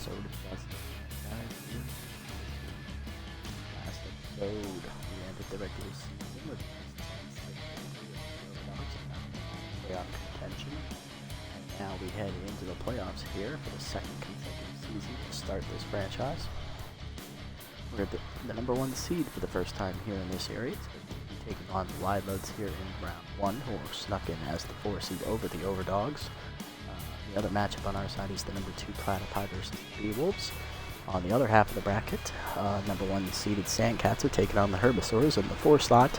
episode of Buzzards. Guys, last episode, we ended the regular season with playoff contention. And now we head into the playoffs here for the second consecutive season to start this franchise. We're the number one seed for the first time here in this area. So we'll be taking on the Wildloads here in round one, who are snuck in as the 4 seed over the Overdogs. The other matchup on our side is the number 2 Platypi versus the Beewolves. On the other half of the bracket, number 1 seeded Sandcats are taking on the Herbivores in the 4 slot,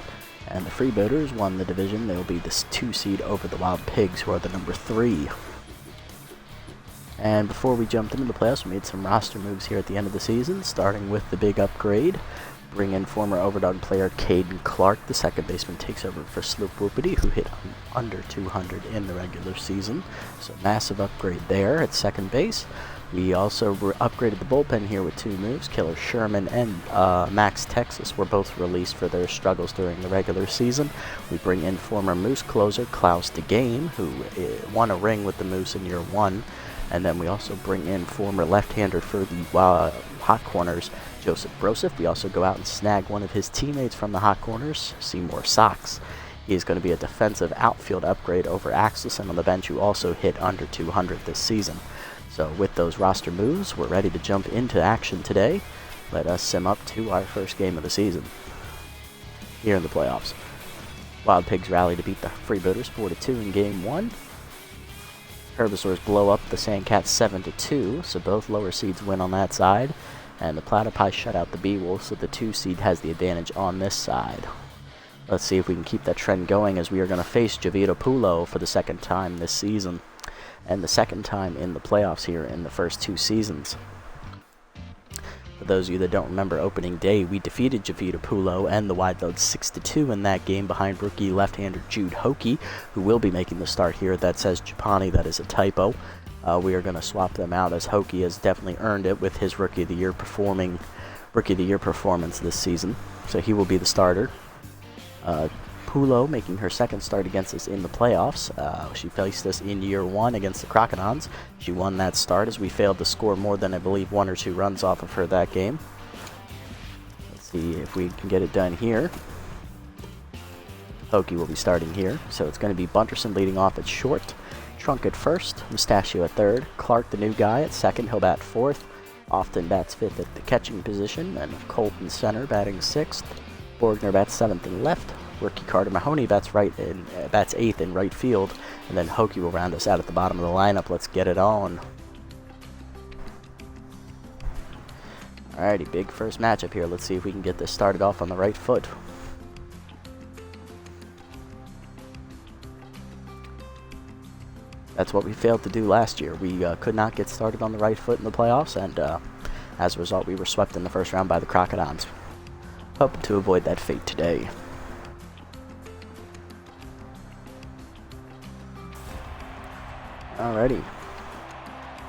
and the Freebooters won the division. They'll be the 2 seed over the Wild Pigs, who are the number 3. And before we jumped into the playoffs, we made some roster moves here at the end of the season, starting with the big upgrade. Bring in former Overdog player Caden Clark. The second baseman takes over for Sloop Whoopity, who hit under 200 in the regular season. So massive upgrade there at second base. We also upgraded the bullpen here with 2 moves. Killer Sherman and Max Texas were both released for their struggles during the regular season. We bring in former Moose closer Klaus DeGame, who won a ring with the Moose in year 1. And then we also bring in former left-hander for the Hot Corners, Joseph Broseph. We also go out and snag one of his teammates from the Hot Corners, Seymour Sox. He is going to be a defensive outfield upgrade over Axelson on the bench, who also hit under 200 this season. So with those roster moves, we're ready to jump into action today. Let us sim up to our first game of the season here in the playoffs. Wild Pigs rally to beat the Freebooters 4-2 in game 1. Herbivores blow up the Sandcats 7-2, so both lower seeds win on that side. And the Platypi shut out the Beewolves, so the 2 seed has the advantage on this side. Let's see if we can keep that trend going, as we are going to face Javita Pulo for the second time this season, and the second time in the playoffs here in the first 2 seasons. For those of you that don't remember opening day, we defeated Javita Pulo and the Wildloads 6-2 in that game behind rookie left-hander Jude Hockey, who will be making the start here. That says Japani, that is a typo. We are going to swap them out, as Hockey has definitely earned it with his Rookie of the Year performance this season. So he will be the starter. Pulo making her second start against us in the playoffs. She faced us in year 1 against the Crocodons. She won that start, as we failed to score more than, I believe, 1 or 2 runs off of her that game. Let's see if we can get it done here. Hockey will be starting here. So it's going to be Bunterson leading off at short. Trunk at first, Mustachio at third, Clark, the new guy, at second. He'll bat 4th. Often bats 5th at the catching position, and Colton center batting 6th. Borgner bats 7th and left. Rookie Carter Mahoney bats 8th in right field, and then Hockey will round us out at the bottom of the lineup. Let's get it on. Alrighty, big first matchup here. Let's see if we can get this started off on the right foot. That's what we failed to do last year. We could not get started on the right foot in the playoffs, and as a result, we were swept in the first round by the Crocodons. Hoping to avoid that fate today. Alrighty.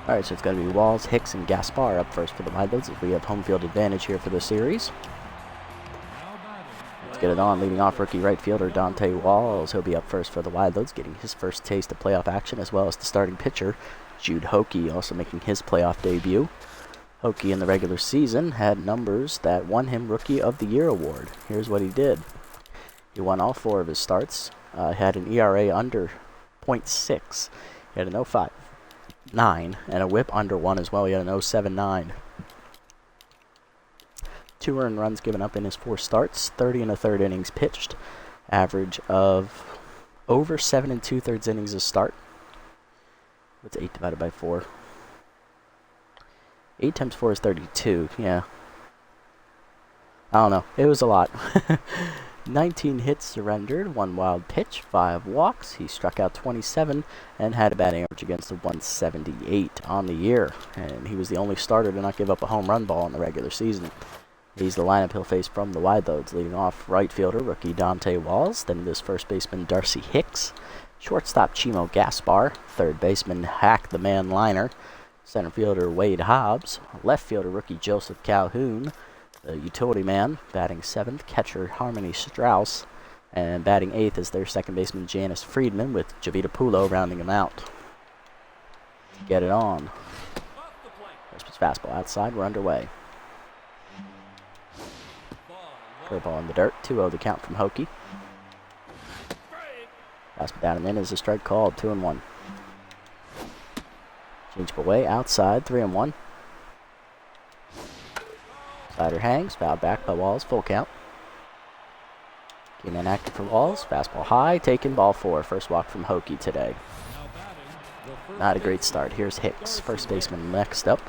Alright, so it's going to be Walls, Hicks, and Gaspar up first for the Wildloads, as we have home field advantage here for the series. Let's get it on. Leading off, rookie right fielder Dante Walls. He'll be up first for the Wildloads, getting his first taste of playoff action, as well as the starting pitcher, Jude Hockey, also making his playoff debut. Hockey in the regular season had numbers that won him Rookie of the Year award. Here's what he did. He won all 4 of his starts, had an ERA under .6. He had an 0.59 and a whip under 1 as well. He had an 0.79. 2 earned runs given up in his 4 starts, 30 1/3 innings pitched, average of over 7 2/3 innings a start. What's 8 divided by 4? 8 times 4 is 32, yeah. I don't know, it was a lot. 19 hits surrendered, 1 wild pitch, 5 walks. He struck out 27 and had a batting average against a 178 on the year. And he was the only starter to not give up a home run ball in the regular season. He's the lineup he'll face from the Wildloads, leading off right fielder rookie Dante Walls, then this first baseman Darcy Hicks, shortstop Chimo Gaspar, third baseman Hack the Man Liner, center fielder Wade Hobbs, left fielder rookie Joseph Calhoun, the utility man batting 7th, catcher Harmony Strauss, and batting 8th is their second baseman Janice Friedman, with Javita Pulo rounding him out. Get it on. Fastball outside, we're underway. Curveball in the dirt, 2-0 the count from Hokie. Fastball down and in is a strike called, 2-1. Change away, outside, 3-1. Slider hangs, fouled back by Walls, full count. Came in active for Walls, fastball high, taken, ball 4. First walk from Hokie today. Not a great start. Here's Hicks, first baseman next up.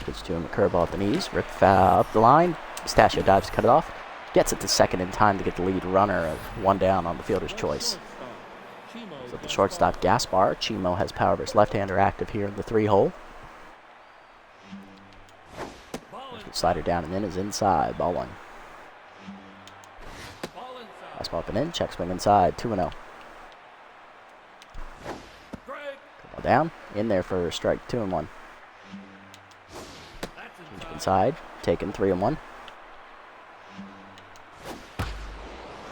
Pitch to him, a curveball at the knees, ripped foul up the line. Mustachio dives to cut it off. Gets it to second in time to get the lead runner of 1 down on the fielder's choice. So the shortstop Gaspar. Chimo has power versus left-hander active here in the 3-hole. Slider down and in is inside, ball 1. Fastball up and in, check swing inside, 2-0. Ball down, in there for a strike, 2-1. Change inside, taken, 3-1.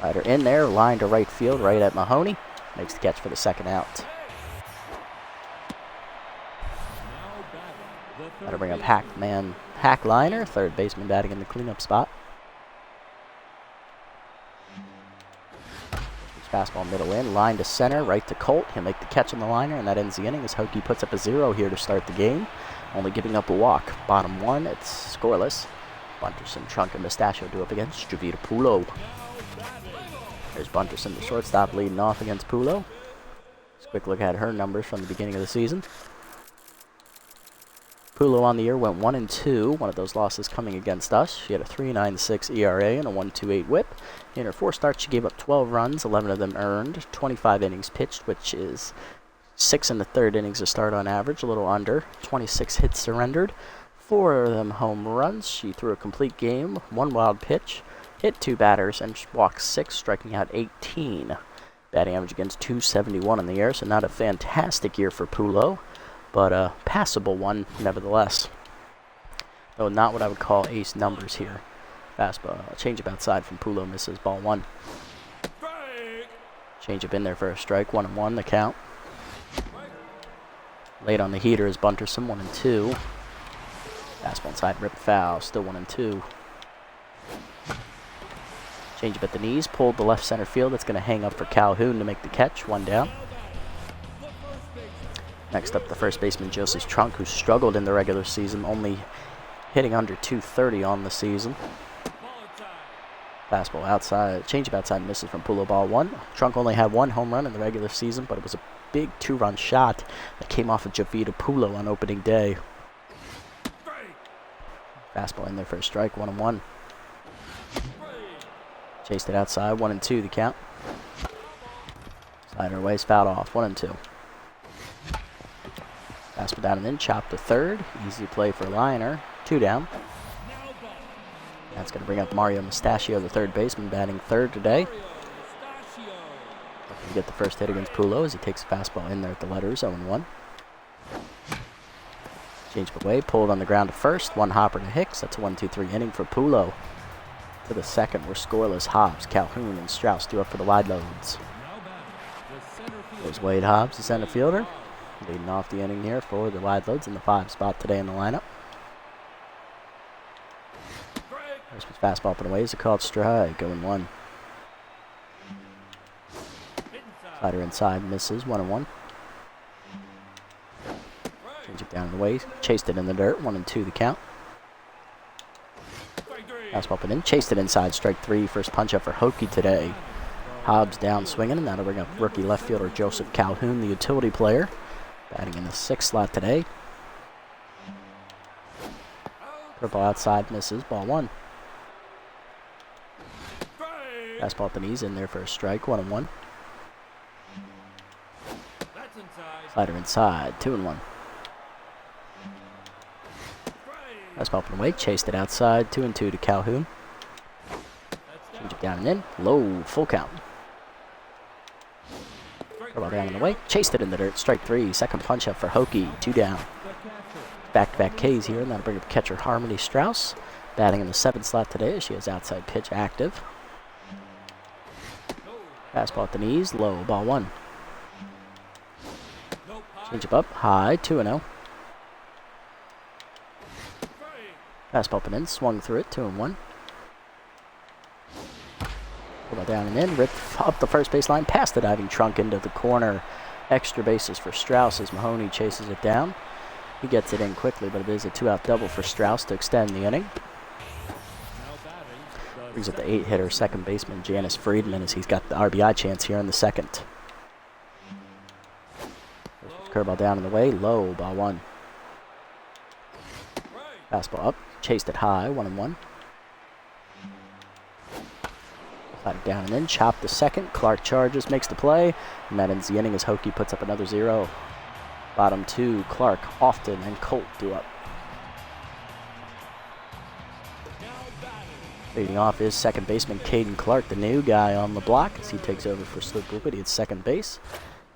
Slider in there, line to right field, right at Mahoney. Makes the catch for the second out. Got to bring up Hackliner, third baseman batting in the cleanup spot. Fastball middle in, line to center, right to Colt. He'll make the catch on the liner, and that ends the inning as Hokie puts up a 0 here to start the game. Only giving up a walk. Bottom 1, it's scoreless. Bunterson, Trunk, and Mustachio do up against Javita Pulo. There's Bunterson, the shortstop, leading off against Pulo. Just a quick look at her numbers from the beginning of the season. Pulo on the year went 1-2, one of those losses coming against us. She had a 3.96 ERA and a 1.28 whip. In her 4 starts, she gave up 12 runs, 11 of them earned, 25 innings pitched, which is 6 1/3 innings a start on average, a little under, 26 hits surrendered, 4 of them home runs. She threw a complete game, 1 wild pitch, hit 2 batters, and walked 6, striking out 18. Batting average against .271 in the air, so not a fantastic year for Pulo, but a passable one nevertheless. Though not what I would call ace numbers here. Fastball, changeup outside from Pulo, misses, ball 1. Changeup in there for a strike, 1-1 the count. Late on the heater is Bunterson, 1-2. Fastball inside, ripped foul, still 1-2. Changeup at the knees, pulled the left center field. That's going to hang up for Calhoun to make the catch, 1 down. Next up, the first baseman, Joseph Trunk, who struggled in the regular season, only hitting under .230 on the season. Fastball outside, changeup outside, misses from Pulo, ball 1. Trunk only had 1 home run in the regular season, but it was a big 2-run shot that came off of Javita Pulo on opening day. Fastball in there for a strike, 1-1. Chased it outside, 1-2 the count. Slider away, is fouled off, 1-2. Fastball down and in, chopped to third. Easy play for liner, 2 down. That's going to bring up Mario Mustachio, the third baseman, batting third today. Looking to get the first hit against Pulo as he takes a fastball in there at the letters, 0-1. Changed away, pulled on the ground to first, 1 hopper to Hicks. That's a 1-2-3 inning for Pulo. To the second, we're scoreless. Hobbs, Calhoun, and Strauss do up for the wide loads. There's Wade Hobbs, the center fielder, leading off the inning here for the wide loads in the 5 spot today in the lineup. First pitch fastball up and away is a called strike, 0-1. Slider inside, misses, 1-1. Change it down and away, chased it in the dirt, 1-2 the count. Fastball up and in, chased it inside, strike 3, first punch up for Hokie today. Hobbs down swinging, and that'll bring up rookie left fielder Joseph Calhoun, the utility player, batting in the 6th slot today. Curveball outside, misses, ball 1. Fastball at the knees, in there for a strike, 1-1. Slider inside, 2-1. Fastball up and away, chased it outside, 2-2 to Calhoun. Change it down and in, low, full count. Curveball down and away, chased it in the dirt, strike 3, second punch up for Hokie, 2 down. Back-to-back Ks here, and that'll bring up catcher Harmony Strauss, batting in the 7th slot today. She has outside pitch active. Fastball at the knees, low, ball 1. Change up high, 2-0. Fastball up and in, swung through it, 2-1. Pulled down and in, ripped up the first baseline, past the diving trunk into the corner. Extra bases for Strauss as Mahoney chases it down. He gets it in quickly, but it is a 2-out double for Strauss to extend the inning. Brings up the 8-hitter, second baseman Janice Friedman, as he's got the RBI chance here in the second. Curveball down in the way, low, ball 1. Fastball up, chased it high, 1-1. Slide down and in, chopped the second. Clark charges, makes the play, and that ends the inning as Hokie puts up another 0. Bottom 2, Clark, Often, and Colt due up. Leading off is second baseman Caden Clark, the new guy on the block, as he takes over for Slip Whoopity at second base.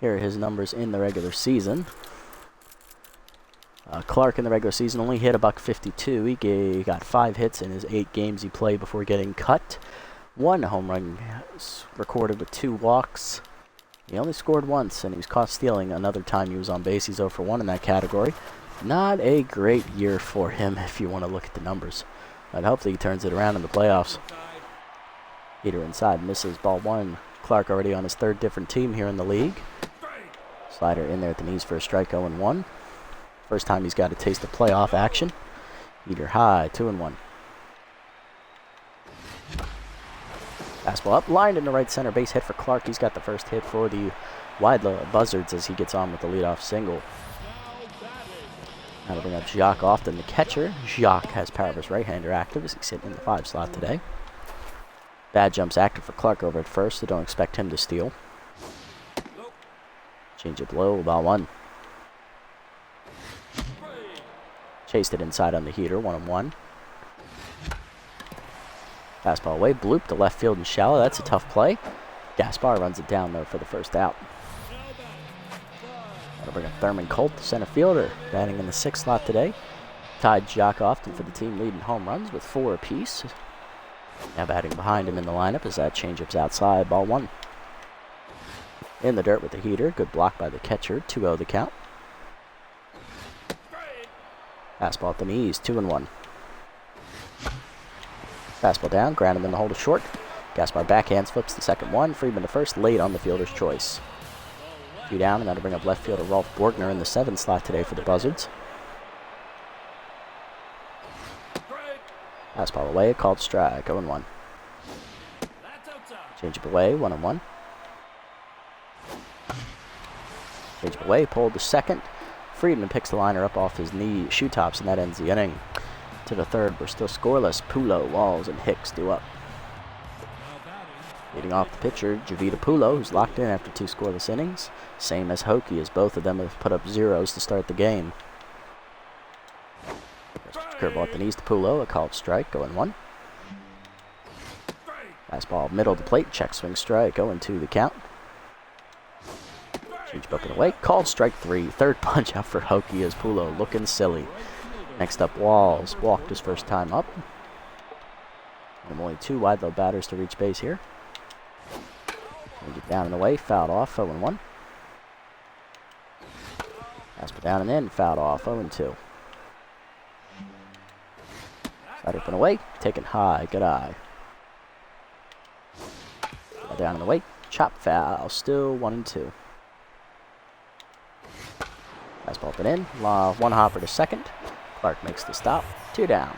Here are his numbers in the regular season. Clark in the regular season only hit $152. He got 5 hits in his 8 games he played before getting cut. 1 home run recorded with 2 walks. He only scored once, and he was caught stealing another time he was on base. He's 0 for 1 in that category. Not a great year for him if you want to look at the numbers. But hopefully he turns it around in the playoffs. Heater inside, misses, ball 1. Clark already on his 3rd different team here in the league. Slider in there at the knees for a strike, 0-1. First time he's got a taste of playoff action. Heater high, 2-1. Fastball up, lined in the right center, base hit for Clark. He's got the first hit for the Buzzards as he gets on with the leadoff single. Now to bring up Jacques Often, the catcher. Jacques has power of his right-hander active as he's sitting in the 5 slot today. Bad jumps active for Clark over at first, so don't expect him to steal. Change it low, ball 1. Chased it inside on the heater, 1-1. Fastball away, bloop to left field and shallow. That's a tough play. Gaspar runs it down, though, for the first out. That'll bring up Thurman Colt, the center fielder, batting in the 6th slot today. Tied Jacques Often for the team leading home runs with 4 apiece. Now batting behind him in the lineup as that changeup's outside, ball 1. In the dirt with the heater, good block by the catcher, 2-0 the count. Fastball at the knees, 2-1. Fastball down, ground him in the hole to short. Gaspar backhands, flips the second one. Friedman to first, late on the fielder's choice. 2 down, and that'll bring up left fielder Rolf Borgner in the 7th slot today for the Buzzards. Fastball away, called strike, 0-1. Change up away, 1-1. Change up away, pulled to second. Friedman picks the liner up off his knee shoe tops, and that ends the inning. To the 3rd, we're still scoreless. Pulo, Walls, and Hicks due up. Leading off the pitcher, Javita Pulo, who's locked in after 2 scoreless innings. Same as Hokie, as both of them have put up 0s to start the game. Curveball at the knees to Pulo, a called strike, 0-1. Fastball middle of the plate, check swing strike, 0-2 the count. Change up and away, called strike 3. 3rd punch out for Hokie as Pulo looking silly. Next up, Walls walked his first time up. And only 2 wide low batters to reach base here. Change it down and away, fouled off, 0-1. Fastball down and in, fouled off, 0-2. Side up and away, taken high, good eye. Down and away, chop foul, still 1-2. Fastball up and in, 1 hopper to second. Clark makes the stop, 2 down.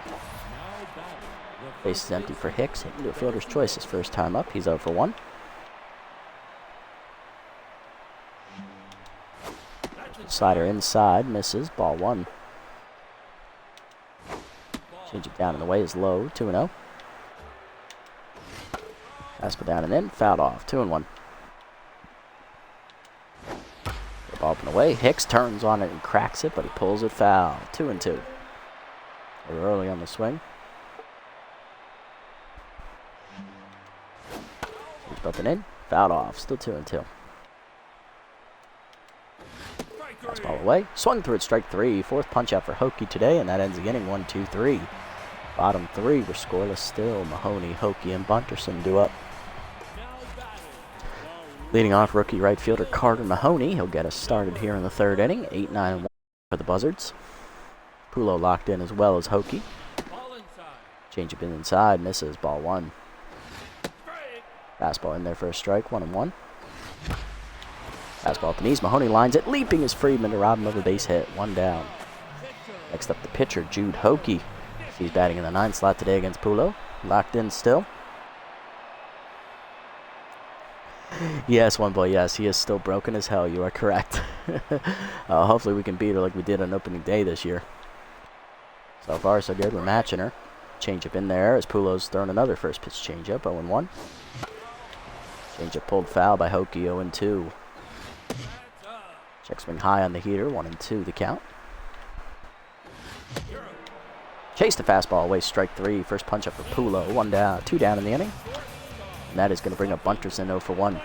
Base is empty for Hicks, hitting to a fielder's choice his first time up. He's 0 for 1. Slider inside, misses, ball 1. Change it down and away is low, 2-0. Fastball down and in, fouled off, 2-1. Ball up and away, Hicks turns on it and cracks it, but he pulls it foul, 2-2. They're early on the swing. He's bumping in, fouled off, still 2-2. Fastball away, swung through it, strike 3. 4th punch out for Hokie today, and that ends the inning, 1-2-3. Bottom 3 were scoreless still. Mahoney, Hokie, and Bunterson due up. Leading off, rookie right fielder Carter Mahoney. He'll get us started here in the third inning. 8-9-1 for the Buzzards. Pulo locked in as well as Hokie. Change up inside, misses, ball one. Fastball in there for a strike, 1-1. Fastball at the knees, Mahoney lines it, leaping is Friedman to rob him of a base hit, 1 down. Next up the pitcher, Jude Hokie. He's batting in the 9th slot today against Pulo. Locked in still. Yes, one boy, yes, he is still broken as hell, you are correct. Hopefully we can beat her like we did on opening day this year. So far so good, we're matching her. Change up in there as Pulo's throwing another first pitch change up, 0-1. Change up pulled foul by Hokie, 0-2. Check swing high on the heater, 1-2 the count. Chase the fastball away, strike 3. First punch up for Pulo, 1 down, 2 down in the inning. And that is going to bring up Bunterson 0-1.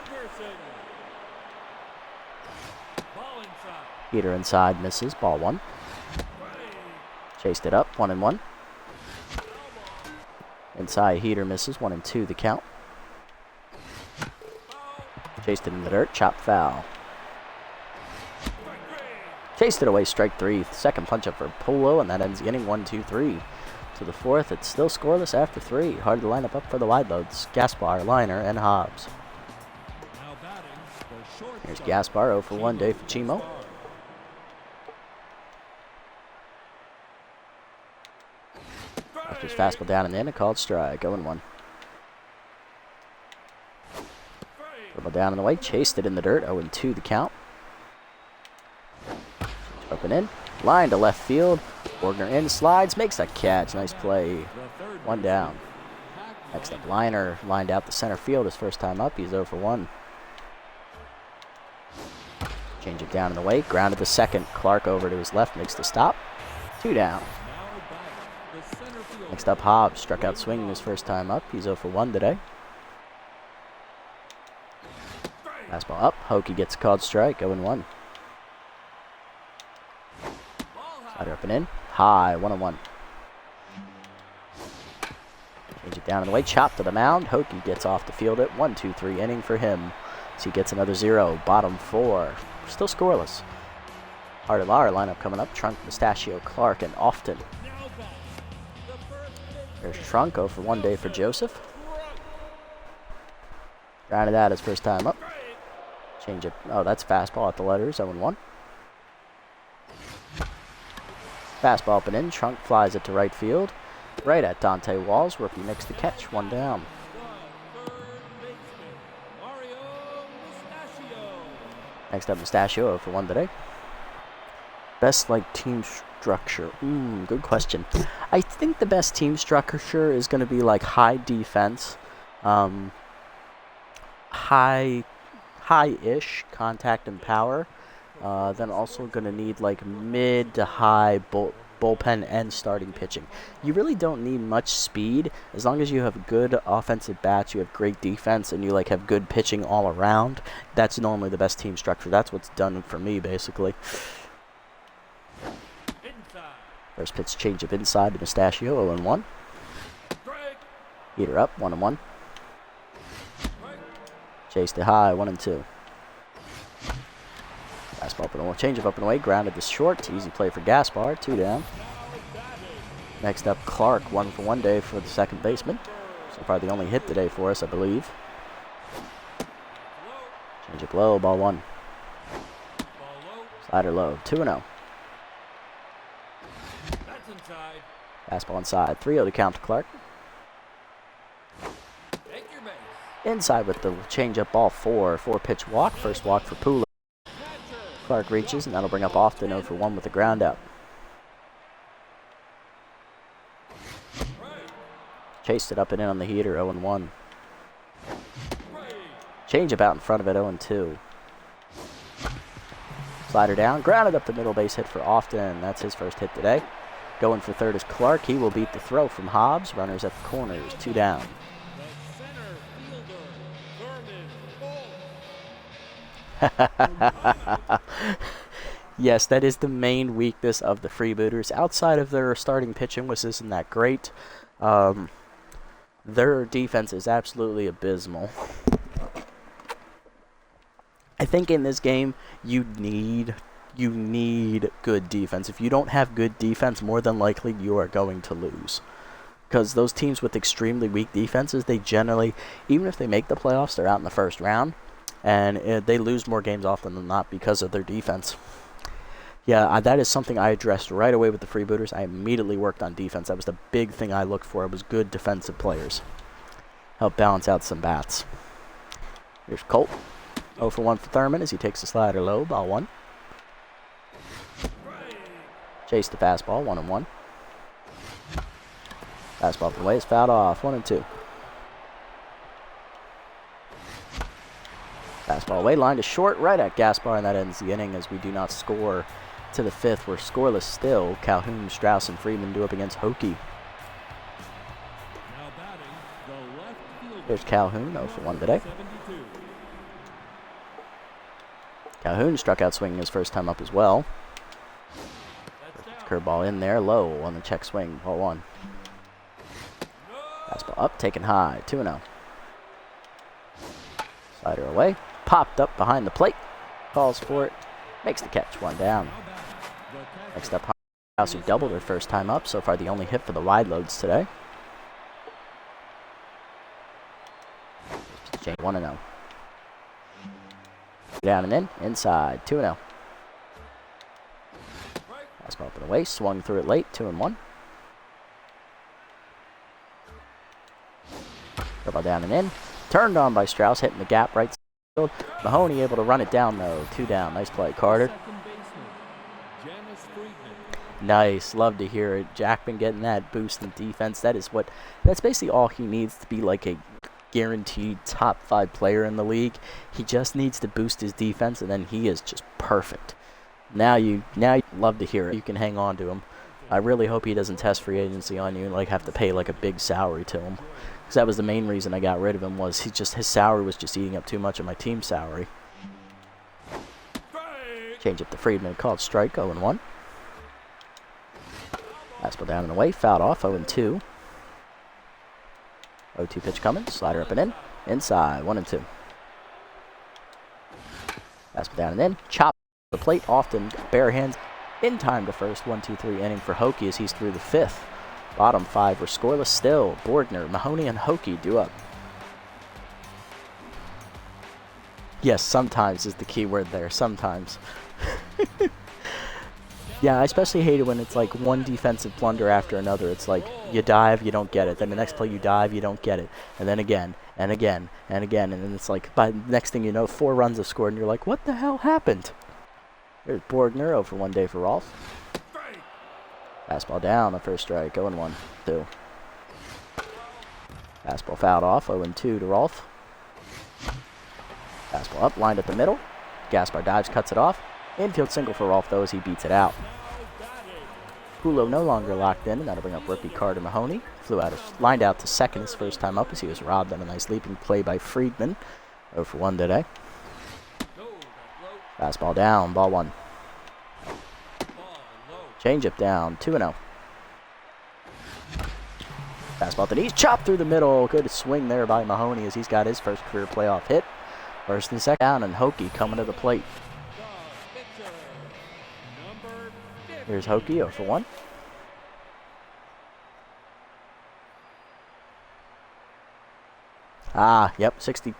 Heater inside, misses, ball 1. Chased it up, 1-1. Inside, heater misses, 1-2 the count. Chased it in the dirt, chop foul. Chased it away, strike 3. Second punch up for Pulo, and that ends the inning 1-2-3. To the 4th, it's still scoreless after 3. Hard to line up for the wide loads. Gaspar, Liner, and Hobbs. Here's Gaspar, 0-1 day for Chimo. After his fastball down and in, a called strike, 0-1. Dribble down in the way, chased it in the dirt, 0-2 the count. Up and in, line to left field. Borgner in, slides, makes a catch. Nice play. 1 down. Next up, Liner lined out the center field his first time up. He's 0-1. Change it down in the way, grounded to second. Clark over to his left, makes the stop. 2 down. Next up, Hobbs struck out swinging his first time up. He's 0-1 today. Fastball up. Hokie gets a called strike, 0-1. Slider up and in. High, 1-1. Change it down in the way. Chop to the mound. Hokie gets off the field at 1-2-3 inning for him. So he gets another 0. Bottom 4. Still scoreless. Hard and Lar lineup coming up. Trunk, Mustachio, Clark, and Often. There's Trunk, 0-1 day for Joseph. Grounded out his first time up. Change it. Oh, that's fastball at the letters, 0-1. Fastball up and in. Trunk flies it to right field. Right at Dante Walls. Rookie makes the catch. 1 down. Next up, Mustachio, 0-1 today. Best team structure. Good question. I think the best team structure is going to be high defense, high-ish contact and power. Then also going to need mid to high bullpen and starting pitching. You really don't need much speed as long as you have good offensive bats, you have great defense, and you have good pitching all around. That's normally the best team structure. That's what's done for me basically. First pitch change up inside to Mustachio, 0-1. Heater up, 1-1. Chase to high, 1-2. Fastball up and away, change up and away, grounded to short. Easy play for Gaspar, 2 down. Next up, Clark, 1-for-1 day for the second baseman. So far the only hit today for us, I believe. Change up low, ball 1. Slider low, 2-0. Fastball inside, 3-0 to count to Clark. Inside with the change-up ball 4. 4-pitch walk, first walk for Pulo. Clark reaches, and that'll bring up Often 0-1 with the ground out. Chased it up and in on the heater, 0-1. Change-up out in front of it, 0-2. Slider down, grounded up the middle base hit for Often. That's his first hit today. Going for third is Clark. He will beat the throw from Hobbs. Runners at the corners, 2 down. Yes, that is the main weakness of the Freebooters. Outside of their starting pitching, which isn't that great, their defense is absolutely abysmal. I think in this game, you need good defense. If you don't have good defense, more than likely you are going to lose. Because those teams with extremely weak defenses, they generally, even if they make the playoffs, they're out in the first round. And they lose more games often than not because of their defense. Yeah, that is something I addressed right away with the freebooters. I immediately worked on defense. That was the big thing I looked for. It was good defensive players. Help balance out some bats. Here's Colt. 0 for 1 for Thurman as he takes the slider low. Ball 1. Chase the fastball. 1-1. Fastball up the way is fouled off. 1-2. Fastball away, line to short, right at Gaspar, and that ends the inning as we do not score to the 5th. We're scoreless still. Calhoun, Strauss, and Friedman do up against Hokie. Here's Calhoun, 0 for 1 today. Calhoun struck out swinging his first time up as well. Curveball in there, low on the check swing, ball 1. Fastball up, taken high, 2-0. Slider away, popped up behind the plate, calls for it, makes the catch, 1 down. Next up, House, who doubled her first time up, so far the only hit for the wide loads today. 1-0. Down and in, inside, 2-0. Fastball up and away, swung through it late, 2-1. Curveball down and in. Turned on by Strauss, hitting the gap right field. Mahoney able to run it down, though. 2 down. Nice play, Carter. Nice. Love to hear it. Jackman getting that boost in defense. That's basically all he needs to be like a guaranteed top 5 player in the league. He just needs to boost his defense, and then he is just perfect. Now you love to hear it. You can hang on to him. I really hope he doesn't test free agency on you and like have to pay like a big salary to him. Because that was the main reason I got rid of him, was his salary was just eating up too much of my team salary. Change up to Friedman, called strike, 0-1. Fastball down and away, fouled off, 0-2. 0-2 pitch coming, slider up and in, inside, 1-2. Fastball down and in, chop the plate, often bare hands, in time to first, 1-2-3 inning for Hokie as he's through the 5th. Bottom 5 were scoreless still. Bordner, Mahoney, and Hokie do up. Yes, sometimes is the key word there. Sometimes. Yeah, I especially hate it when it's like one defensive blunder after another. It's like you dive, you don't get it. Then the next play you dive, you don't get it. And then again, and again, and again. And then it's like, by the next thing you know, 4 runs have scored, and you're like, what the hell happened? There's Bordner, 0 for 1 day for Rolf. Fastball down, the first strike, 0-1, 2. Fastball fouled off, 0-2 to Rolf. Fastball up, lined up the middle. Gaspar dives, cuts it off. Infield single for Rolf, though, as he beats it out. Pulo no longer locked in, and that'll bring up rookie Carter Mahoney. Lined out to second his first time up as he was robbed on a nice leaping play by Friedman. 0 for 1 today. Fastball down, ball 1. Changeup down, 2-0. Fastball at the knees, chopped through the middle. Good swing there by Mahoney as he's got his first career playoff hit. First and second down, and Hokie coming to the plate. Here's Hokie, 0 for 1. Yep, 60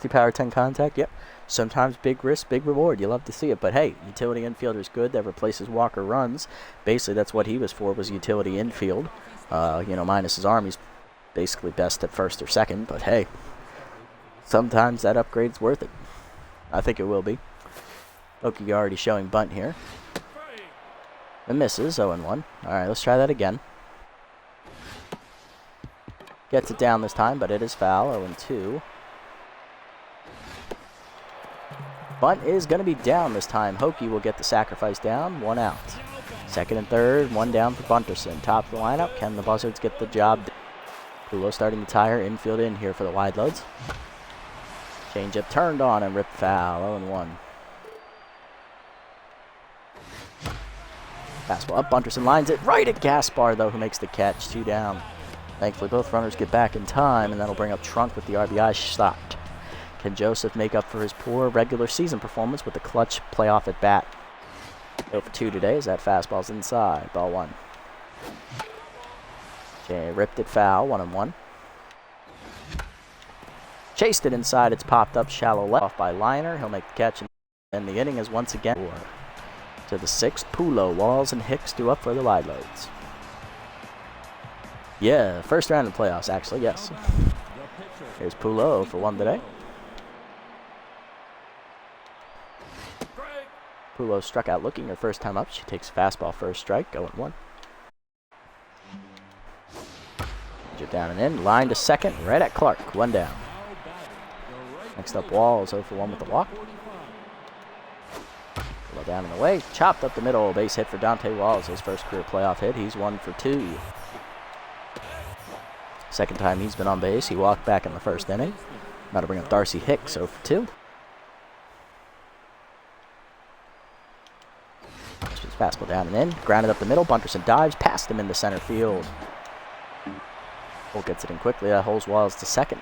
power, 10 contact, yep. Sometimes big risk, big reward. You love to see it. But hey, utility infielder's good. That replaces Walker runs. Basically, that's what he was for, was utility infield. Minus his arm, he's basically best at first or second. But hey, sometimes that upgrade's worth it. I think it will be. Hokie already showing bunt here. It misses, 0-1. All right, let's try that again. Gets it down this time, but it is foul, 0-2. Bunt is going to be down this time. Hokie will get the sacrifice down, 1 out. Second and third, 1 down for Bunterson. Top of the lineup, can the Buzzards get the job done? Pulo starting to tire, infield in here for the wide loads. Changeup turned on and ripped foul, 0-1. Fastball up, Bunterson lines it right at Gaspar, though, who makes the catch, 2 down. Thankfully, both runners get back in time, and that'll bring up Trunk with the RBI shot. Can Joseph make up for his poor regular season performance with a clutch playoff at bat? 0 for 2 today as that fastball's inside. Ball 1. Jay ripped it foul. 1-1. Chased it inside. It's popped up shallow left off by Liner. He'll make the catch. And the inning is once again 4 to the 6th. Pulo, Walls, and Hicks due up for the wide loads. Yeah, first round in playoffs, actually, yes. Here's Pulo for 1 today. Pulo struck out looking her first time up. She takes fastball first strike, 0-1. Changeup down and in, line to second, right at Clark, 1 down. Next up, Walls, 0 for 1 with the walk. Pulo down and away, chopped up the middle, base hit for Dante Walls, his first career playoff hit. He's 1 for 2. Second time he's been on base. He walked back in the first inning. Now to bring up Darcy Hicks, 0 for 2. Fastball down and in, grounded up the middle. Bunterson dives past him into center field. Cole gets it in quickly. That holds Walls to second.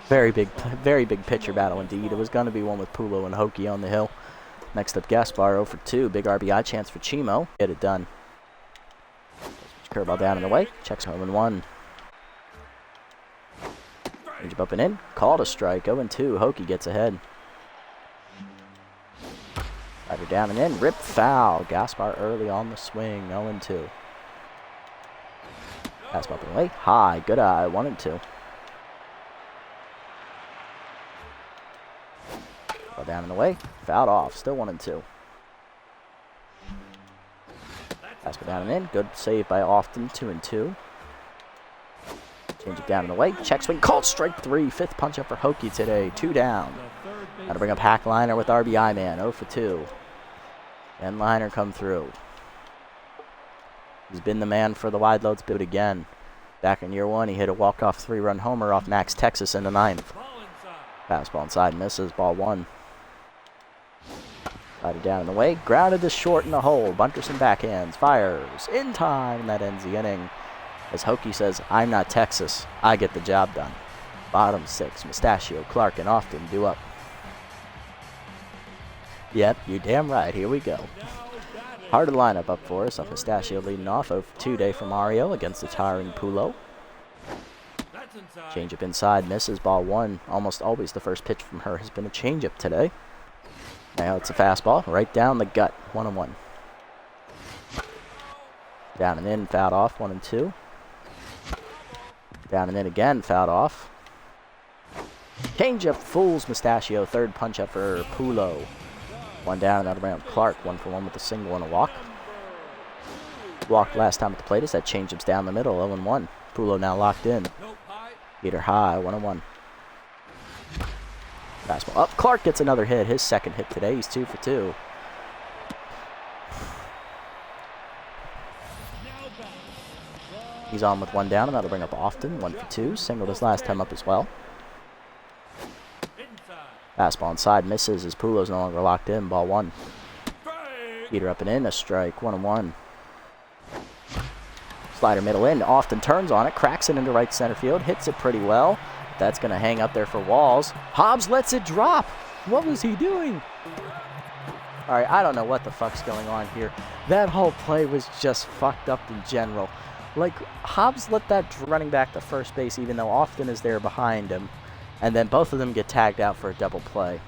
Very big pitcher battle indeed. It was going to be one with Pulo and Hokie on the hill. Next up, Gaspar, 0 for 2. Big RBI chance for Chimo. Get it done. Curveball down and away. Checks home and 1. Changeup up and in. Called a strike. 0-2. Hokie gets ahead. Rider down and in. Rip foul. Gaspar early on the swing. 0-2. Fastball up and away. High. Good eye. 1-2. Ball down and away. Fouled off. Still 1-2. Fastball down and in. Good save by Often. 2-2. Change it down and away. Check swing. Called strike 3. 5th punch up for Hokie today. 2 down. Got to bring up Hack Liner with RBI man. 0 for 2. And Liner come through. He's been the man for the wide loads bit again. Back in year 1, he hit a walk-off 3-run homer off Max Texas in the 9th. Fastball inside misses. Ball 1. Rider down and away. Grounded to short in the hole. Bunterson backhands. Fires. In time. And that ends the inning. As Hokie says, I'm not Texas. I get the job done. Bottom 6. Mustachio, Clark, and Often due up. Yep, you're damn right. Here we go. Hard to line up for us. Mustachio leading off. 0 for 2 day for Mario against the tiring Pulo. Changeup inside. Misses. Ball 1. Almost always the first pitch from her has been a changeup today. Now it's a fastball. Right down the gut. 1-1. Down and in. Fouled off. 1-2. Down and in again. Fouled off. Changeup fools Mustachio. 3rd punch up for Pulo. 1 down and that'll bring up Clark. 1 for 1 with a single and a walk. Walked last time at the plate as that changeup's down the middle. 0-1. Pulo now locked in. Heater high. 1-1. Fastball up. Clark gets another hit. His 2nd hit today. He's 2 for 2. He's on with 1 down and that'll bring up Often. 1 for 2. Singled his last time up as well. Fastball inside misses as Pulo's no longer locked in. Ball 1. Heater up and in. A strike. 1-1. Slider middle in. Often turns on it. Cracks it into right center field. Hits it pretty well. That's going to hang up there for Walls. Hobbs lets it drop. What was he doing? All right, I don't know what the fuck's going on here. That whole play was just fucked up in general. Like, Hobbs let that running back to first base even though Often is there behind him. And then both of them get tagged out for a double play.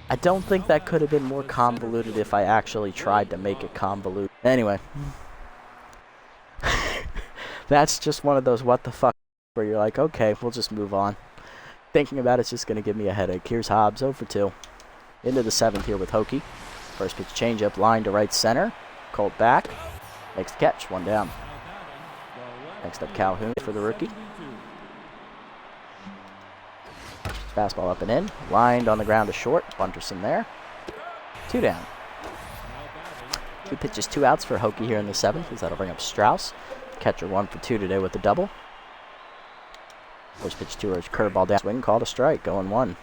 I don't think that could have been more convoluted if I actually tried to make it convoluted. Anyway. That's just one of those what the fuck where you're like, okay, we'll just move on. Thinking about it's just going to give me a headache. Here's Hobbs, 0 for 2. Into the 7th here with Hokie. First pitch changeup, line to right center. Colt back. Makes the catch, 1 down. Next up, Calhoun for the rookie. Fastball up and in. Lined on the ground to short. Bunterson there. 2 down. 2 pitches, 2 outs for Hokie here in the 7th. As that'll bring up Strauss. Catcher 1 for 2 today with the double. First pitch to her, curveball down. Swing called a strike. 0-1.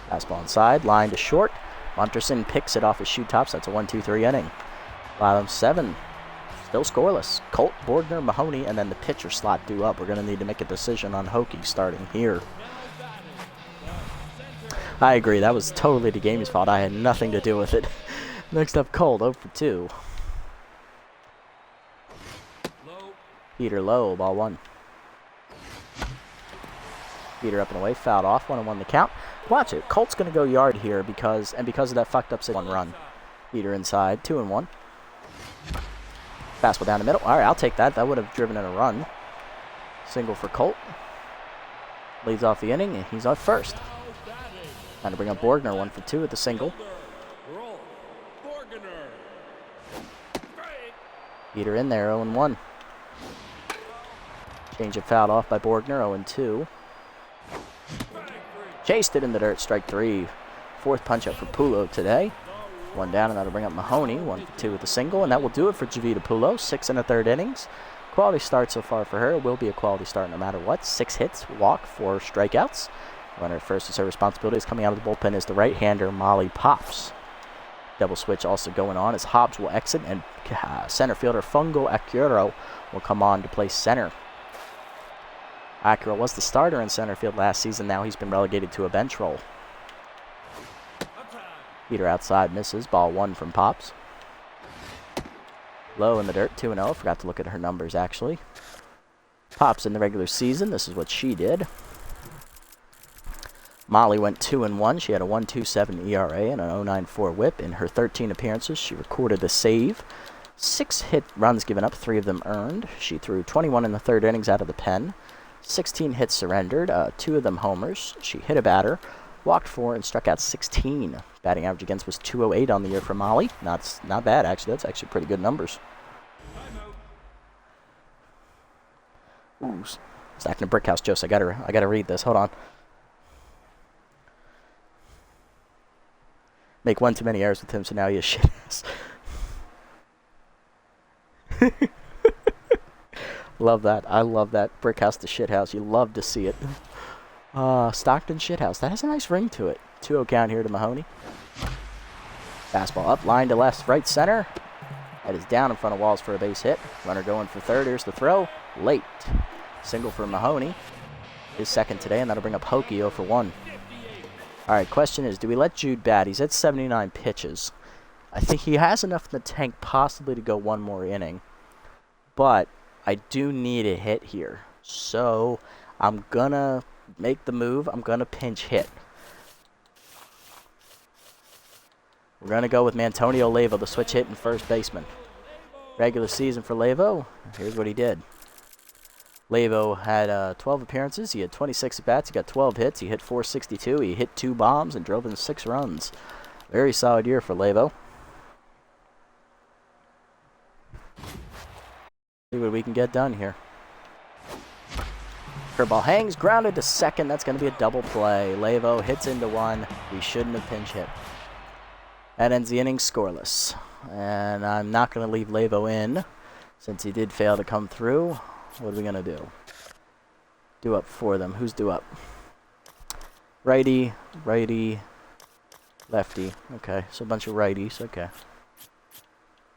Fastball inside. Line to short. Bunterson picks it off his shoe tops. That's a 1-2-3 inning. Bottom 7. Still scoreless. Colt, Borgner, Mahoney, and then the pitcher slot due up. We're going to need to make a decision on Hokie starting here. I agree. That was totally the game's fault. I had nothing to do with it. Next up, Colt, 0 for 2. Peter low, ball 1. Peter up and away, fouled off, 1-1 the count. Watch it. Colt's going to go yard here because of that fucked up 1 run. Peter inside, 2-1. Fastball down the middle. All right, I'll take that. That would have driven in a run. Single for Colt. Leads off the inning, and he's on first. Trying to bring up Borgner, 1 for 2 with the single. Peter in there, 0-1. Change it fouled off by Borgner, 0-2. Chased it in the dirt, strike 3. 4th punch up for Pulo today. 1 down, and that'll bring up Mahoney, 1 for 2 with the single, and that will do it for Javita Pulo. 6 1/3 innings. Quality start so far for her. It will be a quality start no matter what. 6 hits, walk, 4 strikeouts. Runner at first is her responsibilities. Coming out of the bullpen is the right-hander, Molly Pops. Double switch also going on as Hobbs will exit, and center fielder Fungo Akuro will come on to play center. Akuro was the starter in center field last season. Now he's been relegated to a bench role. Peter outside misses. Ball 1 from Pops. Low in the dirt, 2-0. Forgot to look at her numbers, actually. Pops in the regular season. This is what she did. Molly went 2-1. She had a 1.27 ERA and an 0.94 WHIP. In her 13 appearances, she recorded a save. 6 hit runs given up, 3 of them earned. She threw 21 in the 3rd innings out of the pen. 16 hits surrendered, 2 of them homers. She hit a batter, walked 4, and struck out 16. Batting average against was 208 on the year for Molly. Not bad, actually. That's actually pretty good numbers. Ooh, stacking a brick house, Jose. I gotta read this. Hold on. Make 1 too many errors with him, so now he is shit ass. Love that. I love that. Brick house to shit house. You love to see it. Stockton shit house. That has a nice ring to it. 2-0 count here to Mahoney. Fastball up, line to left, right center. That is down in front of Walls for a base hit. Runner going for 3rd. Here's the throw. Late. Single for Mahoney. His 2nd today, and that'll bring up Hokie 0 for 1. All right, question is, do we let Jude bat? He's at 79 pitches. I think he has enough in the tank possibly to go 1 more inning. But I do need a hit here. So I'm going to make the move. I'm going to pinch hit. We're going to go with Mantonio Lavo, the switch hit and first baseman. Regular season for Lavo. Here's what he did. Lavo had 12 appearances. He had 26 at-bats. He got 12 hits. He hit .462. He hit 2 bombs and drove in 6 runs. Very solid year for Lavo. See what we can get done here. Curveball hangs, grounded to 2nd. That's going to be a double play. Lavo hits into 1. We shouldn't have pinch hit. That ends the inning scoreless. And I'm not going to leave Lavo in since he did fail to come through. What are we going to do? Do up for them. Who's due up? Righty, righty, lefty. Okay, so a bunch of righties. Okay.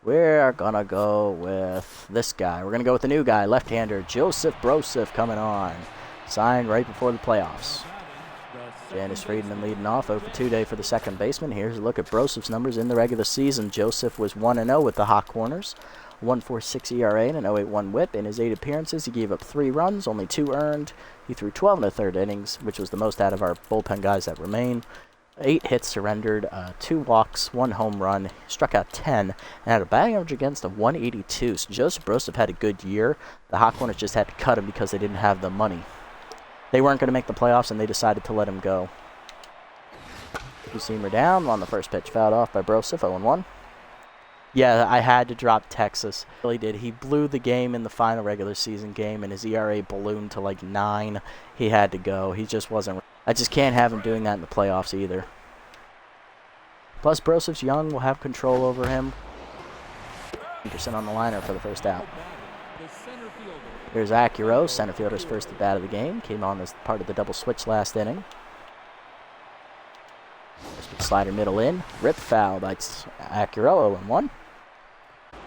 We're going to go with this guy. We're going to go with the new guy, left-hander, Joseph Broseph coming on. Signed right before the playoffs. Janice Friedman leading off, 0 for 2 day for the 2nd baseman. Here's a look at Broseff's numbers in the regular season. Joseph was 1-0 with the hot corners. 1.46 ERA and an 0.81 WHIP. In his 8 appearances, he gave up 3 runs, only 2 earned. He threw 12 1/3 innings, which was the most out of our bullpen guys that remain. 8 hits surrendered, 2 walks, 1 home run, struck out 10, and had a batting average against of 182. So Joseph Broseph had a good year. The hot corners just had to cut him because they didn't have the money. They weren't going to make the playoffs, and they decided to let him go. Two-seamer down on the first pitch, fouled off by Broseph, 0-1. Yeah, I had to drop Texas. Really did. He blew the game in the final regular season game, and his ERA ballooned to like 9. He had to go. He just wasn't. I just can't have him doing that in the playoffs either. Plus, Broseff's young. We'll have control over him. Anderson on the liner for the first out. Here's Akuro, center fielder's first at bat of the game. Came on as part of the double switch last inning. Slider middle in. Rip foul by Akuro, 0-1.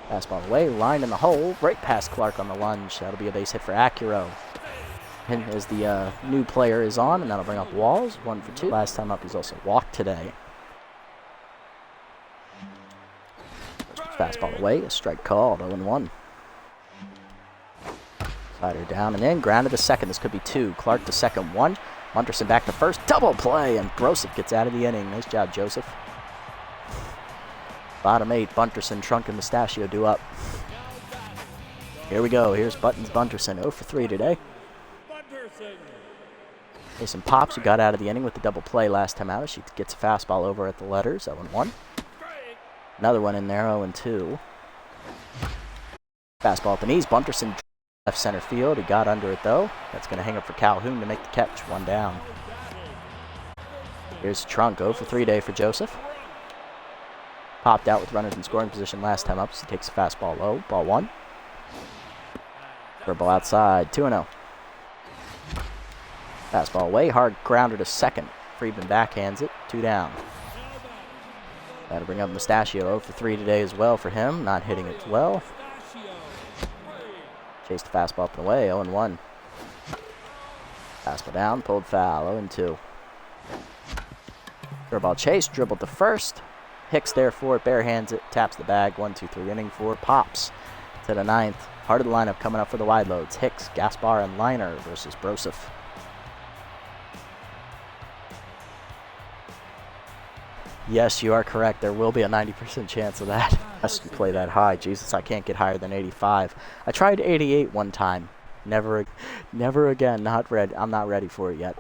Fastball away, line in the hole, right past Clark on the lunge. That'll be a base hit for Acuro. And as the new player is on, and that'll bring up Walls, 1 for 2. Last time up, he's also walked today. Fastball away, a strike called, 0-1. Slider down and in, grounded to second. This could be 2. Clark to second, 1. Bunterson back to first, double play, and Broseph gets out of the inning. Nice job, Joseph. Bottom 8, Bunterson, Trunk, and Mustachio due up. Here we go. Here's Buttons Bunterson, 0 for 3 today. Mason Pops, who got out of the inning with the double play last time out. She gets a fastball over at the letters, 0-1. Another one in there, 0-2. Fastball at the knees. Bunterson left center field. He got under it, though. That's going to hang up for Calhoun to make the catch. 1 down. Here's Trunk, 0 for 3 day for Joseph. Popped out with runners in scoring position last time up, so he takes a fastball low. Ball 1. Curveball outside, 2-0. Fastball away, hard grounder to second. Friedman backhands it, 2 down. That'll bring up Mustachio, 0 for 3 today as well for him, not hitting it well. Chased the fastball up and away, 0-1. Fastball down, pulled foul, 0-2. Curveball chase, dribbled to first. Hicks there for it, barehands it, taps the bag, 1-2-3 inning for Pops. To the 9th, part of the lineup coming up for the wide loads. Hicks, Gaspar, and Liner versus Broseph. Yes, you are correct. There will be a 90% chance of that. Unless you play that high. Jesus, I can't get higher than 85. I tried 88 one time. Never again. Not ready. I'm not ready for it yet.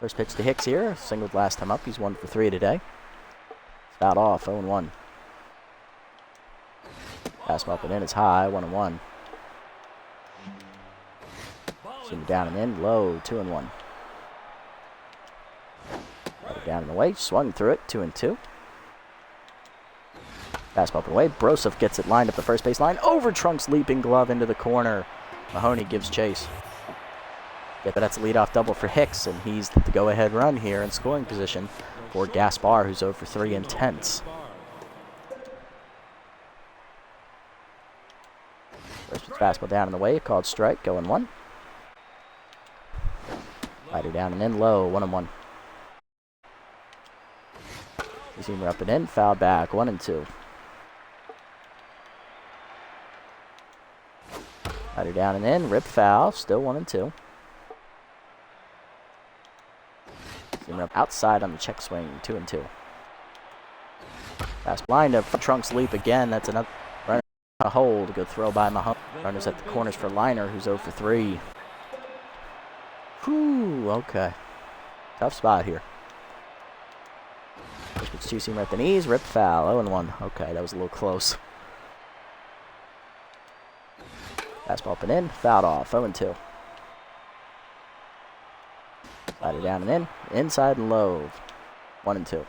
First pitch to Hicks here. Singled last time up. He's 1 for 3 today. Fouled off. 0-1. Fastball up and in. It's high. 1-1. Seen down and in. Low. 2-1. Down and away, swung through it, 2-2. Fastball up and away. Broseph gets it lined up the first base line. Over Trunk's leaping glove into the corner. Mahoney gives chase. Yeah, but that's a leadoff double for Hicks, and he's the go-ahead run here in scoring position for Gaspar, who's 0 for 3 in tenths. First fastball down and away, called strike, 0-1. Slider down and in, low, 1-1. Zoomer up and in, foul back, 1-2. Slider down and in, rip foul, still 1-2. Zoomer up outside on the check swing, 2-2. Fast blind up for Trunk's leap again. That's another runner on a hold. Good throw by Mahoney. Runners at the corners for Liner, who's 0 for 3. Whew, okay. Tough spot here. First pitch two-seamer at the knees, rip foul, 0-1. Okay, that was a little close. Fastball up and in, fouled off, 0-2. Slider down and in, inside and low, 1-2.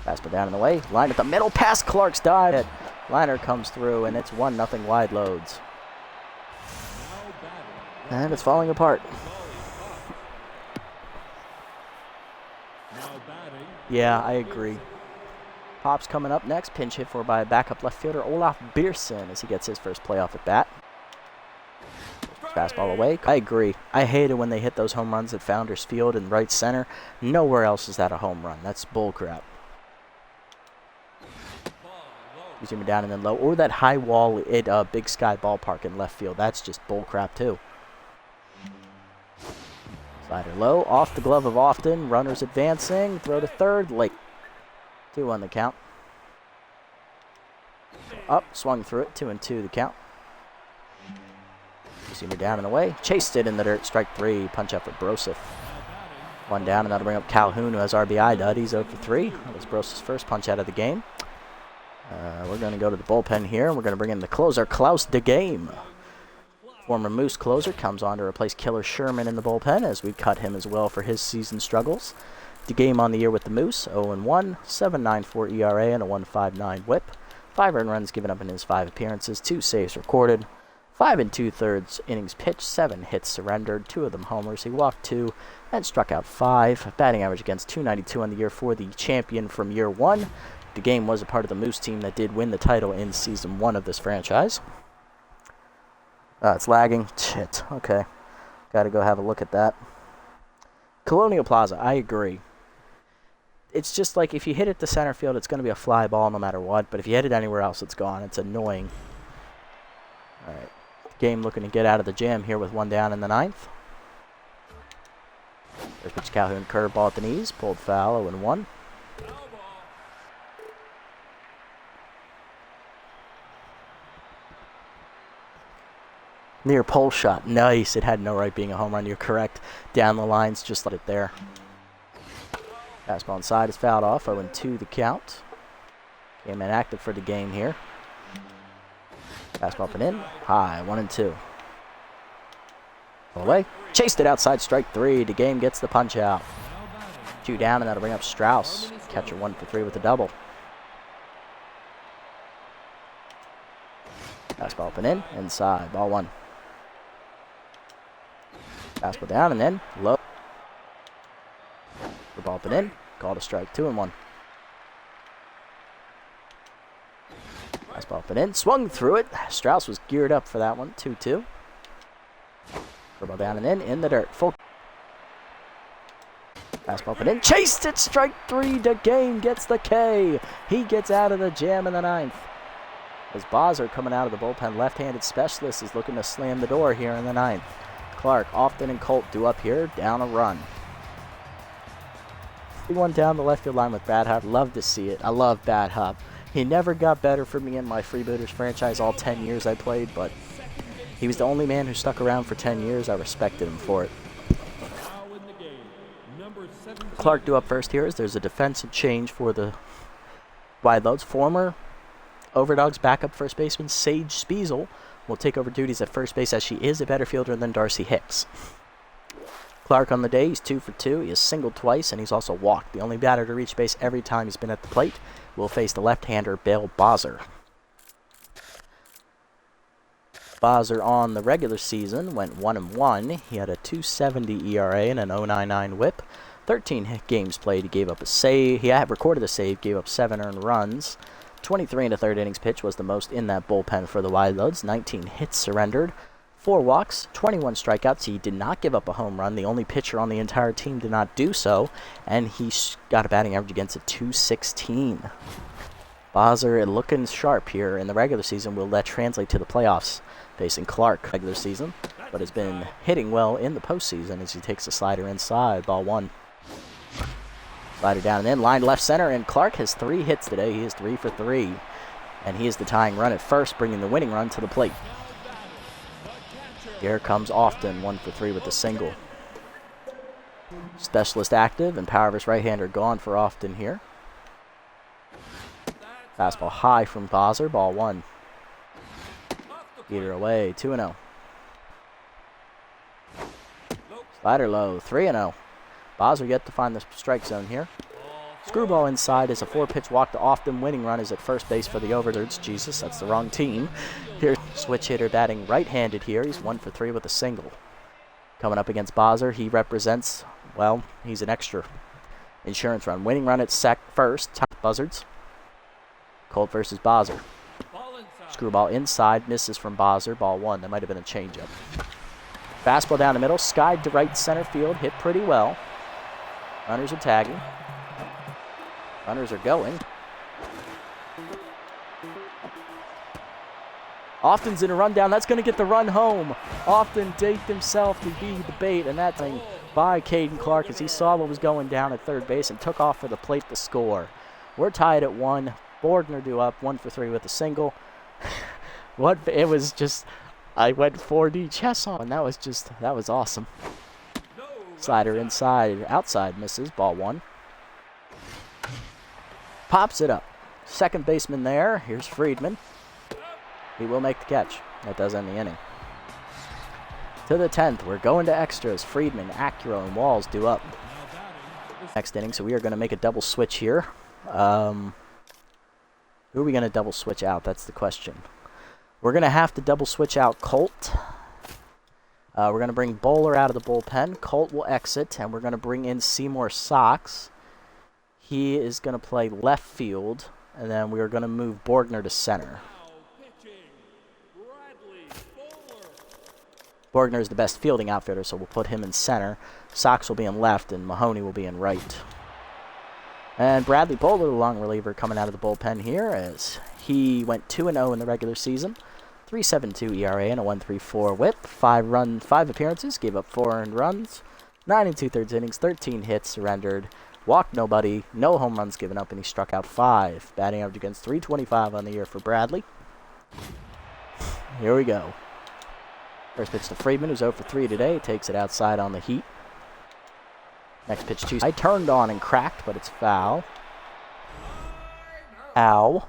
Fastball down and away, line at the middle, past Clark's dive. Liner comes through, and it's 1-0 wide loads. And it's falling apart. Yeah, I agree. Pops coming up next. Pinch hit for by backup left fielder Olaf Bierson as he gets his first playoff at bat. Fastball away. I agree. I hate it when they hit those home runs at Founders Field and right center. Nowhere else is that a home run. That's bullcrap. You zoom it down and then low. Or that high wall at Big Sky Ballpark in left field. That's just bullcrap too. Slider low, off the glove of Often. Runners advancing. Throw to third, late. 2 on the count. Up, swung through it. 2-2 the count. Seamer down and away. Chased it in the dirt. Strike 3. Punch up for Broseph. 1 down, and that'll bring up Calhoun, who has RBI dud. He's 0 for 3. That was Broseph's first punch out of the game. We're going to go to the bullpen here. We're going to bring in the closer, Klaus DeGame. Former Moose closer comes on to replace Killer Sherman in the bullpen as we cut him as well for his season struggles. DeGame on the year with the Moose, 0-1, 7.94 ERA and a 1.59 whip. 5 earned runs given up in his 5 appearances, 2 saves recorded. 5 2/3 innings pitched, 7 hits surrendered, 2 of them homers. He walked 2 and struck out 5. Batting average against .292 on the year for the champion from year 1. DeGame was a part of the Moose team that did win the title in Season 1 of this franchise. It's lagging. Shit. Okay. Gotta go have a look at that. Colonial Plaza, I agree. It's just like if you hit it to center field, it's going to be a fly ball no matter what. But if you hit it anywhere else, it's gone. It's annoying. All right. Game looking to get out of the jam here with one down in the 9th. First pitch Calhoun, curveball at the knees. Pulled foul, 0-1. Near pole shot. Nice. It had no right being a home run. You're correct. Down the lines, just let it there. Fastball inside is fouled off. 0-2 the count. Game inactive for the game here. Fastball up and in. High. 1-2. Away. Chased it outside. Strike 3. The game gets the punch out. 2 down, and that'll bring up Strauss. Catcher 1 for 3 with a double. Fastball up and in. Inside. Ball 1. Fastball down and in. Low. The ball up and in. Called a strike. 2-1. Fastball up and in. Swung through it. Strauss was geared up for that one. 2-2. Ball down and in the dirt. Full. Fastball up and in. Chased it. Strike 3. The game gets the K. He gets out of the jam in the 9th. As Buzzards coming out of the bullpen, left-handed specialist is looking to slam the door here in the 9th. Clark, Often, and Colt due up here, down a run. 3-1 down the left field line with Bad Hop. Love to see it. I love Bad Hop. He never got better for me in my Freebooters franchise all 10 years I played, but he was the only man who stuck around for 10 years. I respected him for it. Clark due up first here as there's a defensive change for the wide loads. Former Overdog's backup first baseman, Sage Spiesel, will take over duties at first base as she is a better fielder than Darcy Hicks. Clark on the day, he's 2 for 2. He has singled twice, and he's also walked. The only batter to reach base every time he's been at the plate will face the left-hander, Bill Buzzards. Buzzards on the regular season went 1-1. He had a 2.70 ERA and an 0.99 WHIP. 13 games played. He gave up a save. He had recorded a save, gave up 7 earned runs. 23 1/3 innings pitch was the most in that bullpen for the wide loads. 19 hits surrendered, 4 walks, 21 strikeouts. He did not give up a home run. The only pitcher on the entire team did not do so, and he got a batting average against a 216. Buzzards looking sharp here in the regular season. Will that translate to the playoffs? Facing Clark regular season, but has been hitting well in the postseason as he takes a slider inside. Ball 1. Slider down and in, line left center, and Clark has 3 hits today. He is 3 for 3, and he is the tying run at first, bringing the winning run to the plate. Here comes Often, 1 for 3 with a single. Specialist active, and power of his right-hander gone for Often here. Fastball high from Buzzards, ball 1. Heater away, 2-0. Slider low, 3-0. Buzzards yet to find the strike zone here. Screwball inside is a 4-pitch walk to Often. Winning run is at first base for the Overlords. Jesus, that's the wrong team. Here, switch hitter batting right-handed here. He's 1 for 3 with a single. Coming up against Buzzards, he represents, well, he's an extra insurance run. Winning run at first, Buzzards. Colt versus Buzzards. Screwball inside, misses from Buzzards, ball 1. That might have been a changeup. Fastball down the middle, skied to right center field, hit pretty well. Runners are tagging. Runners are going. Often's in a rundown. That's going to get the run home. Often daked himself to be the bait, and that thing by Caden Clark as he saw what was going down at third base and took off for the plate to score. We're tied at 1. Bordner due up, 1 for 3 with a single. It was just, I went 4D chess on, and that was awesome. Slider inside, outside misses, ball 1. Pops it up. Second baseman there. Here's Friedman. He will make the catch. That does end the inning. To the 10th, we're going to extras. Friedman, Acura, and Walls due up. Next inning, so we are going to make a double switch here. Who are we going to double switch out? That's the question. We're going to have to double switch out Colt. We're going to bring Bowler out of the bullpen. Colt will exit, and we're going to bring in Seymour Sox. He is going to play left field. And then we are going to move Borgner to center. Borgner is the best fielding outfielder, so we'll put him in center. Sox will be in left, and Mahoney will be in right. And Bradley Bowler, the long reliever, coming out of the bullpen here, as he went 2-0 in the regular season. 3.72 ERA and a 1.34 WHIP. 5 appearances, gave up 4 earned runs. 9 2/3 innings, 13 hits surrendered. Walked nobody, no home runs given up, and he struck out 5. Batting average against 325 on the year for Bradley. Here we go. First pitch to Friedman, who's 0 for 3 today. Takes it outside on the heat. Next pitch to I turned on and cracked, but it's foul. Ow.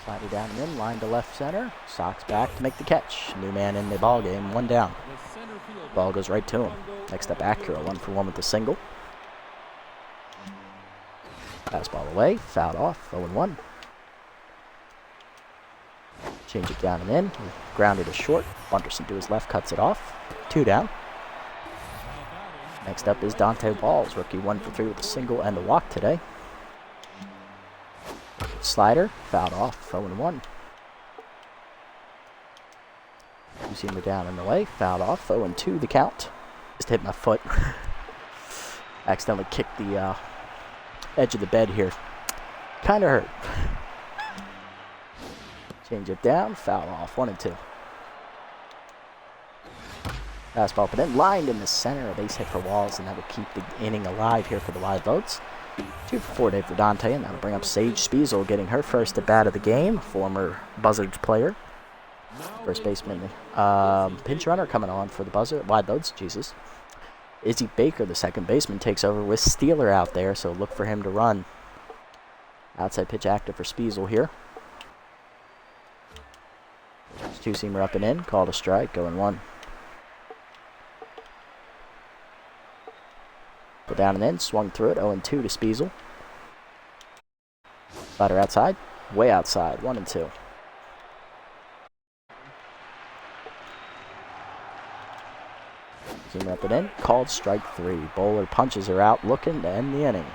Slider down and in, line to left center. Sox back to make the catch. New man in the ball game, 1 down. Ball goes right to him. Next up, Acura, 1 for 1 with the single. Fastball away, fouled off, 0-1. Change it down and in. Grounded to short. Bunderson to his left, cuts it off. 2 down. Next up is Dante Walls, rookie, 1 for 3 with a single and a walk today. Slider, fouled off, 0-1. Two-seamer down and away, fouled off, 0-2 the count. Just hit my foot. Accidentally kicked the edge of the bed here. Kind of hurt. Change it down, foul off, 1-2. Fastball up and in, lined in the center, a base hit for Walls, and that will keep the inning alive here for the Wild Votes. 2 for 4 day for Dante, and that'll bring up Sage Spiesel, getting her first at bat of the game, former Buzzards player. First baseman, pinch runner coming on for the Wild Votes, Jesus. Izzy Baker, the second baseman, takes over with Steeler out there, so look for him to run. Outside pitch active for Spiesel here. Two-seamer up and in, called a strike, 0-1. Go down and in, swung through it, 0-2 to Spiesel. Slider outside, way outside, 1-2. Seamer up and in, called strike 3. Bowler punches her out, looking to end the inning.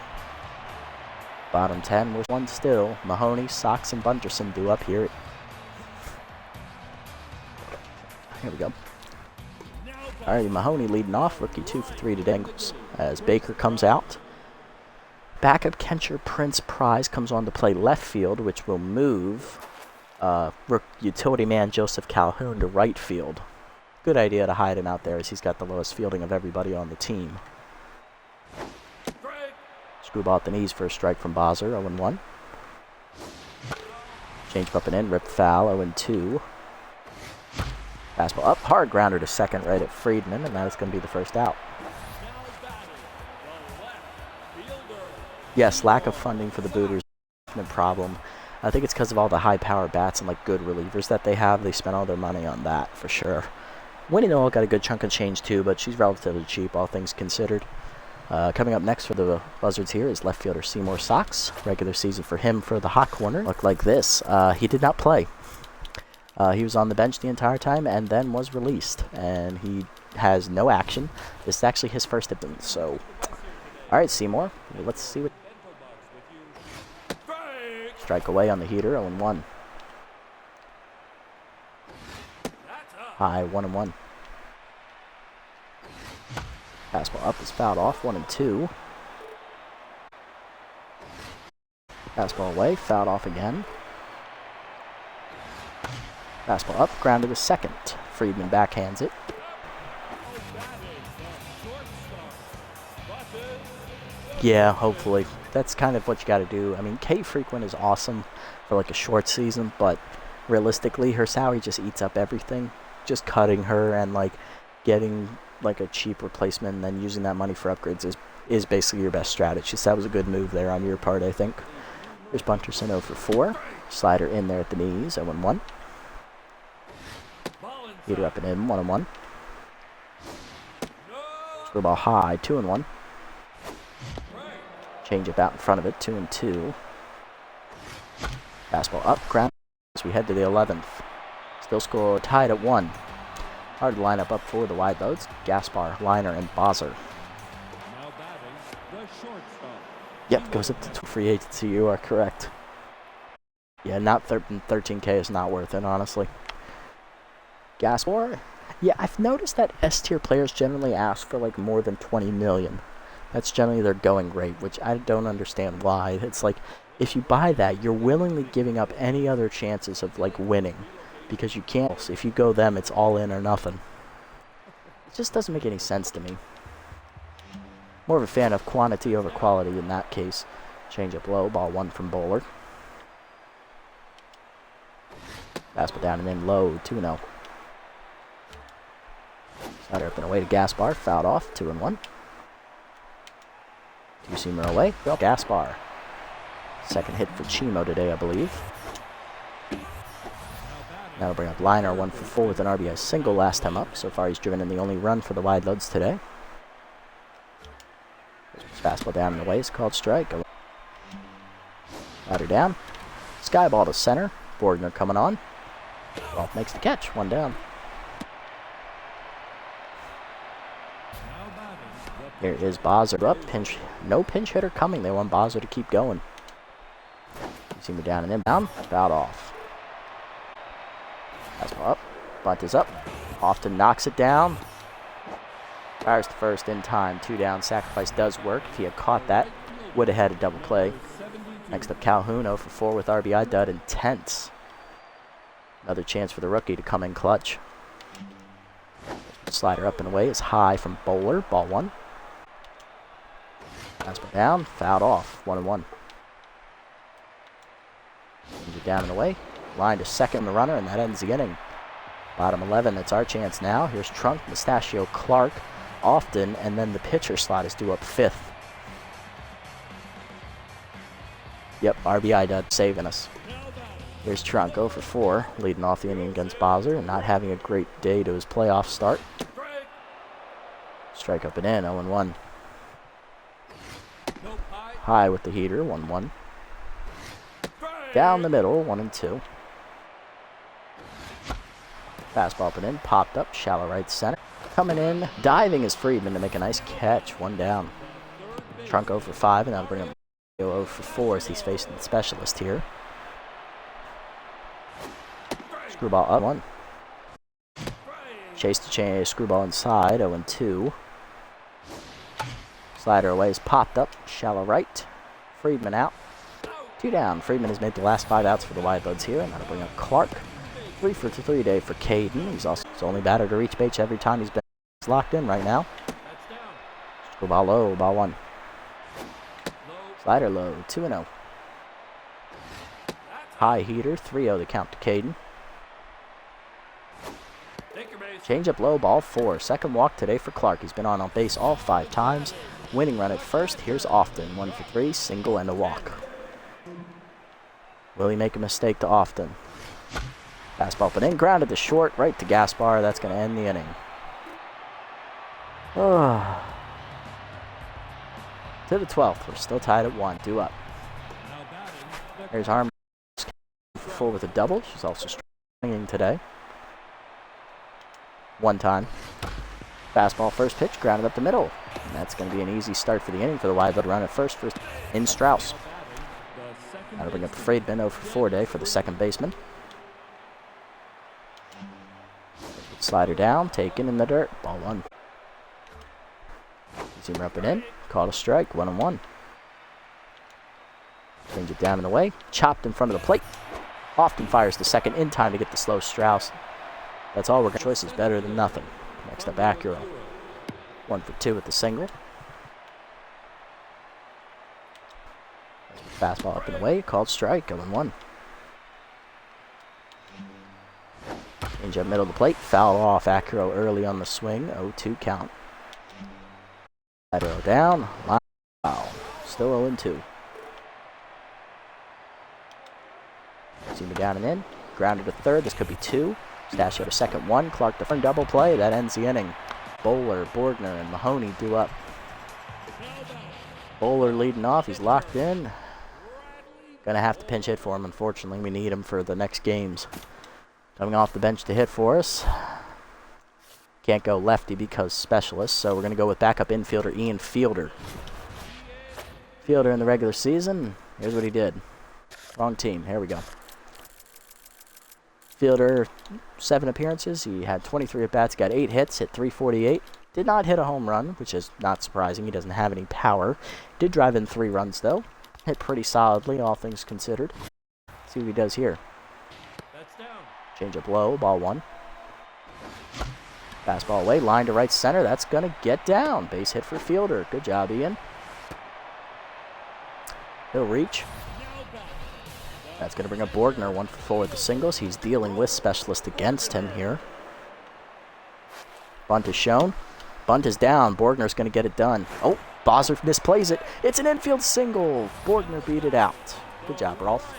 Bottom 10 with 1 still. Mahoney, Sox, and Bunderson due up here. Here we go. Alrighty, Mahoney leading off, rookie 2 for 3 to Dangles. As Baker comes out. Backup catcher Prince Prize comes on to play left field, which will move utility man Joseph Calhoun to right field. Good idea to hide him out there, as he's got the lowest fielding of everybody on the team. Screwball at the knees for a strike from Bozzer, 0-1. Change up and in, ripped foul, 0-2. Fastball up, hard grounder to second right at Friedman, and that is going to be the first out. Yes, lack of funding for the Booters is a problem. I think it's because of all the high-power bats and like good relievers that they have. They spent all their money on that for sure. Winnie Noel got a good chunk of change too, but she's relatively cheap, all things considered. Coming up next for the Buzzards here is left fielder Seymour Sox. Regular season for him for the hot corner. Looked like this. He did not play. He was on the bench the entire time and then was released. And he has no action. This is actually his first appearance, so... Alright, Seymour. Let's see what... Strike away on the heater, 0-1. High, 1-1. Fastball up is fouled off, 1-2. Fastball away, fouled off again. Fastball up, grounded to second. Friedman backhands it. Yeah, hopefully. That's kind of what you got to do. I mean, Kate Frequent is awesome for like a short season, but realistically, her salary just eats up everything. Just cutting her and like getting like a cheap replacement and then using that money for upgrades is basically your best strategy. So that was a good move there on your part, I think. Here's Bunderson 0 for 4. Slider in there at the knees, 0-1. Heater up and in, 1-1. Screwball high, 2-1. Change it out in front of it, 2-2. Fastball up, ground as we head to the 11th. Still score tied at 1. Hard lineup up for the Wide Votes. Gaspar, Liner, and Bozzer. Yep, goes up to free agency. You are correct. Yeah, not 13K is not worth it, honestly. Gaspar? Yeah, I've noticed that S-tier players generally ask for like more than 20 million. That's generally their going rate, which I don't understand why. It's like, if you buy that, you're willingly giving up any other chances of like winning, because you can't. If you go them, it's all in or nothing. It just doesn't make any sense to me. More of a fan of quantity over quality in that case. Change up low, ball one from Bowler. Fastball down and in low, 2-0. Slider up and away to Gaspar, fouled off, 2-1. Two-seamer away, Gaspar. Second hit for Chimo today, I believe. That'll bring up Liner, 1 for 4 with an RBI single last time up. So far he's driven in the only run for the Wide Loads today. Fastball down and away is called strike. Slider down. Sky ball to center. Bordner coming on. Golf makes the catch, 1 down. Here is Buzzards up. No pinch hitter coming. They want Buzzards to keep going. You see me down and in. Down. Fouled off. Fastball up. Bunt is up. Often knocks it down. Fires to first in time. 2 down. Sacrifice does work. If he had caught that, would have had a double play. Next up, Calhoun, 0 for 4 with RBI dud. Intense. Another chance for the rookie to come in clutch. Slider up and away is high from Bowler. Ball 1. Fastball down. Fouled off. 1-1. Down and away. Line to second the runner, and that ends the inning. Bottom 11, it's our chance now. Here's Trunk, Mustachio, Clark, Often, and then the pitcher slot is due up 5th. Yep, RBI dud saving us. Here's Trunk, 0 for 4, leading off the inning against Bowser, and not having a great day to his playoff start. Strike up and in, 0-1. High with the heater, 1-1. Down the middle, 1-2. Fastball up and in, popped up, shallow right center. Coming in, diving is Friedman to make a nice catch, 1 down. Trunk 0 for 5, and that'll bring up 0 for 4 as he's facing the specialist here. Screwball up, 1. Chase to change, screwball inside, 0-2. Slider away is popped up, shallow right. Friedman out. 2 down. Friedman has made the last 5 outs for the Wide Loads here, and that'll bring up Clark. 3 for 3 day for Caden. He's also his only batter to reach base every time he's been locked in right now. Screwball low, ball 1. Slider low, 2-0. High heater, 3-0 the count to Caden. Change up low, ball 4. Second walk today for Clark. He's been on base all 5 times. Winning run at first. Here's Often, 1 for 3, single and a walk. Will he make a mistake to Often? Fastball up and in, grounded to short, right to Gaspar. That's going to end the inning. To the 12th, we're still tied at 1, 2 up. There's Harmon, 4 with a double. She's also stringing today. 1 time. Fastball first pitch, grounded up the middle. And that's going to be an easy start for the inning for the Wide Load run at first in Strauss. That'll bring up Friedman, 0 for 4 day for the second baseman. Slider down, taken in the dirt, ball 1. Zoomer up and in, called a strike, 1-1. Change it down and away, chopped in front of the plate. Often fires the second in time to get the slow Strauss. That's all we're going to. Choice is better than nothing. Next up, Acura. 1 for 2 with the single. Fastball up and away, called strike, 0-1. Change up middle of the plate, foul off Acura early on the swing, 0-2 count. Slider down, wow, still 0-2. Zoomer down and in, grounded to third, this could be 2. Mustachio to second, 1. Clark to first, double play, that ends the inning. Bowler, Bordner, and Mahoney due up. Bowler leading off, he's locked in. Gonna have to pinch hit for him, unfortunately. We need him for the next games. Coming off the bench to hit for us. Can't go lefty because specialist, so we're gonna go with backup infielder Ian Fielder. Fielder in the regular season. Here's what he did. Wrong team. Here we go. Fielder, 7 appearances. He had 23 at-bats, got 8 hits, hit .348. Did not hit a home run, which is not surprising. He doesn't have any power. Did drive in 3 runs, though. Hit pretty solidly, all things considered. See what he does here. That's down. Change up low, ball 1. Fastball away, line to right center. That's going to get down. Base hit for Fielder. Good job, Ian. He'll reach. That's going to bring up Borgner, 1 for 4 with the singles. He's dealing with Specialist against him here. Bunt is shown. Bunt is down. Borgner's going to get it done. Oh, Buzzards misplays it. It's an infield single. Borgner beat it out. Good job, Rolf.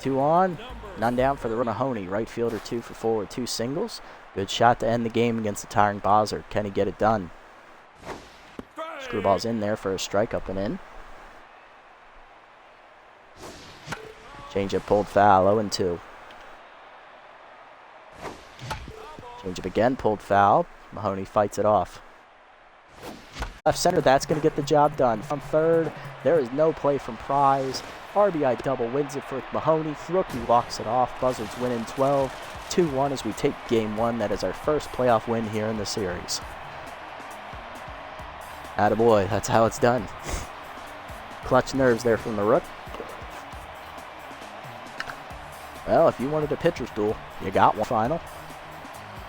2 on, none down for the Mahoney. Right fielder 2 for 4 with 2 singles. Good shot to end the game against the tiring Buzzard. Can he get it done? Screwball's in there for a strike, up and in. Changeup pulled foul, 0-2. Changeup again, pulled foul. Mahoney fights it off. Left center, that's going to get the job done. From third, there is no play from Prize. RBI double wins it for Mahoney. Rookie walks it off. Buzzards win in 12. 2-1 as we take game 1. That is our first playoff win here in the series. Attaboy, that's how it's done. Clutch nerves there from the rook. Well, if you wanted a pitcher's duel, you got one. Final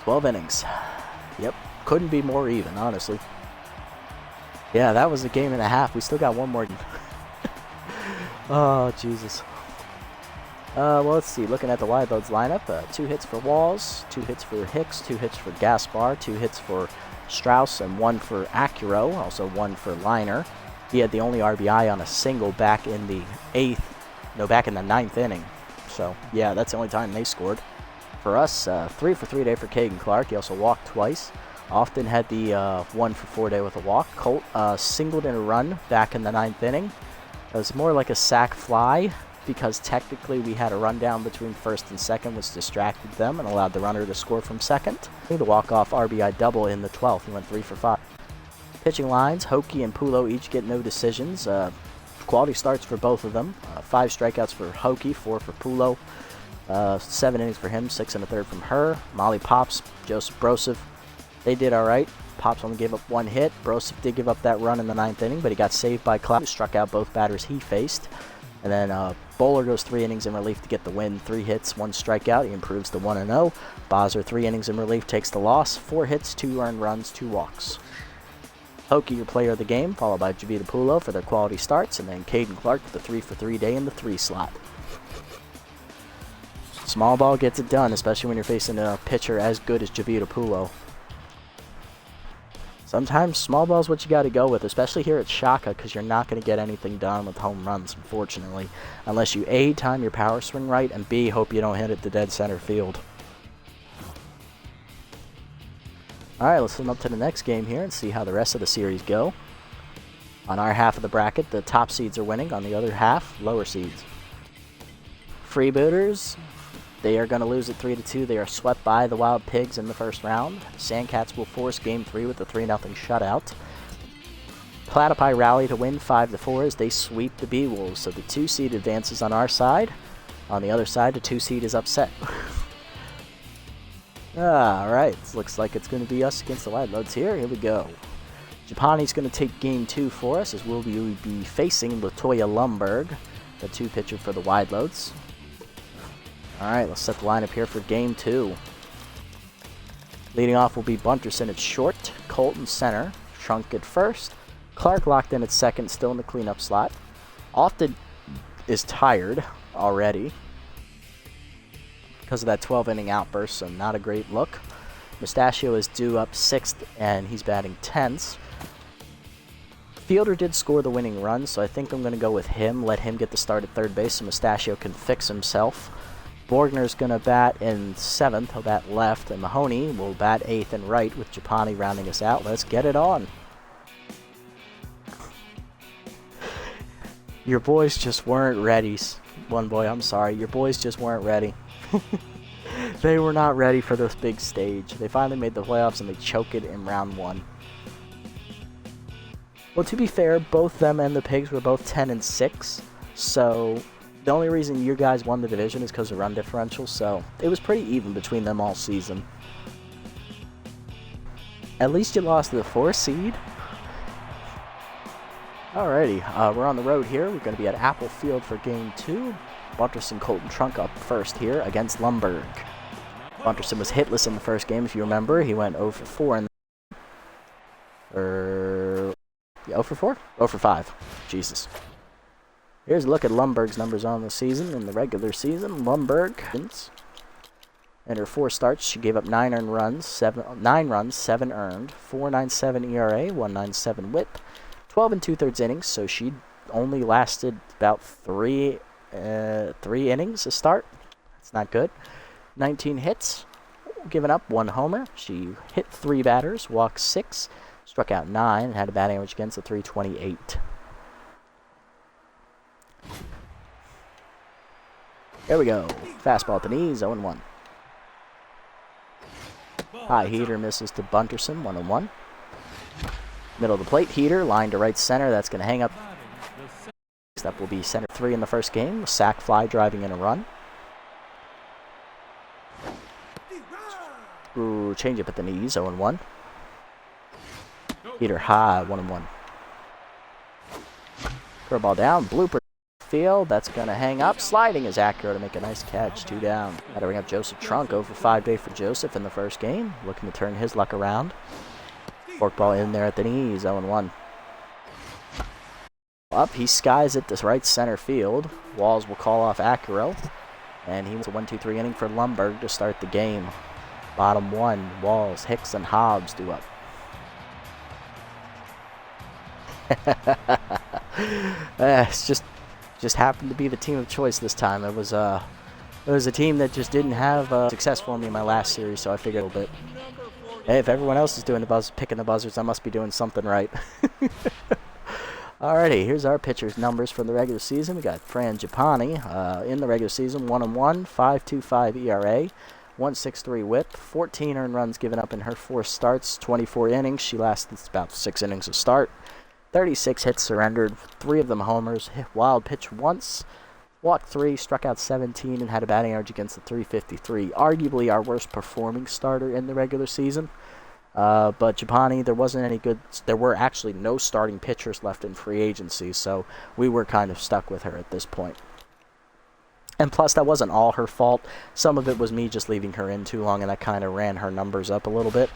12 innings. Yep, couldn't be more even, honestly. Yeah, that was a game and a half. We still got one more. Oh, Jesus. Well, let's see. Looking at the wide loads lineup, 2 hits for Walls, 2 hits for Hicks, 2 hits for Gaspar, 2 hits for Strauss, and 1 for Acuro, also 1 for Liner. He had the only RBI on a single back in the 9th inning. So, yeah, that's the only time they scored. For us, 3 for 3 day for Caden Clark. He also walked twice. Often had the 1 for 4 day with a walk. Colt singled in a run back in the 9th inning. It was more like a sac fly because technically we had a rundown between first and second, which distracted them and allowed the runner to score from second. The walk-off RBI double in the 12th. He went 3 for 5. Pitching lines, Hokie and Pulo each get no decisions. Quality starts for both of them. 5 strikeouts for Hokie, 4 for Pulo. 7 innings for him, 6 1/3 from her. Molly Pops, Joseph Broseph, they did all right. Pops only gave up 1 hit. Broseph did give up that run in the 9th inning, but he got saved by Cloud, who struck out both batters he faced. And then Bowler goes 3 innings in relief to get the win. 3 hits, 1 strikeout. He improves to 1-0. Bozzer, 3 innings in relief, takes the loss. 4 hits, 2 earned runs, 2 walks. Hokie, your player of the game, followed by Javita Pulo for their quality starts, and then Caden Clark with the 3 for 3 day in the 3 slot. Small ball gets it done, especially when you're facing a pitcher as good as Javita Pulo. Sometimes small ball's what you got to go with, especially here at Shaka, because you're not going to get anything done with home runs, unfortunately, unless you A, time your power swing right, and B, hope you don't hit it to dead center field. Alright, let's swim up to the next game here and see how the rest of the series go. On our half of the bracket, the top seeds are winning. On the other half, lower seeds. Freebooters, they are going to lose at 3-2. They are swept by the Wild Pigs in the first round. Sandcats will force Game 3 with a 3-0 shutout. Platypi rally to win 5-4 as they sweep the B-Wolves. So the 2 seed advances on our side. On the other side, the 2 seed is upset. Alright, looks like it's going to be us against the Wide Loads here. Here we go. Japani's going to take Game 2 for us as we'll be facing Latoya Lumberg, the 2 pitcher for the Wide Loads. Alright, let's set the lineup here for Game 2. Leading off will be Bunterson at short, Colton center, Trunk at first, Clark locked in at second, still in the cleanup slot. Often is tired already because of that 12-inning outburst, so not a great look. Mustachio is due up 6th, and he's batting 10th. Fielder did score the winning run, so I think I'm going to go with him, let him get the start at third base so Mustachio can fix himself. Borgner's going to bat in 7th, he'll bat left, and Mahoney will bat 8th and right with Japani rounding us out. Let's get it on. Your boys just weren't ready. One boy, I'm sorry, your boys just weren't ready. They were not ready for this big stage. They finally made the playoffs and they choke it in round 1. Well, to be fair, both them and the Pigs were both 10-6, so the only reason you guys won the division is because of run differential, so it was pretty even between them all season. At least you lost to the 4th seed. Alrighty, we're on the road here. We're going to be at Apple Field for Game 2. Bunterson Colton Trunk up first here against Lumberg. Bunterson was hitless in the first game, if you remember. He went 0 for 4 in the... 0 for 4? 0 for 5. Jesus. Here's a look at Lumberg's numbers on the season. In the regular season, Lumberg, in her 4 starts, she gave up 9 runs, 7 earned, 4.97 ERA, 1.97 WHIP, 12 2/3 innings, so she only lasted about 3 innings a start. That's not good. 19 hits, giving up 1 homer. She hit 3 batters, walked 6, struck out 9, and had a batting average against a 328. There we go. Fastball at the knees, 0-1. High heater misses to Bunterson, 1-1. Middle of the plate, heater, line to right center. That's going to hang up. That will be center 3 in the first game. Sac fly driving in a run. Ooh, change up at the knees, 0-1. Heater high, 1-1. Curveball down, blooper field. That's going to hang up. Sliding is accurate to make a nice catch. 2 down. Got to bring up Joseph Trunk. 0 for 5 day for Joseph in the first game. Looking to turn his luck around. Forkball in there at the knees, 0-1. Up, he skies it to right center field. Walls will call off Acuro. And he wants a 1-2-3 inning for Lumberg to start the game. Bottom 1, Walls, Hicks, and Hobbs due up. It's just happened to be the team of choice this time. It was a team that just didn't have success for me in my last series, so I figured a little bit. Hey, if everyone else is doing picking the Buzzards, I must be doing something right. Alrighty, here's our pitchers' numbers from the regular season. We got Fran Giappani in the regular season, 1-1, 5.25 ERA, 1.63 WHIP, 14 earned runs given up in her 4 starts, 24 innings. She lasted about 6 innings of start. 36 hits surrendered, 3 of them homers, hit wild pitch once, walked 3, struck out 17, and had a batting average against the 353. Arguably our worst performing starter in the regular season. But Giappani, there were actually no starting pitchers left in free agency, so we were kind of stuck with her at this point. And plus, that wasn't all her fault. Some of it was me just leaving her in too long, and that kind of ran her numbers up a little bit.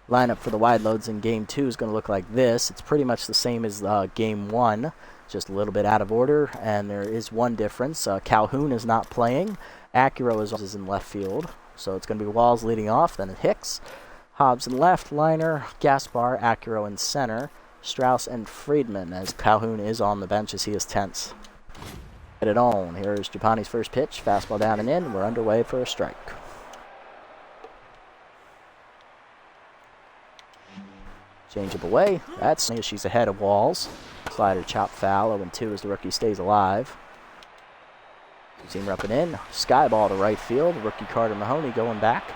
Lineup for the wide loads in Game 2 is going to look like this. It's pretty much the same as Game 1, just a little bit out of order, and there is one difference. Calhoun is not playing. Acuro is in left field, so it's going to be Walls leading off, then Hicks. Hobbs in left, Liner, Gaspar, Acuro in center, Strauss and Friedman, as Calhoun is on the bench as he is tense. Get it on. Here's Giappani's first pitch, fastball down and in. We're underway for a strike. Change up away. That's she's ahead of Walls. Slider chop foul. 0-2 as the rookie stays alive. Seamer up and in. Sky ball to right field. Rookie Carter Mahoney going back.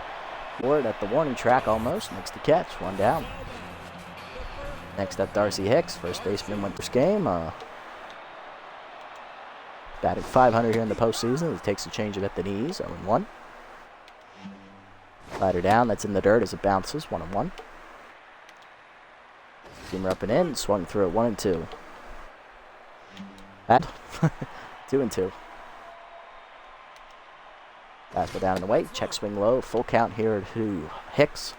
Ward at the warning track almost. Makes the catch. 1 down. Next up, Darcy Hicks. First baseman went first game. Batted .500 here in the postseason. He takes a change at the knees. 0-1. Slider down. That's in the dirt as it bounces. 1-1. Seamer up and in, swung through it, 1-2. That 2-2. Fastball down and away, check swing low, full count here to Hicks.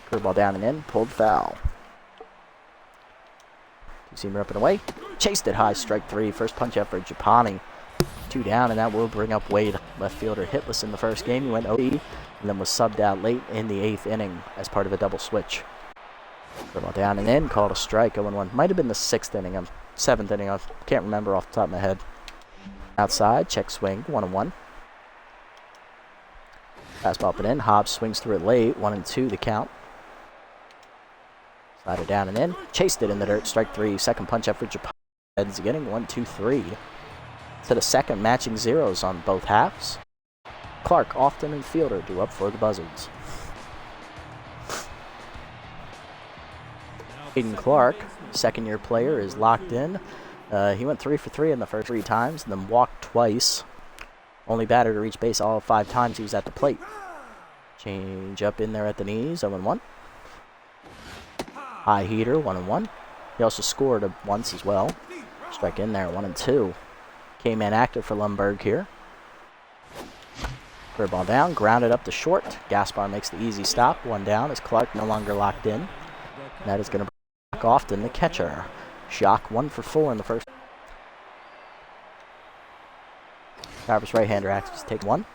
Curveball down and in, pulled foul. Seamer up and away, chased it high, strike 3. First punch up for Giappani. 2 down, and that will bring up Wade. Left fielder hitless in the first game. He went OD, and then was subbed out late in the 8th inning as part of a double switch. Curveball down and in, called a strike, 0-1. Might have been the 6th inning, 7th inning, I can't remember off the top of my head. Outside, check swing, 1-1. Fastball up and in, Hobbs swings through it late, 1-2 the count. Slider down and in, chased it in the dirt, strike 3. Second punch up for Japan. Heads getting 1-2-3. To the second, matching zeros on both halves. Clark, Often, and Fielder due up for the Buzzards. Caden Clark, second-year player, is locked in. He went 3 for 3 in the first 3 times, and then walked twice. Only batter to reach base all 5 times he was at the plate. Change up in there at the knees, 0-1. High heater, 1-1. He also scored once as well. Strike in there, 1-2. Came in active for Lundberg here. Curveball down, grounded up to short. Gaspar makes the easy stop, 1 down as Clark no longer locked in. And that is going to bring back Often, the catcher. Shock 1 for 4 in the first. Travis right-hander acts to take 1.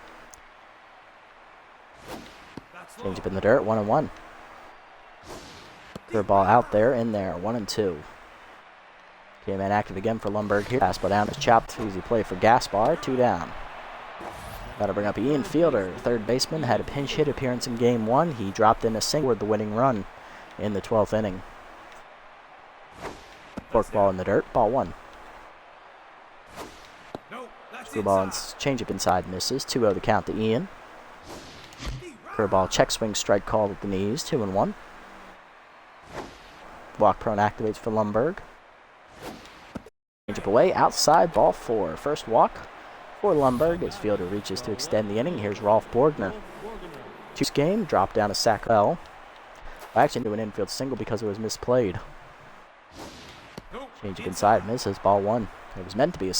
Change up in the dirt, 1-1. Curveball out there, in there, 1-2. Came in active again for Lundberg here. Fastball down is chopped. Easy play for Gaspar, 2 down. Got to bring up Ian Fielder, third baseman. Had a pinch hit appearance in game 1. He dropped in a single with the winning run in the 12th inning. Forkball in the dirt, ball 1. Screwball and changeup inside misses. 2-0 the count to Ian. Curveball check swing strike called at the knees. 2-1. Walk prone activates for Lundberg. Changeup away outside, ball 4. First walk for Lundberg as Fielder reaches to extend the inning. Here's Rolf Borgner. This game dropped down a sac L. Actually into an infield single because it was misplayed. Changeup inside misses, ball 1. It was meant to be a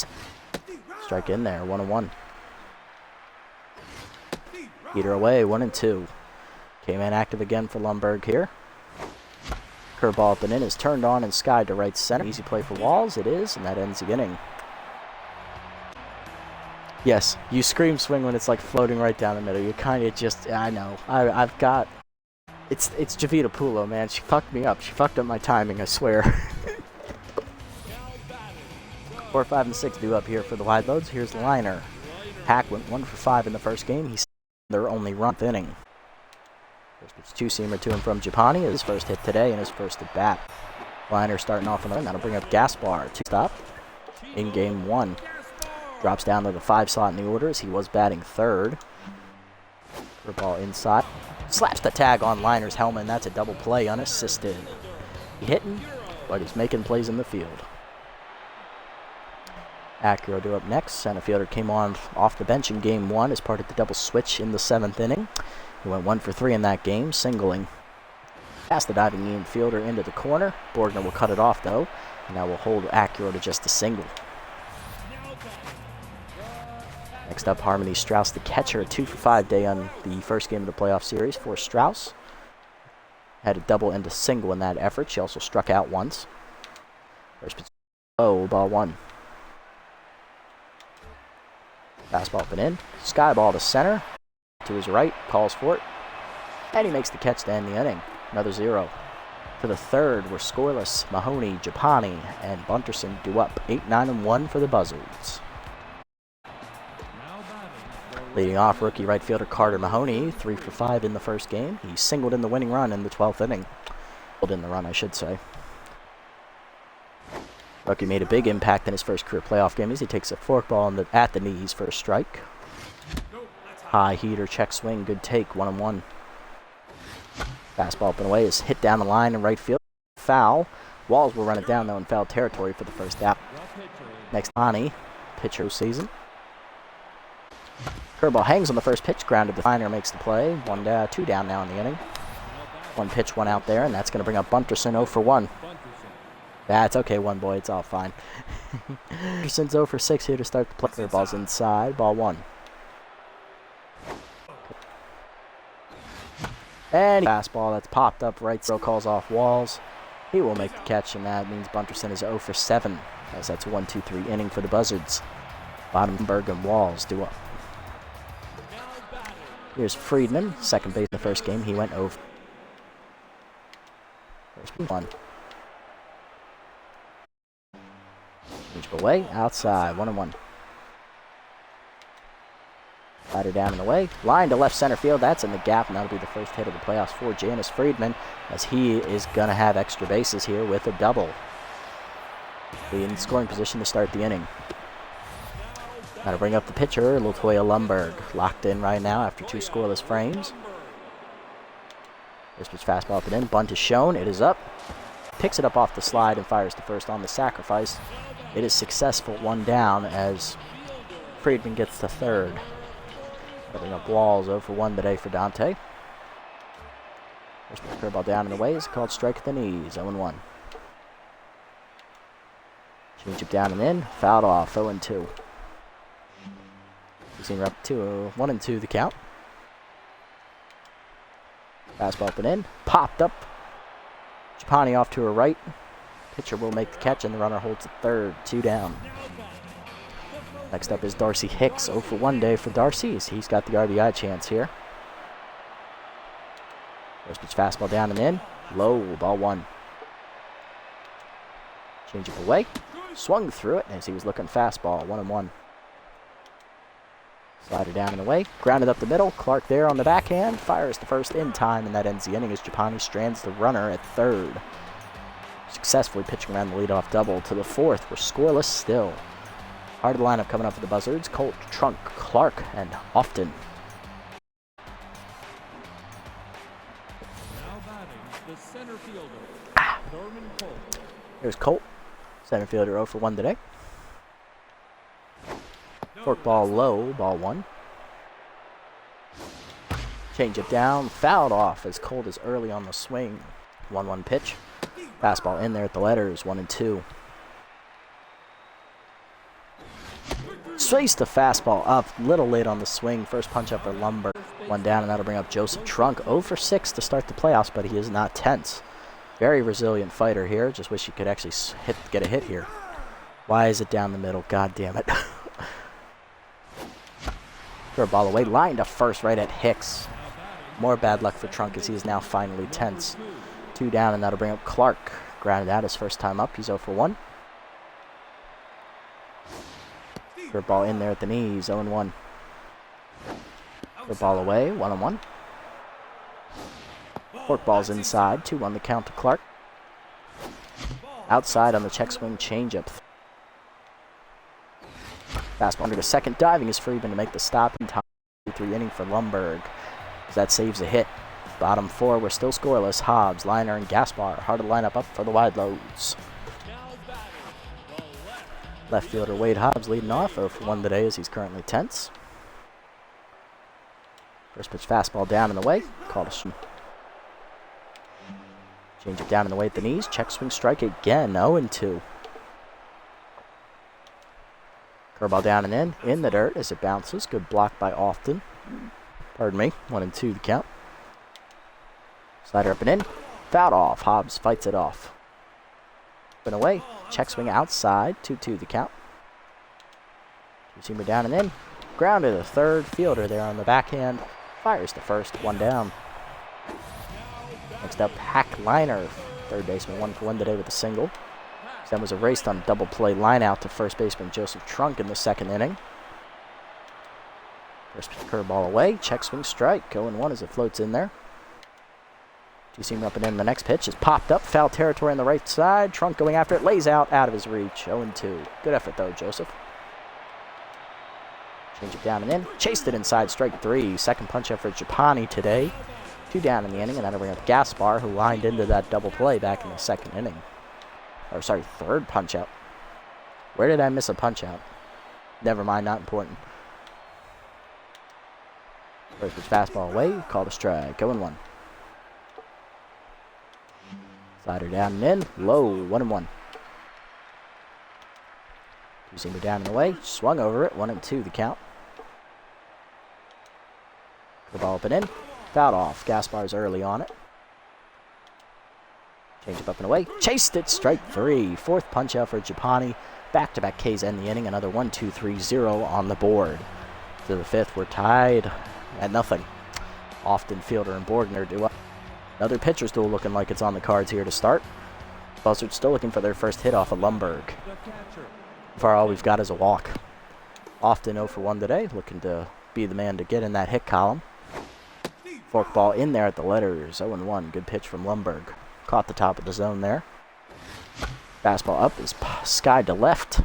strike in there, 1-1. Heater away, 1-2. Came in active again for Lundberg here. Curveball up and in is turned on and skied to right center. Easy play for Walls, it is, and that ends the inning. Yes, you scream swing when it's like floating right down the middle. You kind of just, I know. I've got, it's Javita Pulo, man. She fucked me up. She fucked up my timing, I swear. 4, 5, and 6 due up here for the wide loads. Here's the liner. Hack went 1 for 5 in the first game. He's their only run inning. First pitch 2-seamer to him from Japani. His first hit today and his first at bat. Liner starting off on the run. That'll bring up Gaspar. 2 stop in game 1. Drops down to the 5 slot in the orders. He was batting 3rd. Curveball inside. Slaps the tag on Liner's helmet. That's a double play unassisted. He hitting, but he's making plays in the field. Acura due up next. Center fielder came on off the bench in game 1 as part of the double switch in the 7th inning. He went 1 for 3 in that game, singling. Past the diving Ian Fielder into the corner. Borgner will cut it off though, and that will hold Acura to just a single. Next up, Harmony Strauss, the catcher, a 2 for 5 day on the first game of the playoff series for Strauss. Had a double and a single in that effort. She also struck out once. First pitch, ball 1. Fastball up and in. Sky ball to center. To his right, calls for it. And he makes the catch to end the inning. Another 0. For the 3rd, we're scoreless. Mahoney, Japani, and Bunterson do up. 8, 9, and 1 for the Buzzards. Leading off, rookie right fielder Carter Mahoney, 3 for 5 in the first game. He singled in the winning run in the 12th inning. Pulled in the run, I should say. Rookie made a big impact in his first career playoff game as he takes a forkball at the knees for a strike. High heater, check swing, good take, 1-1. Fastball up and away is hit down the line in right field. Foul. Walls will run it down though in foul territory for the first out. Next, Ani, pitcher season. Curveball hangs on the first pitch, grounded the liner, makes the play. 1 down, 2 down now in the inning. 1 pitch, 1 out there, and that's going to bring up Bunterson 0 for 1. That's okay, 1 boy, it's all fine. Bunterson's 0 for 6 here to start the play. Curveball's inside, ball 1. And fastball that's popped up right, so calls off Walls. He will make the catch, and that means Bunterson is 0 for 7, as that's a 1-2-3 inning for the Buzzards. Bottomberg and Walls do up. Here's Friedman, second base in the first game. He went 0 for first 1. Change away, outside, 1-1. Slider down and away. Line to left center field. That's in the gap, and that'll be the first hit of the playoffs for Janice Friedman, as he is going to have extra bases here with a double. Be in scoring position to start the inning. Got to bring up the pitcher, Latoya Lundberg. Locked in right now after 2 scoreless frames. This pitch fastball up and in. Bunt is shown. It is up. picks it up off the slide and fires to first on the sacrifice. It is successful, 1 down, as Friedman gets to third. Putting up walls 0 for 1 today for Dante. First pitch curveball down and away is called strike at the knees, 0-1. Changeup down and in, fouled off, 0-2. We're up to 1-2 the count. Fastball up and in, popped up. Japani off to her right. Pitcher will make the catch and the runner holds at third, 2 down. Next up is Darcy Hicks, 0 for 1 day for Darcy. He's got the RBI chance here. First pitch fastball down and in, low, ball 1. Changeup away, swung through it as he was looking fastball, 1-1. Slider down and away, grounded up the middle. Clark there on the backhand, fires the first in time, and that ends the inning as Japani strands the runner at third. Successfully pitching around the leadoff double to the fourth. We're scoreless still. Part of the lineup coming up for the Buzzards: Colt, Trunk, Clark, and Often. Now batting, the center fielder, Norman Colt. Here's Colt, center fielder, 0 for 1 today. Forkball low, ball 1. Changeup down, fouled off as Colt is early on the swing. 1-1 pitch. Fastball in there at the letters, 1-2. Straight the fastball up, little late on the swing. First punch up for Lumberg. 1 down, and that'll bring up Joseph Trunk. 0 for 6 to start the playoffs, but he is not tense. Very resilient fighter here. Just wish he could actually get a hit here. Why is it down the middle? God damn it. Ball away, line to first right at Hicks. More bad luck for Trunk as he is now finally tense. 2 down, and that'll bring up Clark. Grounded out his first time up. He's 0 for 1. Ball in there at the knees, 0-1. Ball away, 1-1. Forkball's inside, 2-1 the count to Clark. Outside on the check swing changeup. Fastball under to second, diving is Friedman to make the stop in time. 3 inning for Lumberg. That saves a hit. Bottom 4, we're still scoreless. Hobbs, Liner, and Gaspar. Hard to line up for the wide loads. Left fielder Wade Hobbs leading off 0 for 1 today as he's currently tense. First pitch fastball down and away. Called a swing. Change it down and away at the knees. Check swing strike again. 0-2. Curveball down and in the dirt as it bounces. Good block by Often. Pardon me, 1-2 the count. Slider up and in, fouled off. Hobbs fights it off. Up and away, check swing outside, 2-2 the count. Two-seamer down and in, grounded to third. Fielder there on the backhand, fires to first, 1 down. Next up, Hack Liner, third baseman, 1 for 1 today with a single. Then was erased on double play line out to first baseman Joseph Trunk in the 2nd inning. First curveball away, check swing strike, 0-1 as it floats in there. Two-seamer up and in. The next pitch is popped up, foul territory on the right side. Trunk going after it, lays out of his reach, 0-2. Good effort though, Joseph. Change it down and in, chased it inside, strike 3. Second punch up for Japani today. 2 down in the inning, and that'll bring up Gaspar, who lined into that double play back in the 2nd inning. Or sorry, 3rd punch out. Where did I miss a punch out? Never mind, not important. First pitch fastball away, called a strike, 0-1. Slider down and in, low, 1-1. Two-seamer down and away, swung over it, 1-2 the count. The ball up and in, fouled off. Gaspar's early on it. Change up and away, chased it, strike 3. 4th punch out for Japani. Back-to-back Ks end the inning, another 1-2-3-0 on the board. To the 5th, we're tied at nothing. Often Fielder and Borgner do up. Another pitcher's duel looking like it's on the cards here to start. Buzzards still looking for their first hit off of Lumberg. So far, all we've got is a walk. Often 0 for 1 today, looking to be the man to get in that hit column. Forkball in there at the letters, 0-1. Good pitch from Lumberg. Caught the top of the zone there. Fastball up is skied to left.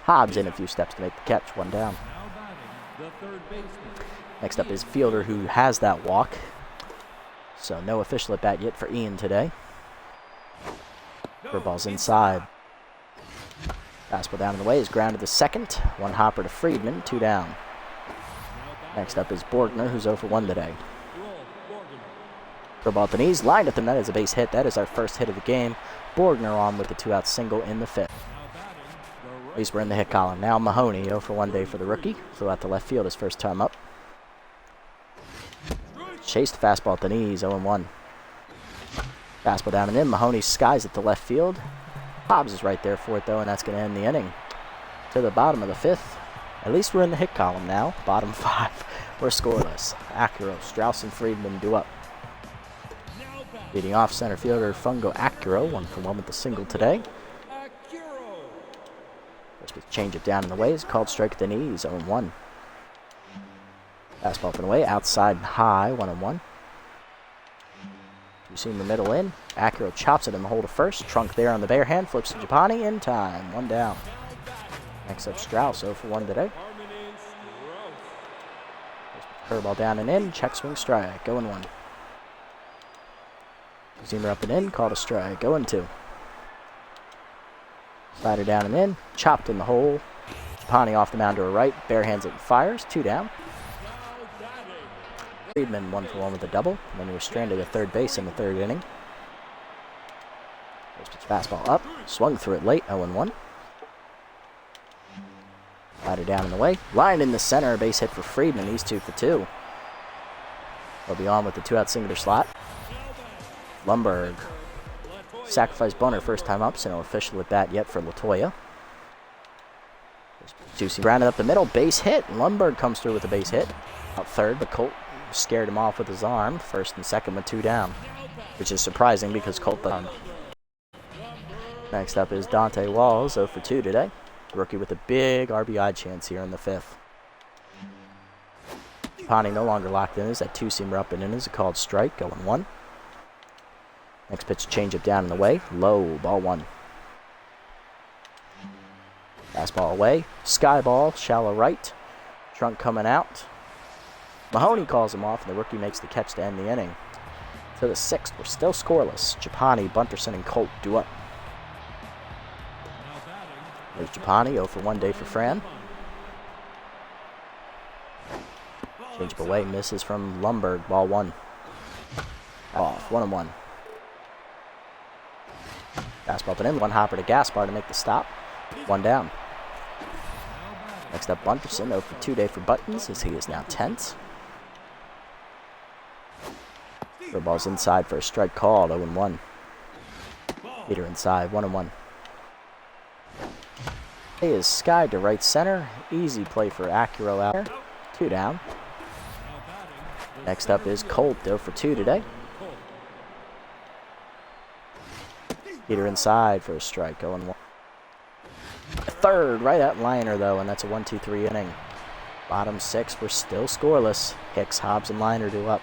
Hobbs in a few steps to make the catch, 1 down. Next up is Fielder, who has that walk. So no official at bat yet for Ian today. Curveball's inside. Fastball down in the way is grounded to second. One hopper to Friedman, 2 down. Next up is Borgner, who's 0 for 1 today. Curveball at the knees, lined at the net as a base hit. That is our first hit of the game. Borgner on with the 2-out single in the 5th. At least we're in the hit column. Now Mahoney, 0 for 1 day for the rookie. Flew out to left field his first time up. Chased fastball at the knees, 0-1. Fastball down and in. Mahoney skies it to left field. Hobbs is right there for it, though, and that's going to end the inning. To the bottom of the 5th. At least we're in the hit column now. Bottom 5. We're scoreless. Acuro, Strauss, and Friedman do up. Leading off center fielder Fungo Acuro, 1 for 1 with the single today. First pitch change it down in the way is called strike at the knees, 0-1. Fastball up and away, outside and high, 1-1. You see in the middle in. Acuro chops it in the hole to first. Trunk there on the bare hand, flips to Japani in time, 1 down. Next up Strauss, 0 for 1 today. Curveball down and in, check swing strike, 0-1. Zoomer up and in, called a strike, 0-2. Slider down and in, chopped in the hole. Japani off the mound to a right, bare hands it and fires, 2 down. Friedman 1 for 1 with a double, and then he was stranded at third base in the 3rd inning. First pitch fastball up, swung through it late, 0-1. Slider down in the way, line in the center, base hit for Friedman, he's 2 for 2. He'll be on with the 2-out singular slot. Lundberg, sacrifice bunter first time up, so no official at bat yet for Latoya. Juicy grounded up the middle, base hit. Lundberg comes through with a base hit. Out third, but Colt scared him off with his arm. First and second with 2 down, which is surprising because Colt down. Next up is Dante Walls, 0 for 2 today. Rookie with a big RBI chance here in the 5th. Pani no longer locked in. Is that 2-seamer up and in is a called strike, 0-1. Next pitch change it down in the way. Low, ball 1. Fastball away. Sky ball, shallow right. Trunk coming out. Mahoney calls him off, and the rookie makes the catch to end the inning. To the 6th, we're still scoreless. Japani, Bunterson, and Colt do up. There's Japani, 0 for 1 day for Fran. Change up away, misses from Lundberg, ball 1. Off, 1-1. Fastball up and in, 1 hopper to Gaspar to make the stop. 1 down. Next up, Bunterson, 0 for 2 day for Buttons, as he is now tense. Ball's inside for a strike called, 0-1. Peter inside, 1-1. He is skied to right center. Easy play for Acuro out there. 2 down. Next up is Colt, 0 for 2 today. Peter inside for a strike, 0-1. Third, right at liner though, and that's a 1-2-3 inning. Bottom 6, we're still scoreless. Hicks, Hobbs, and Liner do up.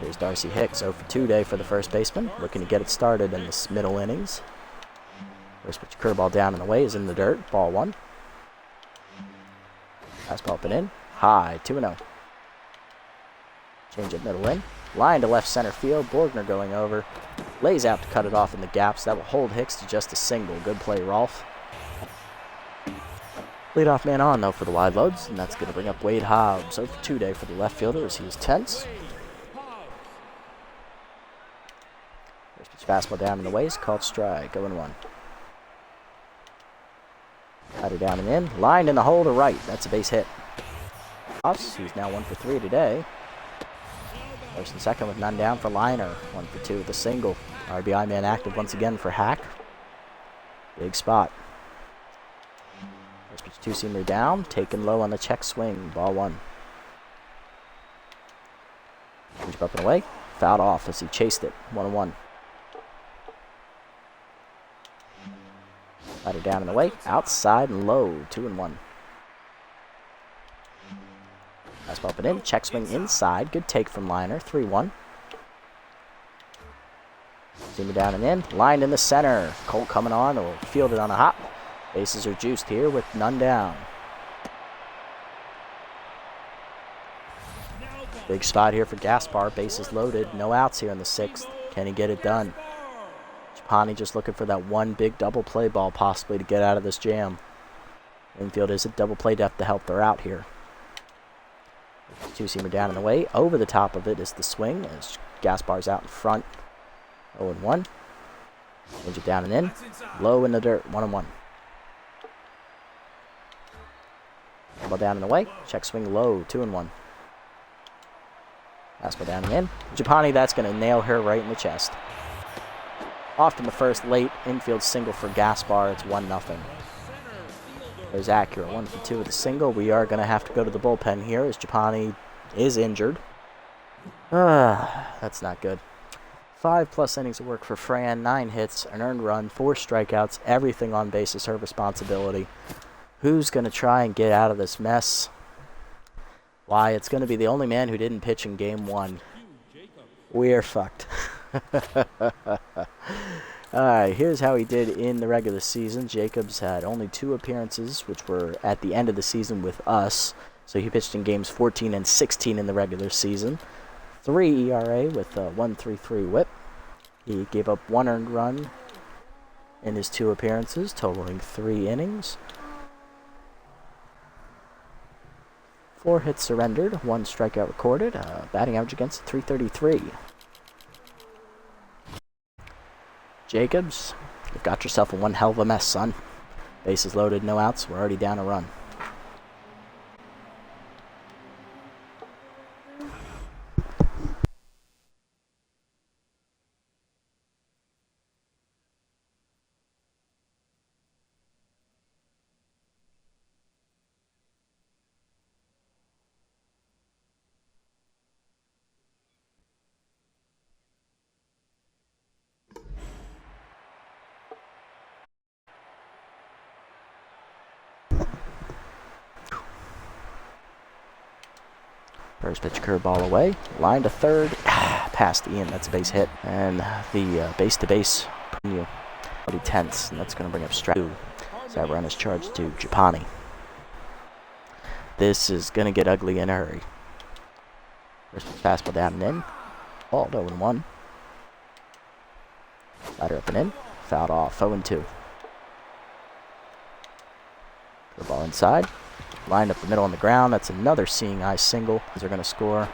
Here's Darcy Hicks, 0 for 2 day for the first baseman, looking to get it started in this middle innings. First pitch curveball down and away is in the dirt, ball 1. Fastball up and in, high, 2-0. Change it middle in, line to left center field, Borgner going over, lays out to cut it off in the gaps. That will hold Hicks to just a single. Good play, Rolf. Leadoff man on, though, for the wide loads, and that's going to bring up Wade Hobbs. 0 for 2 day for the left fielder as he is tense. First pitch fastball down in the waist, called strike, 0-1. Slider down and in, lined in the hole to right. That's a base hit. Hobbs, he's now 1 for 3 today. First and second with none down for Liner. 1 for 2 with a single. RBI man active once again for Hack. Big spot. First pitch 2-seamer down, taken low on the check swing, ball 1. Change up and away, fouled off as he chased it, 1-1. Slider down and away, outside and low, 2-1. Fastball up and in, check swing inside, good take from Liner, 3-1. Seamer down and in, lined in the center. Colt coming on, will field it on a hop. Bases are juiced here with none down. Big spot here for Gaspar, bases loaded, no outs here in the 6th. Can he get it done? Japani just looking for that one big double play ball possibly to get out of this jam. Infield is a double play depth to help her out here. Two-seamer down and away. Over the top of it is the swing as Gaspar's out in front. 0-1. Change it down and in. Low in the dirt. 1-1. Ball down and away. Check swing low. 2-1. Fastball down and in. Japani, that's going to nail her right in the chest. Off in the first, late infield single for Gaspar. It's 1-0. There's Acura, 1 for 2 with a single. We are going to have to go to the bullpen here as Japani is injured. That's not good. 5+ innings of work for Fran, 9 hits, an earned run, 4 strikeouts, everything on base is her responsibility. Who's going to try and get out of this mess? Why, it's going to be the only man who didn't pitch in Game 1. We're fucked. Alright, here's how he did in the regular season. Jacobs had only 2 appearances, which were at the end of the season with us. So he pitched in games 14 and 16 in the regular season. 3 ERA with a 1.33 whip. He gave up 1 earned run in his 2 appearances, totaling 3 innings. 4 hits surrendered, 1 strikeout recorded, batting average against .333. Jacobs, you've got yourself in one hell of a mess, son. Bases loaded, no outs, we're already down a run. First pitch curveball away. Line to third. Past Ian. That's a base hit. And the base-to-base premium. Pretty tense. And that's going to bring up Strauss. So that run is charged to Japani. This is going to get ugly in a hurry. First pitch fastball down and in. Ball 0-1. Slider up and in. Fouled off. 0-2. Curveball inside. Lined up the middle on the ground. That's another seeing eye single. They're going to score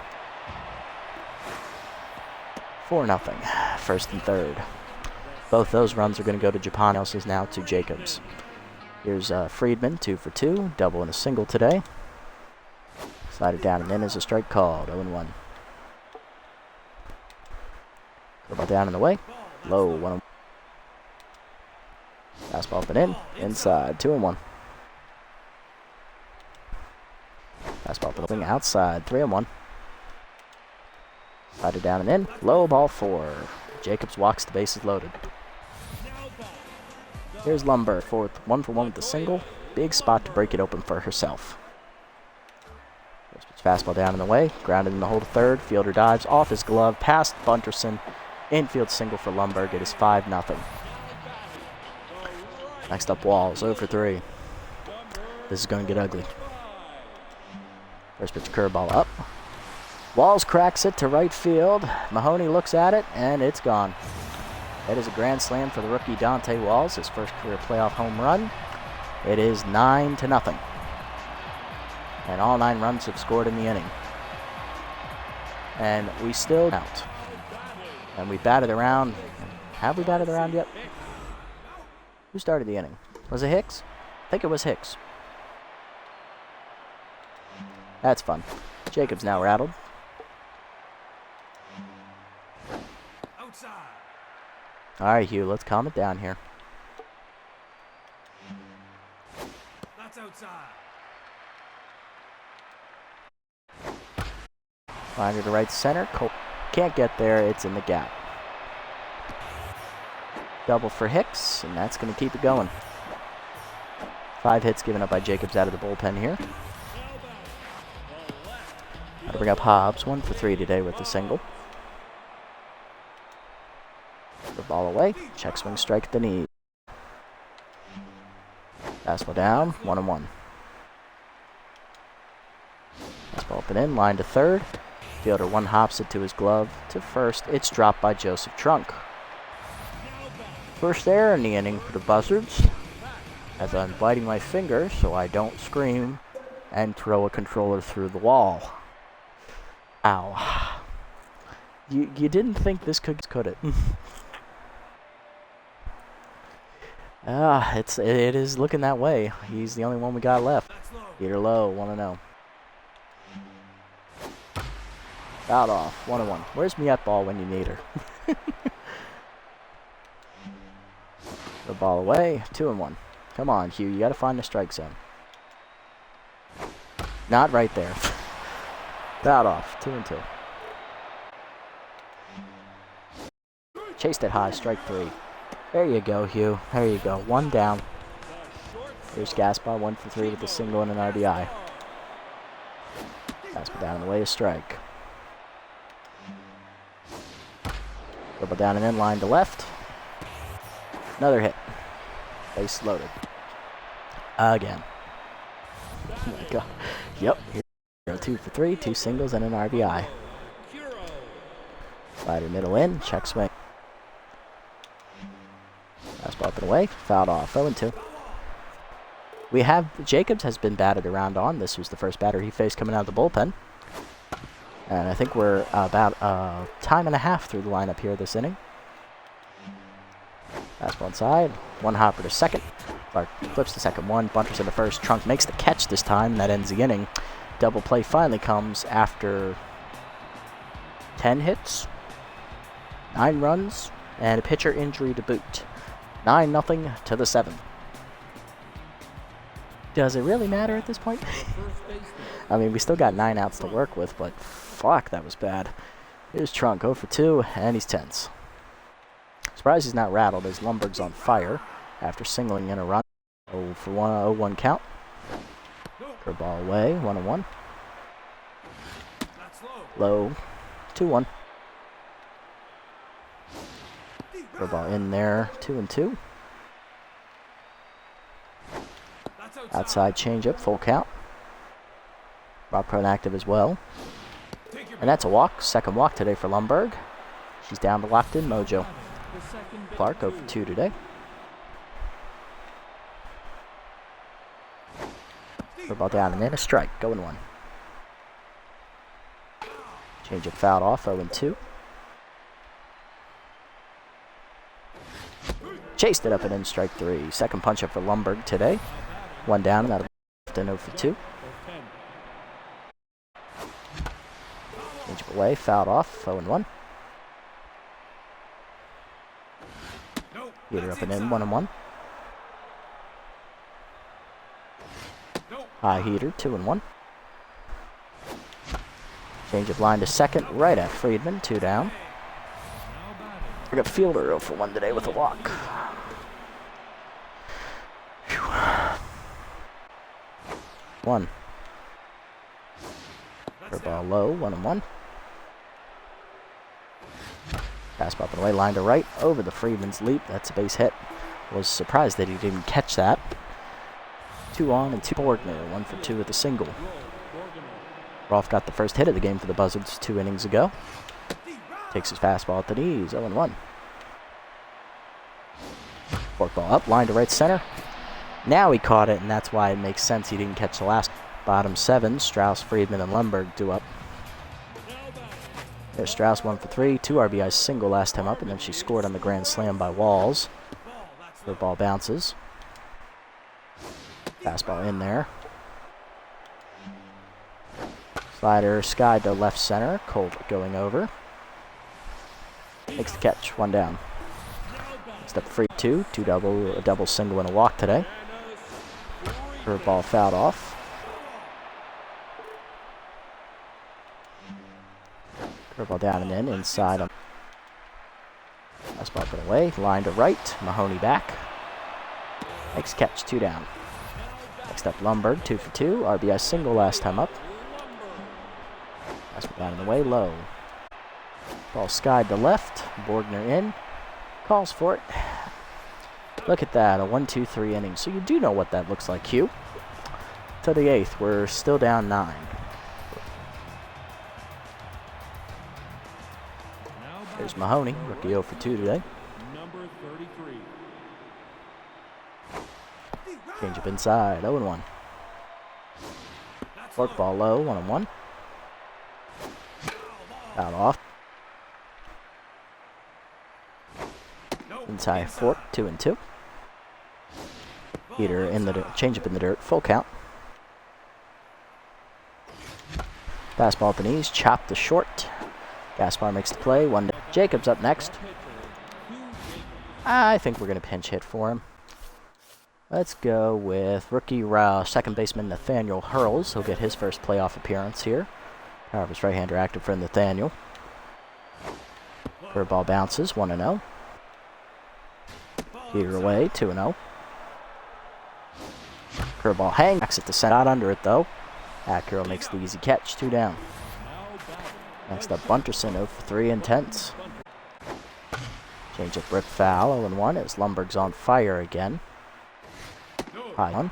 4-0. First and third. Both those runs are going to go to Japan. Else is now to Jacobs. Here's Friedman, 2 for 2. Double and a single today. Slider down and in is a strike called. 0-1. Curveball down and away. Low. 1-1. Fastball up and in. Inside. 2-1. Fastball to the wing outside, 3-1. Slider down and in, low ball 4. Jacobs walks, the bases loaded. Here's Lumber, 1 for 1 with the single. Big spot to break it open for herself. First pitch fastball down and away, grounded in the hole to third. Fielder dives off his glove, past Bunterson. Infield single for Lumberg. It is 5-0. Next up, Walls, 0 for 3. This is going to get ugly. First pitch curveball up. Walls cracks it to right field. Mahoney looks at it, and it's gone. That is a grand slam for the rookie Dante Walls, his first career playoff home run. It is 9-0. And all 9 runs have scored in the inning. And we still out. And we batted around. Have we batted around yet? Who started the inning? Was it Hicks? I think it was Hicks. That's fun. Jacobs now rattled. All right, Hugh, let's calm it down here. That's outside. Liner to right center. Cole can't get there. It's in the gap. Double for Hicks, and that's going to keep it going. 5 hits given up by Jacobs out of the bullpen here. Got to bring up Hobbs, 1 for 3 today with the single. The ball away. Check swing strike at the knee. Fastball down, 1-1. Fastball up and in, line to third. Fielder 1 hops it to his glove to first. It's dropped by Joseph Trunk. First error in the inning for the Buzzards, as I'm biting my finger so I don't scream and throw a controller through the wall. Ow. You didn't think this could it? It is looking that way. He's the only one we got left. Heater low, 1-0. Fouled off, 1-1. Where's Miette Ball when you need her? The ball away, 2-1. Come on, Hugh, you gotta find the strike zone. Not right there. Fouled off, 2-2. Chased it high, strike 3. There you go, Hugh. There you go. 1 down. Here's Gaspar, 1 for 3 with a single and an RBI. Gaspar down and away, a strike. Dribble down and in, line to left. Another hit. Base loaded. Again. Oh my god. Yep. Here 2 for 3, 2 singles and an RBI. Slider middle in, check swing. Fastball up and away, fouled off, 0-2. We have, Jacobs has been batted around on. This was the first batter he faced coming out of the bullpen. And I think we're about a time and a half through the lineup here this inning. Fastball inside, 1 hopper to second. Clark flips the second one, bunters in the first. Trunk makes the catch this time, and that ends the inning. Double play finally comes after 10 hits, 9 runs, and a pitcher injury to boot. 9-0 to the 7th. Does it really matter at this point? I mean, we still got 9 outs to work with, but fuck, that was bad. Here's Trunk, 0 for 2, and he's tense. Surprised he's not rattled as Lumberg's on fire after singling in a run. 0 for 1, 0-1 count. Curveball away, 1-1. Low, 2-1. Curveball in there, 2-2. Outside changeup, full count. Rob Crone active as well. And that's a walk. Second walk today for Lumberg. She's down to locked in mojo. Clark 0 for 2 today. Curveball down and in, a strike, going 1. Changeup fouled off, 0-2. Chased it up and in, strike 3. Second punch up for Lumberg today. 1 down and out of left and 0 for 2. Change away, fouled off, 0-1. Heater up and in, 1-1. High heater, 2-1. Change of line to second, right at Friedman, 2 down. We got Fielder 0 for 1 today with a walk. Whew. 1. Curveball low, 1-1. Fastball up and away, line to right, over the Friedman's leap. That's a base hit. Was surprised that he didn't catch that. 2 on and 2 Borgner, 1 for 2 with a single. Rolf got the first hit of the game for the Buzzards 2 innings ago. Takes his fastball at the knees, 0-1. Forkball up, line to right center. Now he caught it, and that's why it makes sense he didn't catch the last. Bottom 7, Strauss, Friedman, and Lumberg due up. There's Strauss, 1 for 3, 2 RBIs single last time up, and then she scored on the grand slam by Walls. The ball bounces. Fastball in there. Slider skied to left center. Colt going over. Makes the catch, 1 down. Step free 2, a double single and a walk today. Curveball fouled off. Curveball down and in, inside on. Fastball put away, line to right, Mahoney back. Makes catch, 2 down. Next up, Lumberg, 2 for 2, RBI single last time up. Fastball down and away, low. Ball skied to left, Borgner in, calls for it. Look at that, a 1-2-3 inning. So you do know what that looks like, Hugh. To the 8th, we're still down 9. There's Mahoney, rookie 0 for 2 today. 33. Change up inside, 0-1. Fork ball low, 1-1. Foul off. Inside fork, 2-2. Heater in the dirt, change up in the dirt, full count. Fastball at the knees, chopped to short. Gaspar makes the play, 1 down. Jacobs up next. I think we're going to pinch hit for him. Let's go with rookie second baseman Nathaniel Hurls. He'll get his first playoff appearance here. Power of his right-hander active for Nathaniel. Curveball bounces, 1-0. Heater away, 2-0. Curveball hangs, backs it to center, not under it though. Acura makes the easy catch, 2 down. Next up, Bunterson, 0 for 3 intense. Change up, rip foul, 0-1 as Lumberg's on fire again. High 1.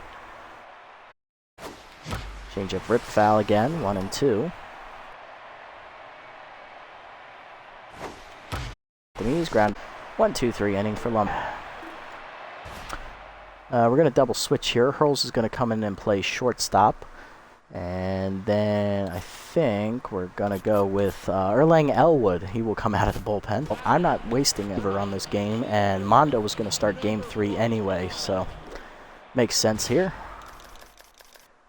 Change up, rip foul again, 1-2. The knees, ground, 1-2-3 inning for Lumberg. We're going to double switch here. Hurls is going to come in and play shortstop. And then I think we're going to go with Erlang Elwood. He will come out of the bullpen. I'm not wasting ever on this game, and Mondo was going to start game 3 anyway, so makes sense here.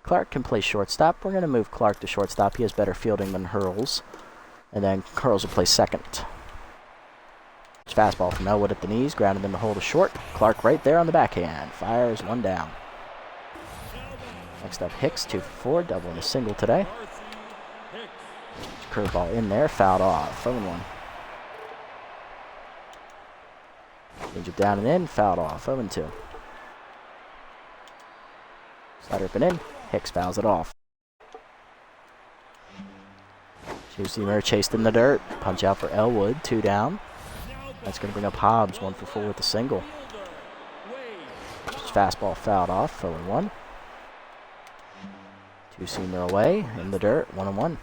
Clark can play shortstop. We're going to move Clark to shortstop. He has better fielding than Hurls. And then Hurls will play second. Fastball from Elwood at the knees, grounded in the hole to short. Clark right there on the backhand. Fires, 1 down. Next up, Hicks, 2 for 4, doubling a single today. Curveball in there, fouled off, 0-1. Change it down and in, fouled off, 0-2. Slider up and in, Hicks fouls it off. Two-seamer chased in the dirt, punch out for Elwood, 2 down. That's going to bring up Hobbs, 1 for 4 with a single. Just fastball fouled off, 0-1. Two-seamer away, in the dirt, 1-1.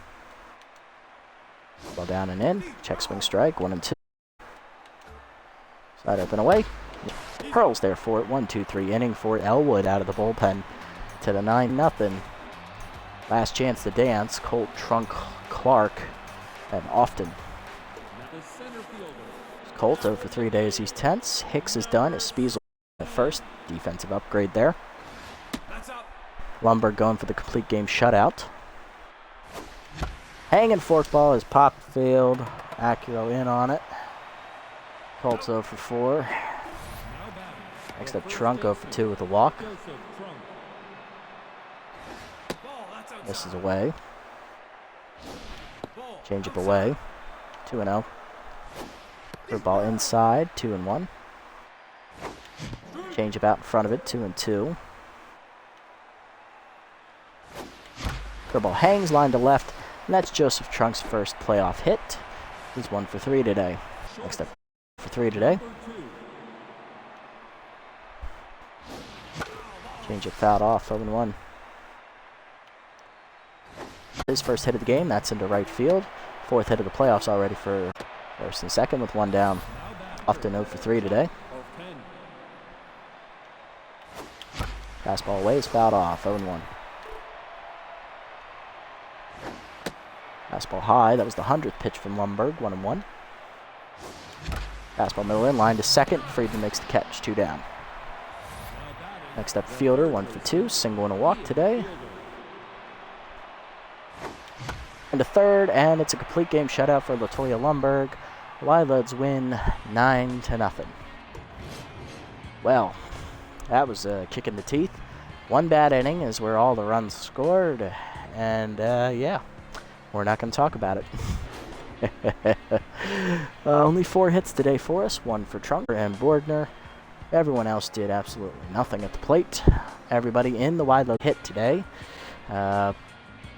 Ball down and in, check swing strike, 1-2. Slide up and away. Hurls there for it, 1-2-3 inning for Elwood out of the bullpen to the 9-0. Last chance to dance, Colt, Trunk, Clark, and Often. Colt 0 for 3 days, he's tense. Hicks is done, as Spiesel at first. Defensive upgrade there. Lumberg going for the complete game shutout. Hanging forkball is popped field. Acura in on it. Colts 0 for 4. Next up, Trunk 0 for 2 with a walk. This is away. Change up away. 2-0. Curveball inside, 2-1. Change up out in front of it, 2-2. Curveball hangs, line to left, and that's Joseph Trunk's first playoff hit. He's 1 for 3 today. Next up, for 3 today. Change it fouled off, 0-1. His first hit of the game, that's into right field. 4th hit of the playoffs already for first and second with 1 down. Often 0 for 3 today. Fastball away is fouled off, 0-1. Fastball high, that was the 100th pitch from Lumberg, 1-1. Fastball middle in, line to second. Friedman makes the catch, 2 down. Next up, fielder, 1 for 2, single and a walk today. And a third, and it's a complete game shutout for Latoya Lumberg. Wildlands win 9-0. Well, that was a kick in the teeth. 1 bad inning is where all the runs scored, and yeah, we're not going to talk about it. Only 4 hits today for us, 1 for Trunk and Bordner. Everyone else did absolutely nothing at the plate. Everybody in the wide load hit today.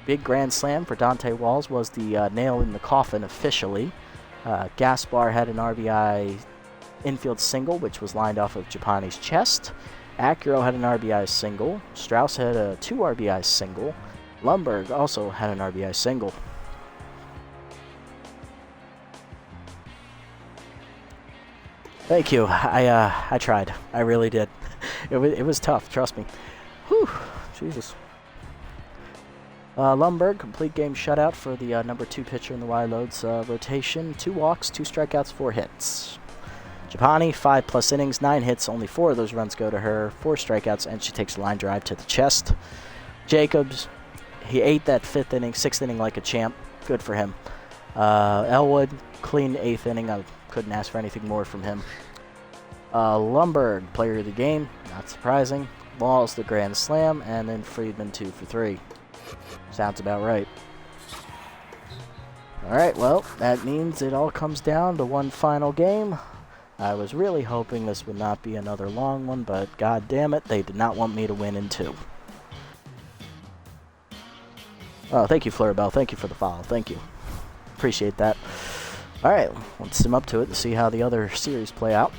Big grand slam for Dante Walls was the nail in the coffin officially. Gaspar had an RBI infield single, which was lined off of Japani's chest. Acuro had an RBI single. Strauss had a 2 RBI single. Lumberg also had an RBI single. Thank you. I tried. I really did. It was tough. Trust me. Whew. Jesus. Lundberg, complete game shutout for the number 2 pitcher in the wide loads rotation. 2 walks, 2 strikeouts, 4 hits. Japani, 5+ innings, 9 hits, only 4 of those runs go to her, 4 strikeouts, and she takes a line drive to the chest. Jacobs, he ate that 5th inning, 6th inning like a champ. Good for him. Elwood, clean 8th inning. I couldn't ask for anything more from him. Lundberg, player of the game, not surprising. Walls, the grand slam, and then Friedman 2 for 3. Sounds about right. Alright, well, that means it all comes down to one final game. I was really hoping this would not be another long one, but god damn it, they did not want me to win in 2. Oh, thank you, Fluribell. Thank you for the follow. Thank you. Appreciate that. Alright, let's sim up to it to see how the other series play out.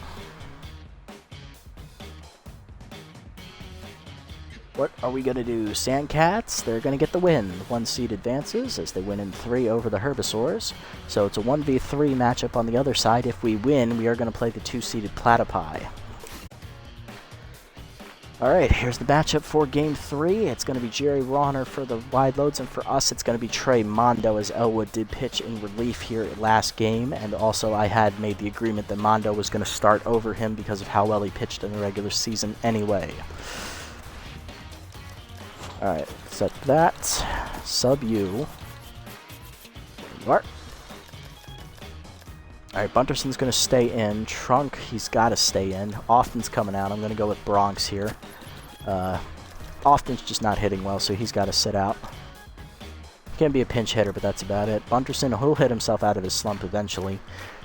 What are we going to do? Sandcats, they're going to get the win. 1 seed advances as they win in 3 over the Herbisaurs. So it's a 1v3 matchup on the other side. If we win, we are going to play the 2-seeded Platypi. Alright, here's the matchup for Game 3. It's going to be Jerry Ronner for the wide loads, and for us it's going to be Trey Mondo, as Elwood did pitch in relief here at last game, and also I had made the agreement that Mondo was going to start over him because of how well he pitched in the regular season anyway. Alright, set that. Sub U. Alright, Bunterson's going to stay in. Trunk, he's got to stay in. Austin's coming out. I'm going to go with Bronx here. Austin's just not hitting well, so he's got to sit out. Can be a pinch hitter, but that's about it. Bunterson, he'll hit himself out of his slump eventually.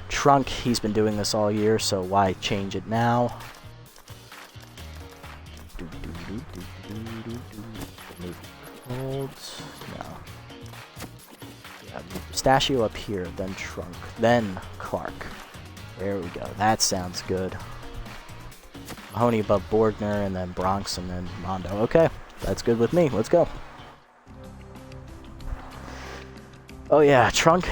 Trunk, he's been doing this all year, so why change it now? Holds. No. Yeah, Mustachio up here, then Trunk, then Clark. There we go. That sounds good. Mahoney above Borgner, and then Bronx, and then Mondo. Okay, that's good with me. Let's go. Oh yeah, Trunk,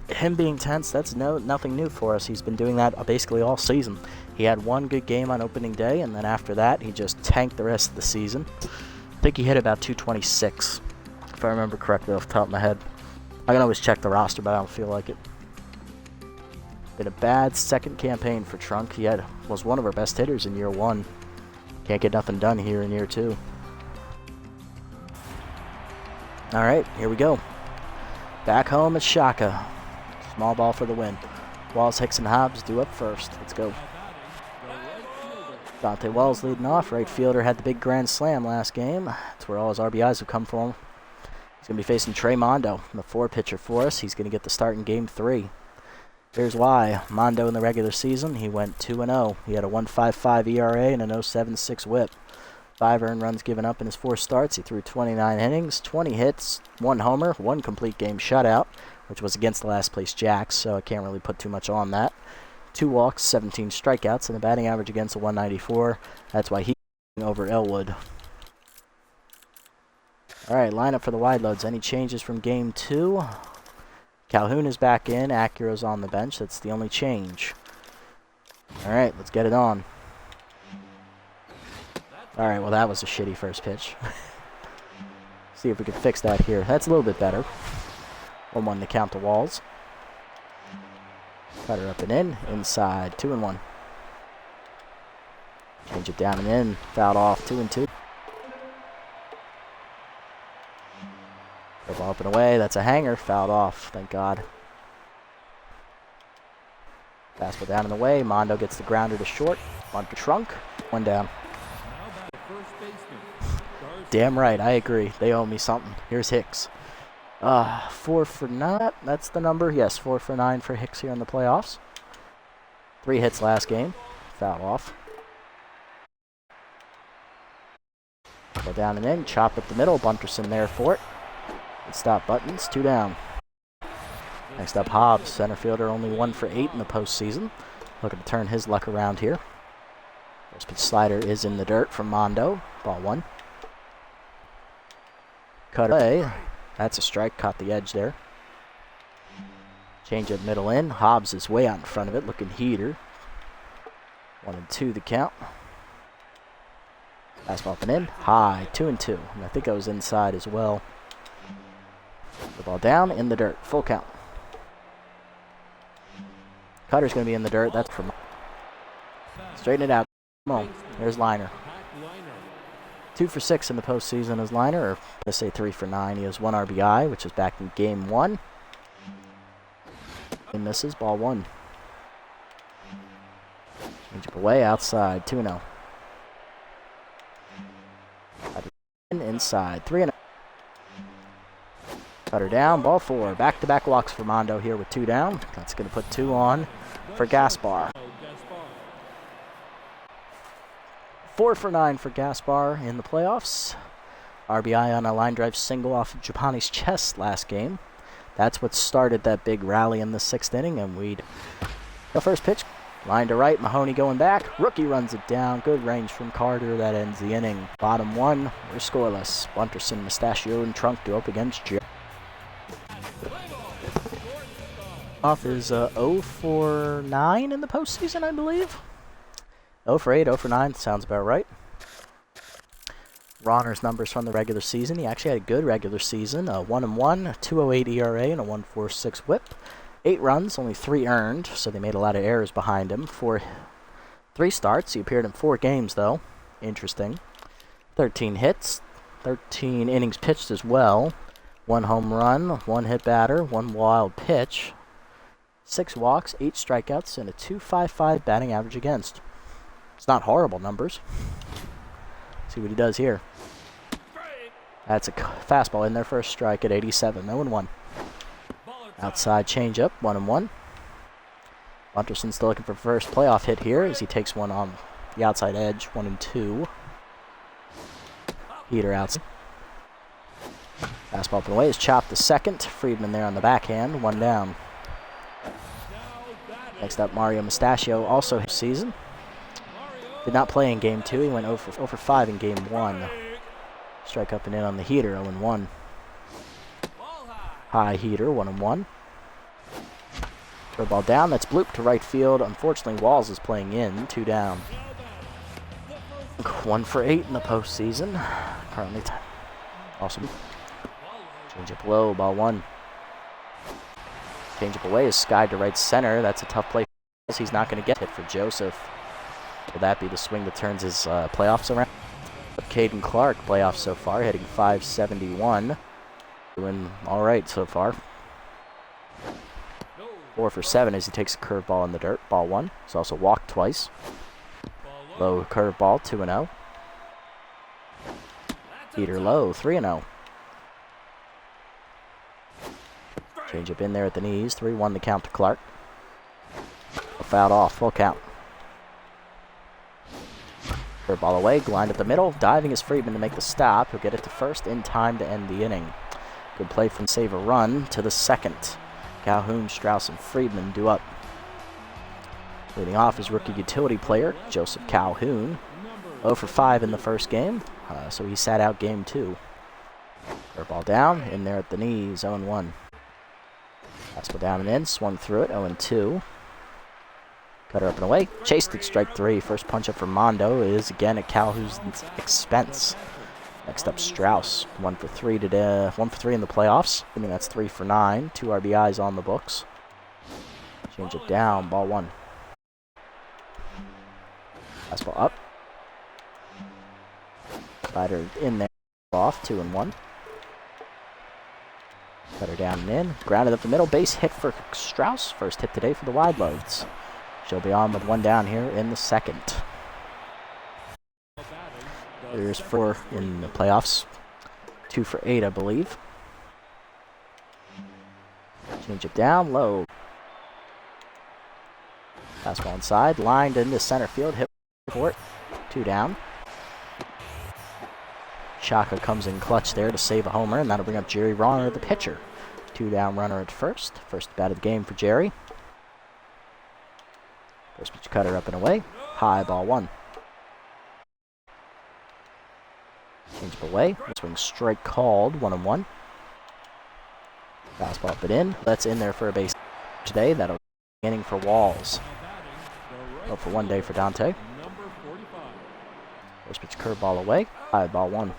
him being tense, that's nothing new for us. He's been doing that basically all season. He had 1 good game on opening day, and then after that, he just tanked the rest of the season. I think he hit about 226, if I remember correctly off the top of my head. I can always check the roster, but I don't feel like it. Been a bad second campaign for Trunk. He was one of our best hitters in year 1. Can't get nothing done here in year 2. Alright, here we go. Back home at Shaka. Small ball for the win. Walls, Hicks, and Hobbs due up first. Let's go. Dante Wells leading off. Right fielder had the big grand slam last game. That's where all his RBIs have come from. He's going to be facing Trey Mondo, the 4 pitcher for us. He's going to get the start in Game 3. Here's why. Mondo in the regular season, he went 2-0. He had a 1.55 ERA and an 0.76 whip. 5 earned runs given up in his 4 starts. He threw 29 innings, 20 hits, 1 homer, 1 complete game shutout, which was against the last place Jacks, so I can't really put too much on that. 2 walks, 17 strikeouts, and a batting average against a 194. That's why he's over Elwood. Alright, lineup for the wide loads. Any changes from Game 2? Calhoun is back in. Acura's on the bench. That's the only change. Alright, let's get it on. Alright, well that was a shitty first pitch. See if we can fix that here. That's a little bit better. 1-1 to count the Walls. Cutter up and in. Inside. 2-1. Change it down and in. Fouled off. 2-2. Go ball up and away. That's a hanger. Fouled off. Thank God. Fastball down and away. Mondo gets the grounder to short. On to Trunk. 1 down. Damn right. I agree. They owe me something. Here's Hicks. 4 for 9. That's the number. Yes, 4 for 9 for Hicks here in the playoffs. 3 hits last game. Foul off. Go down and in. Chop up the middle. Bunterson there for it. Good stop Buttons. 2 down. Next up, Hobbs. Center fielder, only 1 for 8 in the postseason. Looking to turn his luck around here. First pitch slider is in the dirt from Mondo. Ball 1. Cut away. That's a strike. Caught the edge there. Change it middle in. Hobbs is way out in front of it. Looking heater. 1-2 the count. Fastball up and in. High. 2-2. And I think I was inside as well. The ball down in the dirt. Full count. Cutter's going to be in the dirt. That's from. Straighten it out. Come on. There's Liner. 2 for 6 in the postseason as Liner, or let's say 3 for 9. He has 1 RBI, which is back in game 1. He misses, ball 1. Change up away, outside, 2-0. Inside, 3-0. Cutter down, ball 4. Back-to-back walks for Mondo here with 2 down. That's going to put 2 on for Gaspar. 4 for 9 for Gaspar in the playoffs. RBI on a line drive single off of Japani's chest last game. That's what started that big rally in the 6th inning, and the first pitch, line to right, Mahoney going back. Rookie runs it down. Good range from Carter. That ends the inning. Bottom 1, we're scoreless. Bunterson, Mustachio, and Trunk do up against Jerry. Off is 0 for 9 in the postseason, I believe. 0 for 8, 0 for 9, sounds about right. Ronner's numbers from the regular season. He actually had a good regular season. 1-1, a 2.08 ERA, and a 1.46 whip. 8 runs, only 3 earned, so they made a lot of errors behind him. 3 starts. He appeared in 4 games, though. Interesting. 13 hits, 13 innings pitched as well. 1 home run, 1 hit batter, 1 wild pitch. 6 walks, 8 strikeouts, and a 2.55 batting average against. It's not horrible numbers. See what he does here. That's a fastball in there for a strike at 87. 0-1. Outside changeup, 1-1. Bunterson's still looking for first playoff hit here as he takes one on the outside edge, 1-2. Heater outside. Fastball up and away is chopped to second. Friedman there on the backhand, 1 down. Next up, Mario Mustachio, also his season. Did not play in game 2. He went 0 for 5 in game 1. Strike up and in on the heater, 0-1. High heater, 1-1. Throw ball down, that's blooped to right field. Unfortunately, Walls is playing in, 2 down. 1 for 8 in the postseason. Currently, awesome. Change up low, ball 1. Change up away is skied to right center. That's a tough play. He's not going to get hit for Joseph. Will that be the swing that turns his playoffs around? Caden Clark, playoffs so far, hitting .571. Doing all right so far. 4 for 7 as he takes a curveball in the dirt. Ball 1. He's also walked twice. Low curveball, 2-0. Heater low, 3-0. Change up in there at the knees. 3-1 the count to Clark. Fouled off, full count. Ball away, lined up the middle. Diving is Friedman to make the stop. He'll get it to first in time to end the inning. Good play from save a run to the second. Calhoun, Strauss, and Friedman do up. Leading off is rookie utility player Joseph Calhoun. 0 for 5 in the first game, so he sat out game 2. Ball down, in there at the knees, 0-1. Fastball down and in, swung through it, 0-2. Cutter up and away. Chased at strike 3. First punch up for Mondo is again at Calhoun's expense. Next up, Strauss. 1 for 3 today. 1 for 3 in the playoffs. I mean, that's 3 for 9. 2 RBIs on the books. Change it down. Ball 1. Fastball up. Slider in there. Off. 2-1. Cutter down and in. Grounded up the middle. Base hit for Strauss. First hit today for the wide loads. She'll be on with 1 down here in the second. There's 4 in the playoffs. 2 for 8, I believe. Change it down, low. Fastball inside, lined into center field, hit for it. 2 down. Shaka comes in clutch there to save a homer, and that'll bring up Jerry Ronner, the pitcher. 2 down runner at first. First bat of the game for Jerry. First pitch cutter up and away. High, ball 1. Change up away. Swing strike called, 1-1. Fastball up and in. That's in there for a base today. That'll be inning for Walls. Oh, for 1 day for Dante. Number 45. First pitch curveball away. High, ball 1.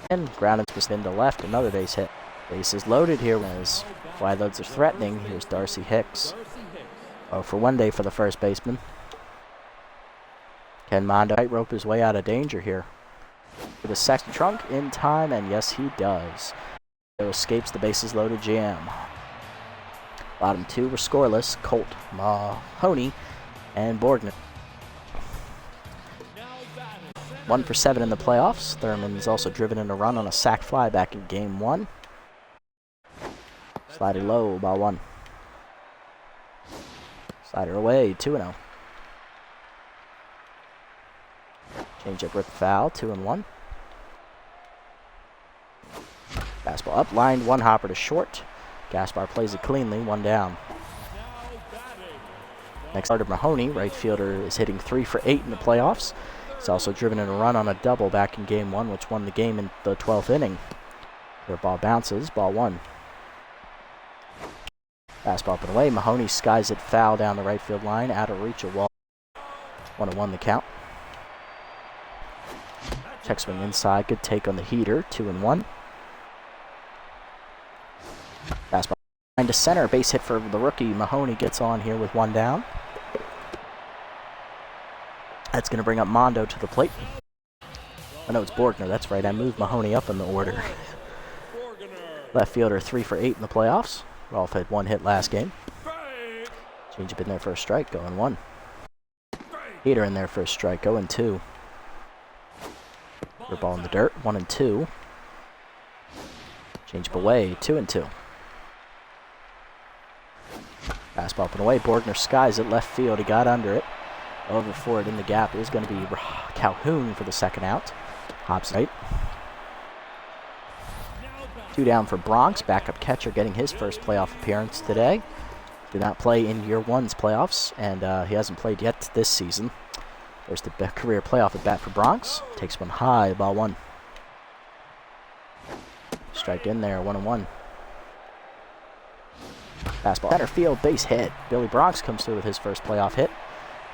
And grounded to spin to left. Another base hit. Bases loaded here as Wild Loads are threatening. Here's Darcy Hicks. Darcy Hicks. Oh, for 1 day for the first baseman. Can Mondo tightrope his way out of danger here? For the second trunk in time, and yes, he does. So escapes the bases loaded jam. Bottom 2 were scoreless. Colt, Mahoney, and Borgner. 1 for 7 in the playoffs. Thurman's also driven in a run on a sac fly back in Game 1. Slider low, ball 1. Slider away, 2-0. Changeup rip foul, 2-1. Fastball up, lined, 1 hopper to short. Gaspar plays it cleanly, 1 down. Next starter Mahoney, right fielder, is hitting 3 for 8 in the playoffs. He's also driven in a run on a double back in Game 1, which won the game in the 12th inning. Where ball bounces, ball 1. Fastball up and away. Mahoney skies it foul down the right field line, out of reach of wall. 1-1 the count. Check swing inside, good take on the heater, 2-1. Fastball line to center, base hit for the rookie. Mahoney gets on here with 1 down. That's going to bring up Mondo to the plate. Oh no, it's Borgner, that's right. I moved Mahoney up in the order. Left fielder 3 for 8 in the playoffs. Rolf had 1 hit last game. Changeup in there for a strike, going 1. Heater in there for a strike, going 2. Your ball in the dirt, 1-2. Changeup away, 2-2. Fastball up and away. Borgner skies it left field. He got under it. Over for it in the gap is going to be Calhoun for the second out. Hobbs right. 2 down for Bronx. Backup catcher getting his first playoff appearance today. Did not play in year 1's playoffs, and he hasn't played yet this season. First career playoff at bat for Bronx. Takes one high, ball 1. Strike in there, 1-1. Fastball center field, base hit. Billy Bronx comes through with his first playoff hit.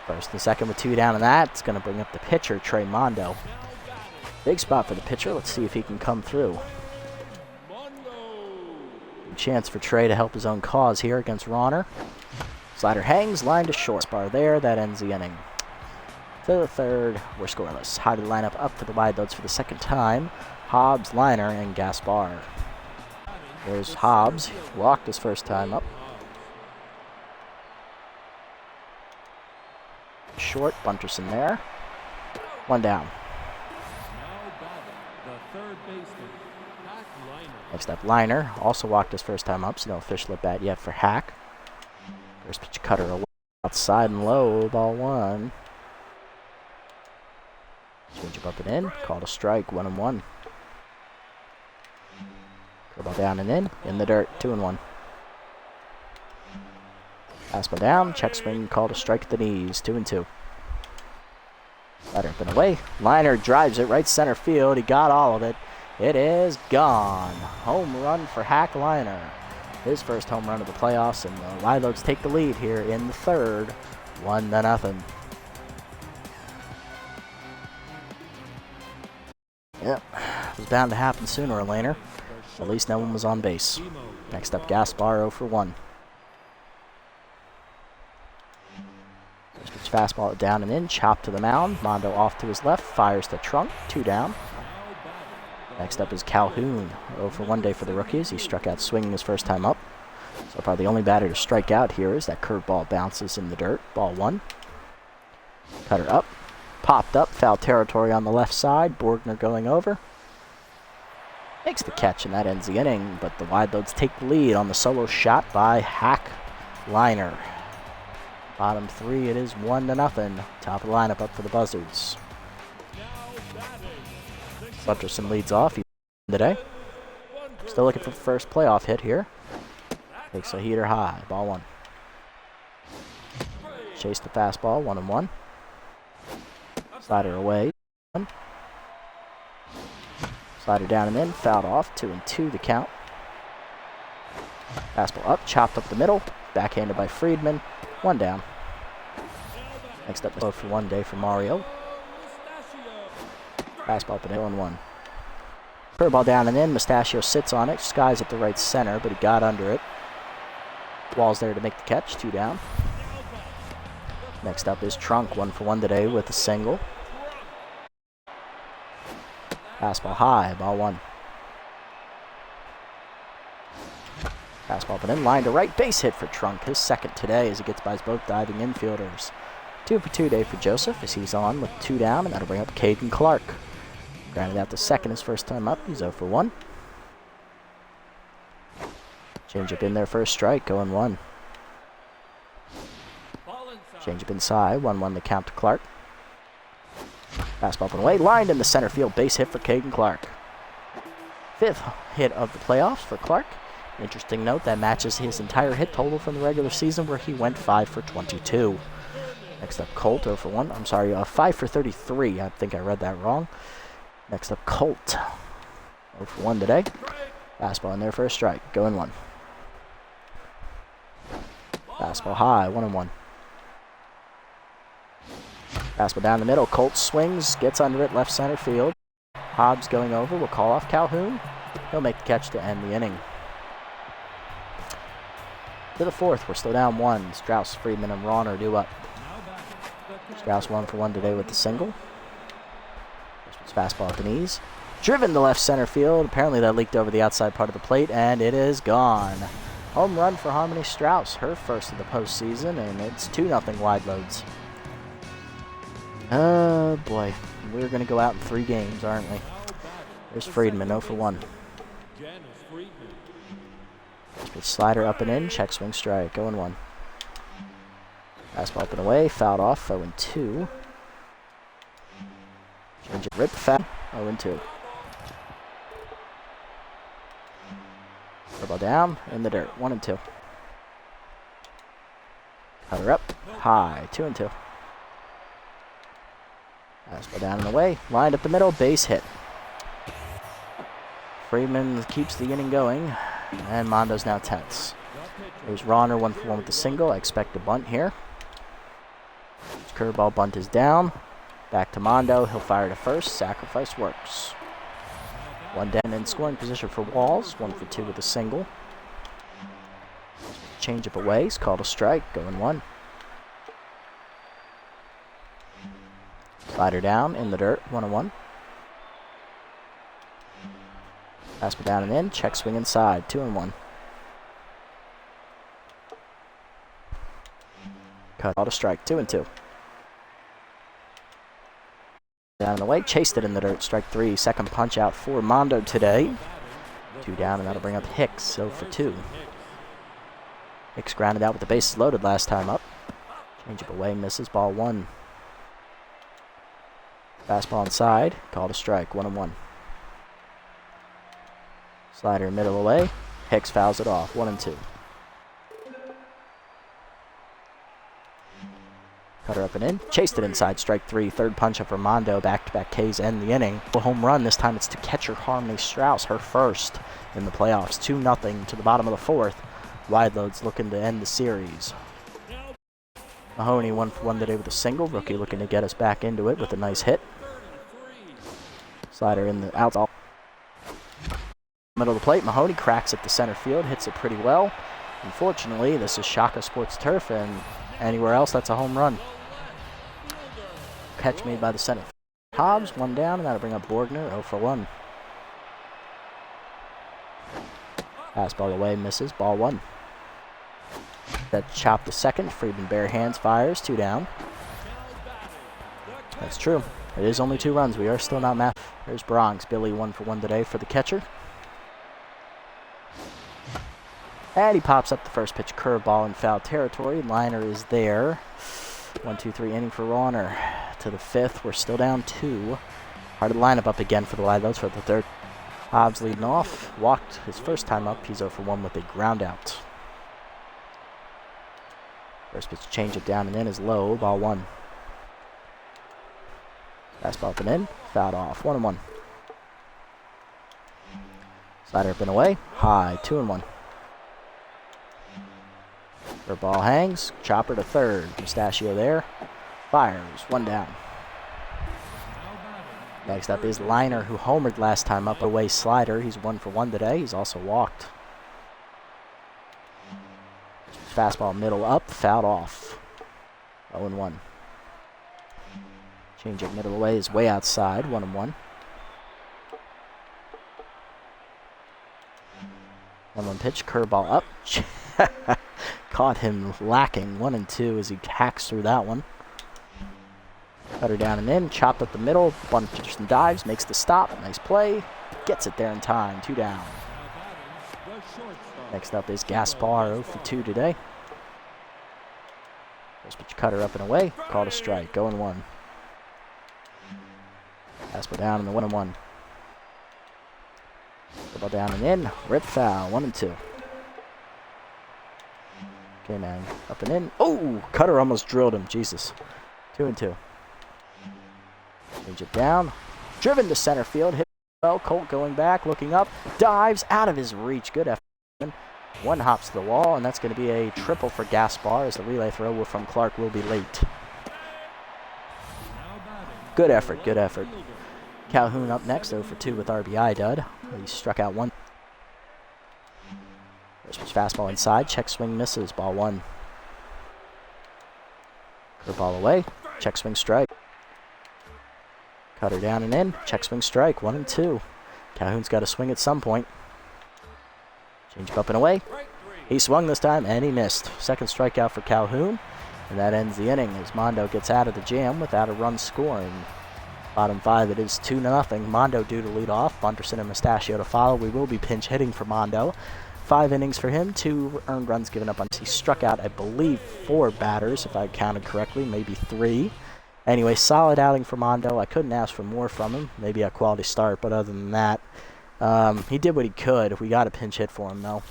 First and second with 2 down, and that's going to bring up the pitcher, Trey Mondo. Big spot for the pitcher. Let's see if he can come through. Chance for Trey to help his own cause here against Ronner. Slider hangs, line to short. Bar there, that ends the inning. To the third, we're scoreless. High to the lineup up for the Wide Loads for the second time. Hobbs, Liner, and Gaspar. There's Hobbs. Walked his first time up. Short, Bunterson there. 1 down. Next up, Liner. Also walked his first time up, so no official at bat yet for Hack. First pitch cutter away. Outside and low, ball 1. Change up and in. Called a strike, 1-1. Curveball down and in the dirt, 2-1. Fastball down, check swing, called a strike at the knees, 2-2. Slider up and away. Liner drives it right center field. He got all of it. It is gone. Home run for Hack Liner. His first home run of the playoffs, and the Wide Loads take the lead here in the third, 1-0. Yep, it was bound to happen sooner or later. At least no one was on base. Next up, Gaspar 0 for 1. First pitch fastball down and in, chopped to the mound. Mondo off to his left, fires the trunk, 2 down. Next up is Calhoun, 0 for 1 day for the rookies. He struck out swinging his first time up. So probably the only batter to strike out here is that curveball bounces in the dirt, ball 1. Cutter up, popped up, foul territory on the left side. Borgner going over. Makes the catch, and that ends the inning, but the Wide Loads take the lead on the solo shot by Hack Liner. Bottom 3, it is 1-0. Top of the lineup up for the Buzzards. Bunterson leads off today. Still looking for the first playoff hit here. Takes a heater high, ball 1. Chase the fastball, 1-1. Slider away. Slider down and in, fouled off, 2-2 the count. Fastball up, chopped up the middle, backhanded by Friedman, 1 down. Next up, 0 for 1 day for Mario. Fastball up and 0-1. Curveball down and in. Mustachio sits on it. Skies at the right center, but he got under it. Wall's there to make the catch. 2 down. Next up is Trunk. 1 for 1 today with a single. Fastball high. Ball 1. Fastball up and in. Line to right. Base hit for Trunk. His second today as he gets by his both diving infielders. 2 for 2 day for Joseph as he's on with 2 down, and that'll bring up Caden Clark. Grounded out to second his first time up. He's 0 for 1. Change up in there for a strike. 0-1. Change up inside. 1-1 the count to Clark. Fastball up and away. Lined in the center field. Base hit for Caden Clark. 5th hit of the playoffs for Clark. Interesting note, that matches his entire hit total from the regular season where he went 5 for 22. Next up, Colt, 0 for 1. I'm sorry, 5 for 33. I think I read that wrong. Next up, Colt, 0 for 1 today. Fastball in there for a strike. 1. Fastball high, 1-1. Fastball down the middle. Colt swings, gets under it, left center field. Hobbs going over. We'll call off Calhoun. He'll make the catch to end the inning. To the 4th, we're still down 1. Strauss, Friedman, and Ron are due up. Strauss 1 for 1 today with the single. Fastball at the knees. Driven to left center field. Apparently that leaked over the outside part of the plate, and it is gone. Home run for Harmony Strauss, her first of the postseason, and it's 2-0 wide loads. Oh boy, we're going to go out in 3 games, aren't we? There's Friedman, 0 for 1. Slider up and in, check swing strike, 0-1. Fastball up and away, fouled off, 0-2. Change it, rip, foul, 0-2. Ball down, in the dirt, 1-2. Cutter up, high, 2-2. Fastball down and away, lined up the middle, base hit. Friedman keeps the inning going, and Mondo's now tense. There's Ronner, 1 for 1 with the single. I expect a bunt here. Curveball bunt is down. Back to Mondo. He'll fire to first. Sacrifice works. 1 down in scoring position for Walls. 1 for 2 with a single. Change up away. He's called a strike. 1. Slider down in the dirt. 1-1. Fastball down and in. Check swing inside. 2-1. Cut out a strike. 2-2. Down and away. Chased it in the dirt. Strike 3. Second punch out for Mondo today. 2 down, and that'll bring up Hicks. 0 for 2. Hicks grounded out with the bases loaded last time up. Change up away. Misses. Ball 1. Fastball inside. Called a strike. 1-1. Slider middle away. Hicks fouls it off. 1-2. Cutter up and in. Chased it inside. Strike 3. Third punch up for Mondo. Back-to-back Ks end the inning. A home run. This time it's to catcher Harmony Strauss. Her first in the playoffs. 2-0 to the bottom of the 4th. Wide loads looking to end the series. Mahoney 1 for 1 today with a single. Rookie looking to get us back into it with a nice hit. Slider in the outfield. Middle of the plate, Mahoney cracks at the center field, hits it pretty well. Unfortunately, this is Shaka Sports Turf, and anywhere else, that's a home run. Catch made by the center. Hobbs, 1 down, and that'll bring up Borgner, 0 for 1. Fastball away, misses, ball 1. That chop to second, Friedman bare hands, fires, 2 down. That's true. It is only 2 runs. We are still not math. There's Bronx, Billy 1 for 1 today for the catcher. And he pops up the first pitch, curveball in foul territory. Liner is there. 1-2-3 inning for Ronner. To the 5th, we're still down 2. Part of the lineup up again for the wide loads for the 3rd. Hobbs leading off. Walked his first time up. He's 0 for 1 with a ground out. First pitch change it down and in is low. Ball 1. Fastball up and in. Fouled off. 1-1. Slider up and away. High. 2-1. Ball hangs. Chopper to 3rd. Mustachio there. Fires. One down. Next up is Liner, who homered last time up. Away slider. He's 1 for 1 today. He's also walked. Fastball middle up. Fouled off. 0-1. Change up middle away is way outside. 1-1. 1-1 pitch. Curveball up. Caught him lacking. 1-2 as he hacks through that one. Cutter down and in. Chopped up the middle. Bunches and dives. Makes the stop. Nice play. Gets it there in time. 2 down. Next up is Gaspar. 0 for 2 today. First pitch cutter up and away. Called a strike. 0-1. Fastball down in the 1-1. Ball down and in. Rip foul. 1-2. Okay, man. Up and in. Oh! Cutter almost drilled him. Jesus. 2-2. Change it down. Driven to center field. Hit well. Colt going back. Looking up. Dives out of his reach. Good effort. One hops to the wall, and that's going to be a triple for Gaspar as the relay throw from Clark will be late. Good effort. Good effort. Calhoun up next, 0 for 2 with RBI dud. He struck out 1. First pitch fastball inside. Check swing misses. Ball 1. Curveball away. Check swing strike. Cutter down and in. Check swing strike. 1-2. Calhoun's got to swing at some point. Change up and away. He swung this time and he missed. Second strikeout for Calhoun. And that ends the inning as Mondo gets out of the jam without a run scoring. Bottom 5, it is 2-0. Mondo due to lead off. Bunderson and Mustachio to follow. We will be pinch hitting for Mondo. 5 innings for him. 2 earned runs given up on. He struck out, I believe, 4 batters, if I counted correctly. Maybe 3. Anyway, solid outing for Mondo. I couldn't ask for more from him. Maybe a quality start, but other than that, he did what he could. We got a pinch hit for him, though.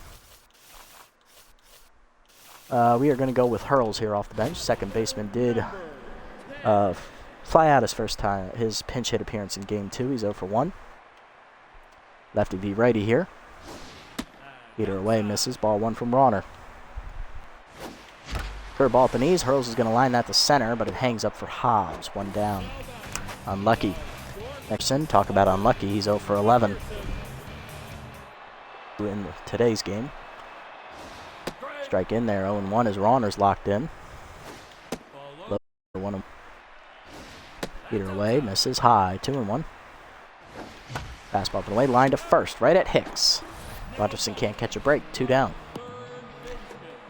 We are going to go with Hurls here off the bench. Second baseman did fly out his pinch hit appearance in Game 2. He's 0 for 1. Lefty v righty here. Heater away, misses. Ball 1 from Rawner. Curveball at the knees. Hurls is going to line that to center, but it hangs up for Hobbs. 1 down. Unlucky. Nexon, talk about unlucky. He's 0 for 11 in today's game. Strike in there. 0-1 as Rawner's locked in. Low, Heater away, misses high. 2-1. Fastball up and away, line to first, right at Hicks. Bunderson can't catch a break. 2 down.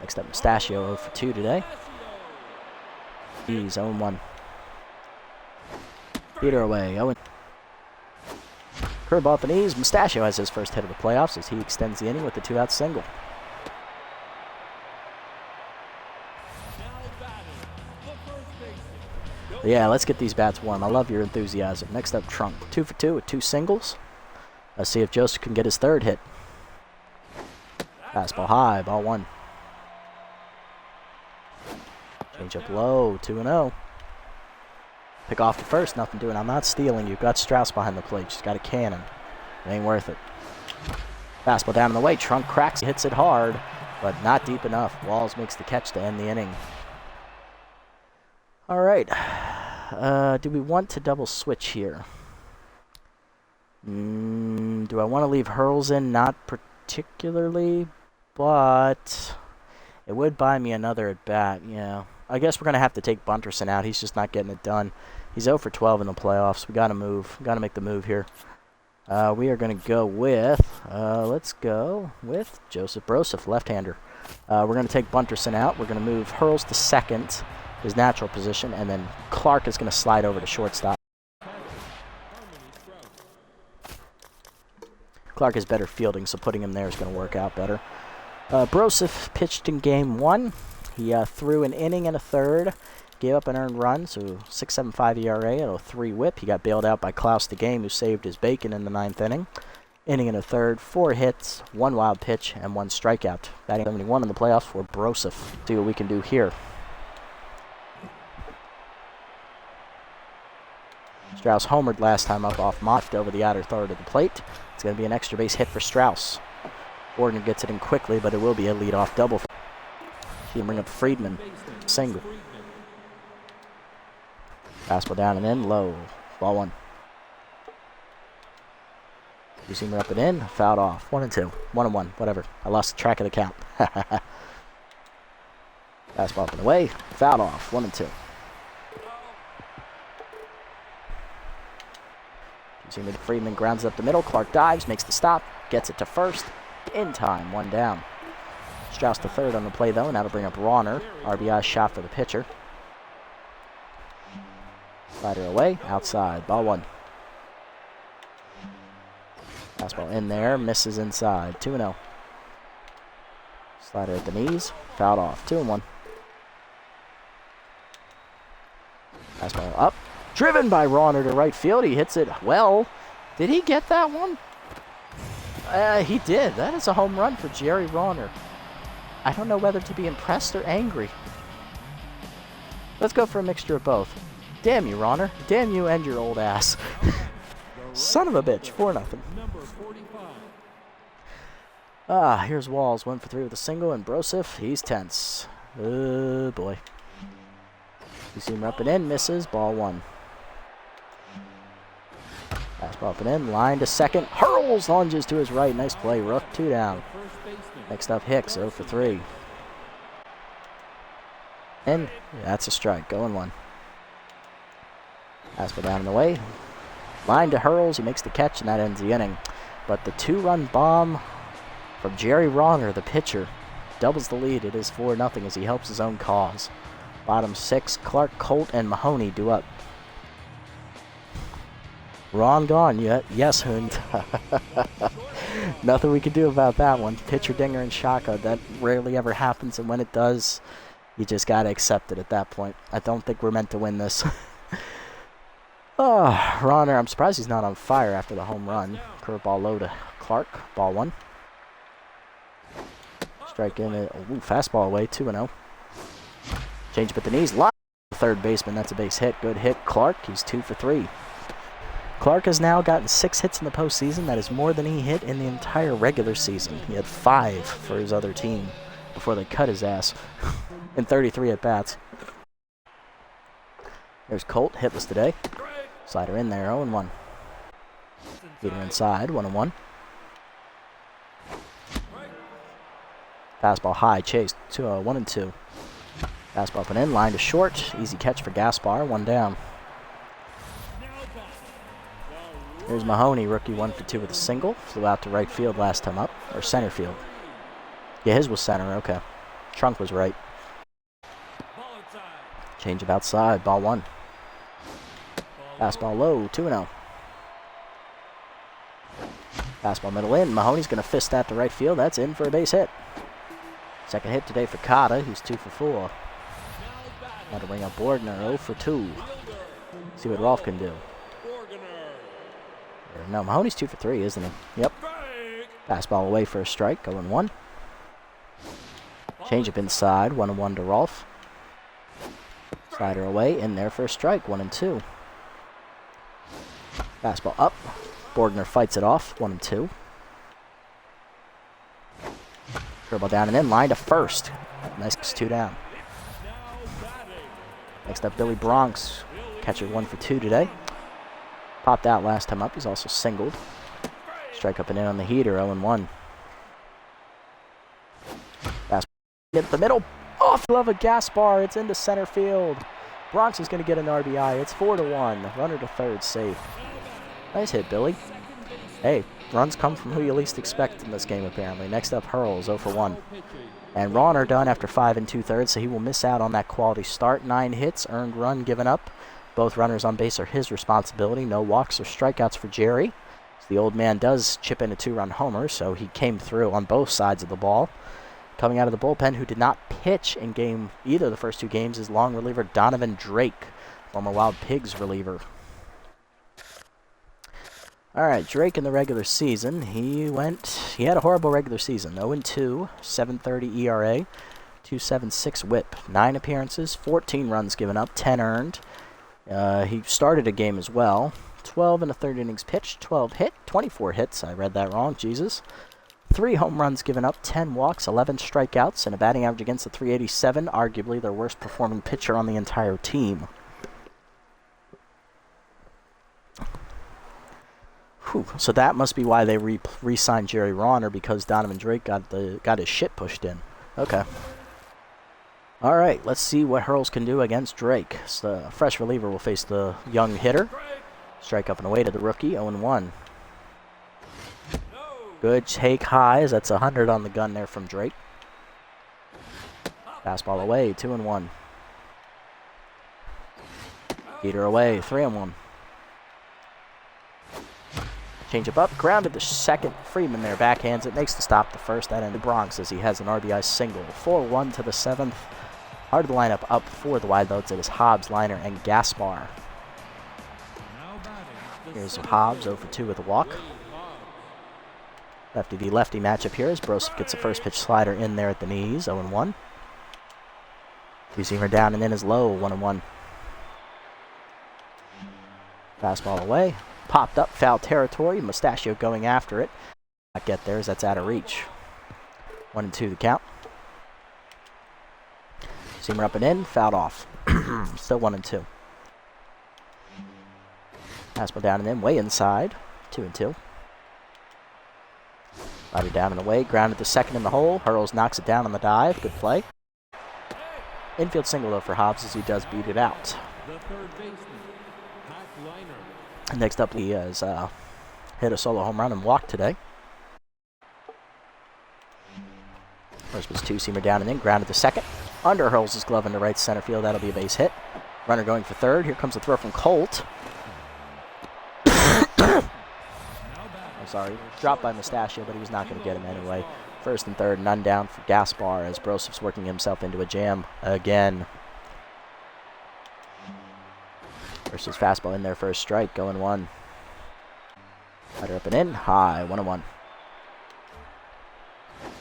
Next up, Mustachio 0 for 2 today. He's 0-1. Heater away. 0. Curveball at the knees. Mustachio has his first hit of the playoffs as he extends the inning with the 2-out single. Yeah, let's get these bats warm. I love your enthusiasm. Next up, Trunk. 2 for 2 with 2 singles. Let's see if Joseph can get his 3rd hit. Fastball high, ball 1. Change up low, 2-0. Pick off to first, nothing doing. I'm not stealing you. Got Strauss behind the plate. She's got a cannon. It ain't worth it. Fastball down in the way. Trunk cracks, hits it hard, but not deep enough. Walls makes the catch to end the inning. All right. Do we want to double switch here? Do I want to leave Hurls in? Not particularly, but it would buy me another at bat. Yeah. I guess we're going to have to take Bunderson out. He's just not getting it done. He's 0 for 12 in the playoffs. We got to move. Got to make the move here. We are going to go with, let's go with Joseph Broseph, left-hander. We're going to take Bunderson out. We're going to move Hurls to second, his natural position, and then Clark is going to slide over to shortstop. Clark is better fielding, so putting him there is going to work out better. Broseph pitched in Game 1. He threw an inning and a third, gave up an earned run, so 6.75 ERA and a 3 whip. He got bailed out by Klaus the Game, who saved his bacon in the 9th inning. Inning and a third, 4 hits, 1 wild pitch, and 1 strikeout. Batting 71 in the playoffs for Broseph. See what we can do here. Strauss homered last time up off Mott over the outer third of the plate. It's going to be an extra base hit for Strauss. Gordon gets it in quickly, but it will be a leadoff double. He can bring up Friedman. Single. Fastball down and in, low. Ball 1. You see me up and in, fouled off. 1-2. 1-1, whatever. I lost track of the count. Fastball up and away, fouled off. 1-2. You see me, Friedman grounds it up the middle. Clark dives, makes the stop, gets it to first. In time, 1 down. Strauss to third on the play, though, and that'll bring up Rauner. RBI shot for the pitcher. Slider away, outside. Ball 1. Fastball in there, misses inside. 2-0. Slider at the knees, fouled off. 2-1. Fastball up, driven by Rauner to right field. He hits it well. Did he get that one? He did. That is a home run for Jerry Rauner. I don't know whether to be impressed or angry. Let's go for a mixture of both. Damn you, Rauner. Damn you and your old ass. Son of a bitch. 4-0. Here's Walls. 1 for 3 with a single, and Broseph, he's tense. Oh, boy. You see him up and in, misses. Ball 1. Fastball up and in, line to second. Hurls, lunges to his right. Nice play, Rook. 2 down. Next up, Hicks, 0 for 3. And that's a strike. Going 1. Fastball down and away. Line to Hurls. He makes the catch, and that ends the inning. But the 2-run bomb from Jerry Rauner, the pitcher, doubles the lead. It is 4-0 as he helps his own cause. Bottom 6, Clark, Colt, and Mahoney do up. Ron gone yet. Yes, Hund. Nothing we can do about that one. Pitcher dinger and shaka. That rarely ever happens, and when it does, you just got to accept it at that point. I don't think we're meant to win this. Rauner, I'm surprised he's not on fire after the home run. Curveball low to Clark. Ball 1. Strike in it. Fastball away. 2-0. Change up at the knees. Line to third baseman. That's a base hit. Good hit. Clark, he's 2 for 3. Clark has now gotten 6 hits in the postseason. That is more than he hit in the entire regular season. He had 5 for his other team before they cut his ass in 33 at-bats. There's Colt, hitless today. Slider in there, 0-1. Leader inside, 1-1. Fastball high, chase, 1-2. Fastball up and in, line to short. Easy catch for Gaspar, 1 down. Here's Mahoney, rookie 1 for 2 with a single. Flew out to right field last time up, or center field. Yeah, his was center, okay. Trunk was right. Change of outside, ball 1. Fastball low, 2-0. Fastball middle in. Mahoney's going to fist that to right field. That's in for a base hit. Second hit today for Cotta, who's 2 for 4. That'll bring up Borgner, 0 for 2. See what Rolf can do. No, Mahoney's 2 for 3, isn't he? Yep. Fastball away for a strike, 0-1. Change up inside, 1-1 to Rolf. Slider away, in there for a strike, 1-2. Fastball up. Borgner fights it off, 1-2. Curveball down and in, line to first. Nice 2 down. Next up, Billy Bronx. Catcher 1 for 2 today. Popped out last time up. He's also singled. Strike up and in on the heater, 0-1. Fastball hit the middle. Off glove of Gaspar. It's into center field. Bronx is going to get an RBI. It's 4-1. Runner to third, safe. Nice hit, Billy. Hey, runs come from who you least expect in this game, apparently. Next up, Hurls, 0 for 1. And Rauner done after 5 2/3, so he will miss out on that quality start. 9 hits, earned run given up. Both runners on base are his responsibility. No walks or strikeouts for Jerry. So the old man does chip in a 2-run homer, so he came through on both sides of the ball. Coming out of the bullpen, who did not pitch in either of the first 2 games, is long reliever Donovan Drake, former Wild Pigs reliever. All right, Drake in the regular season, he had a horrible regular season. 0-2, 7.30 ERA, 2.76 WHIP, 9 appearances, 14 runs given up, 10 earned. He started a game as well. 12 1/3 innings pitched, 12 hit, 24 hits. I read that wrong, Jesus. 3 home runs given up, 10 walks, 11 strikeouts, and a batting average against a 387, arguably their worst performing pitcher on the entire team. Whew, so that must be why they re-signed Jerry Ronner, because Donovan Drake got his shit pushed in. Okay. All right, let's see what Hurls can do against Drake. So the fresh reliever will face the young hitter. Strike up and away to the rookie, 0-1. Good take highs. That's 100 on the gun there from Drake. Fastball away, 2-1. Heater away, 3-1. Change up, grounded to second. Friedman there backhands it, makes the stop the first. That ended Bronx as he has an RBI single. 4-1 to the seventh. Hard of the lineup up for the wide loads. It is Hobbs, Liner, and Gaspar. Here's Hobbs, 0-2 with a walk. Lefty v lefty matchup here as Broseph gets the first pitch slider in there at the knees, 0-1. Two-seamer down and in is low, 1-1. Fastball away. Popped up, foul territory. Mustachio going after it. Not get there as that's out of reach. 1-2 the count. Seamer up and in, fouled off. Still 1-2. Fastball down and in, way inside. 2-2. Slider down and away, grounded to second in the hole. Hurls knocks it down on the dive. Good play. Infield single though for Hobbs as he does beat it out. The third baseman, Pat Liner. Next up, he has hit a solo home run and walked today. First was two-seamer down and in, grounded to second. Under hurls his glove into right center field. That'll be a base hit. Runner going for third. Here comes the throw from Colt. I'm sorry. Dropped by Mustachio, but he was not going to get him anyway. First and third, none down for Gaspar as Brosep's working himself into a jam again. Versus fastball in there for a strike, going 1. Slider up and in, high, 1-1.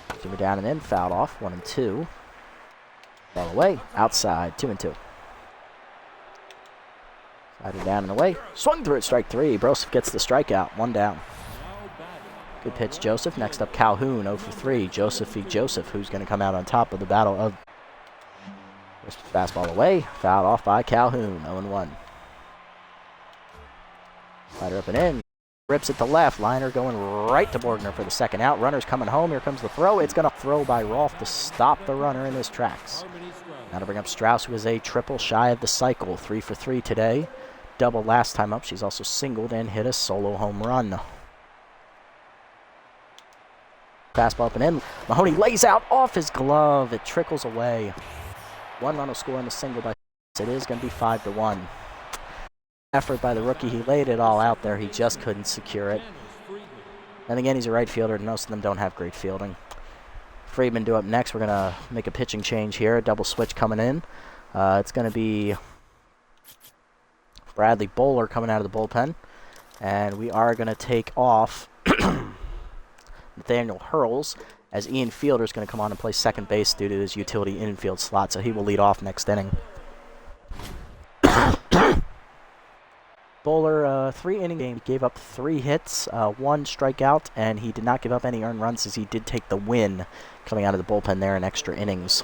Zoomer down and in, fouled off, 1-2. Ball away, outside, 2-2. Slider down and away, swung through it, strike 3. Broseph gets the strikeout, 1 down. Good pitch, Joseph. Next up, Calhoun, 0-3. Joseph v. Joseph, who's going to come out on top of the battle of... Fastball away, fouled off by Calhoun, 0-1. Slider up and in. Rips it to left. Liner going right to Borgner for the second out. Runner's coming home. Here comes the throw. It's going to throw by Rolfe to stop the runner in his tracks. Now to bring up Strauss, who is a triple shy of the cycle. 3 for 3 today. Double last time up. She's also singled and hit a solo home run. Fastball up and in. Mahoney lays out off his glove. It trickles away. 1 run will score on the single by... It is going to be 5-1. Effort by the rookie. He laid it all out there. He just couldn't secure it. And again, he's a right fielder. Most of them don't have great fielding. Friedman due up next. We're going to make a pitching change here. A double switch coming in. It's going to be Bradley Bowler coming out of the bullpen. And we are going to take off Nathaniel Hurls as Ian Fielder is going to come on and play second base due to his utility infield slot. So he will lead off next inning. Bowler, 3-inning game, gave up 3 hits, 1 strikeout, and he did not give up any earned runs as he did take the win coming out of the bullpen there in extra innings.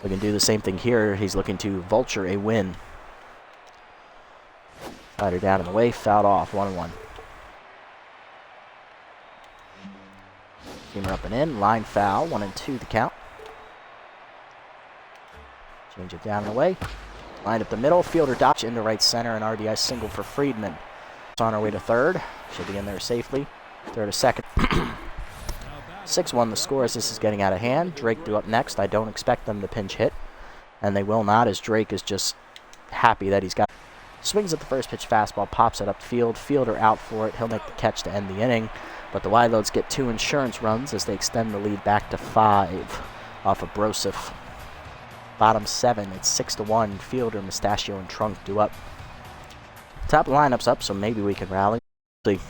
We can do the same thing here. He's looking to vulture a win. Slider down and away, fouled off, 1-1. Seamer up and in, line foul, 1-2 the count. Change it down and away. Lined up the middle, fielder dodge into right center, and RBI single for Friedman. It's on our way to third. Should be in there safely. Third to second. 6-1 the score as this is getting out of hand. Drake due up next. I don't expect them to pinch hit, and they will not as Drake is just happy that he's got... Swings at the first pitch fastball, pops it upfield. Fielder out for it. He'll make the catch to end the inning, but the wide loads get 2 insurance runs as they extend the lead back to 5 off of Broseph. Bottom 7, it's 6-1. Fielder, Mustachio, and Trunk due up. Top lineup's up, so maybe we can rally. See.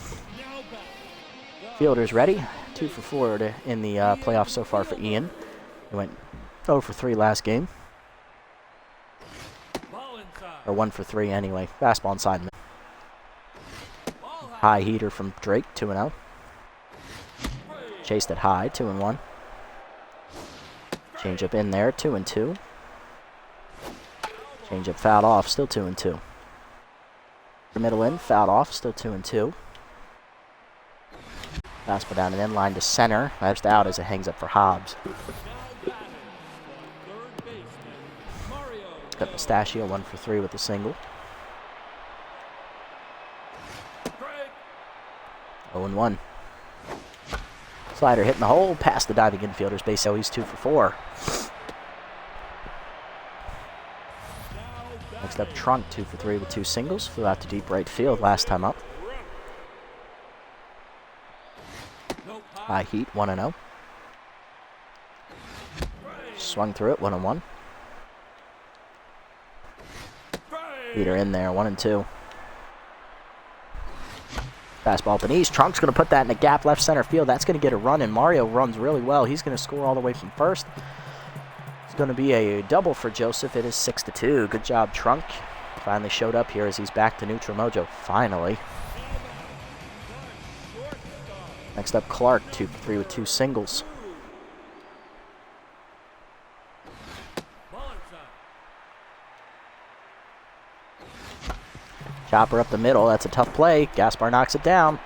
Fielder's ready. 2 for 4 in the playoffs so far for Ian. He went 0 for 3 last game. Or 1 for 3 anyway. Fastball inside. High heater from Drake, 2-0. Chased it high, 2-1. Change up in there, 2-2. Change up fouled off, still 2-2. Middle in, fouled off, still 2-2. Fastball down and in line to center. That's out as it hangs up for Hobbs. Got Mustachio 1 for 3 with a single. 0-1. Slider hitting the hole past the diving infielder's base. So he's 2 for 4. Next up, Trunk 2 for 3 with 2 singles. Flew out to deep right field last time up. High heat 1-0. Swung through it 1-1. Leader in there 1-2. Fastball up and east. Trunk's going to put that in the gap left center field. That's going to get a run, and Mario runs really well. He's going to score all the way from first. It's going to be a double for Joseph. It is 6-2. Good job, Trunk. Finally showed up here as he's back to neutral mojo. Finally. Next up, Clark 2 for 3 with 2 singles. Chopper up the middle. That's a tough play. Gaspar knocks it down.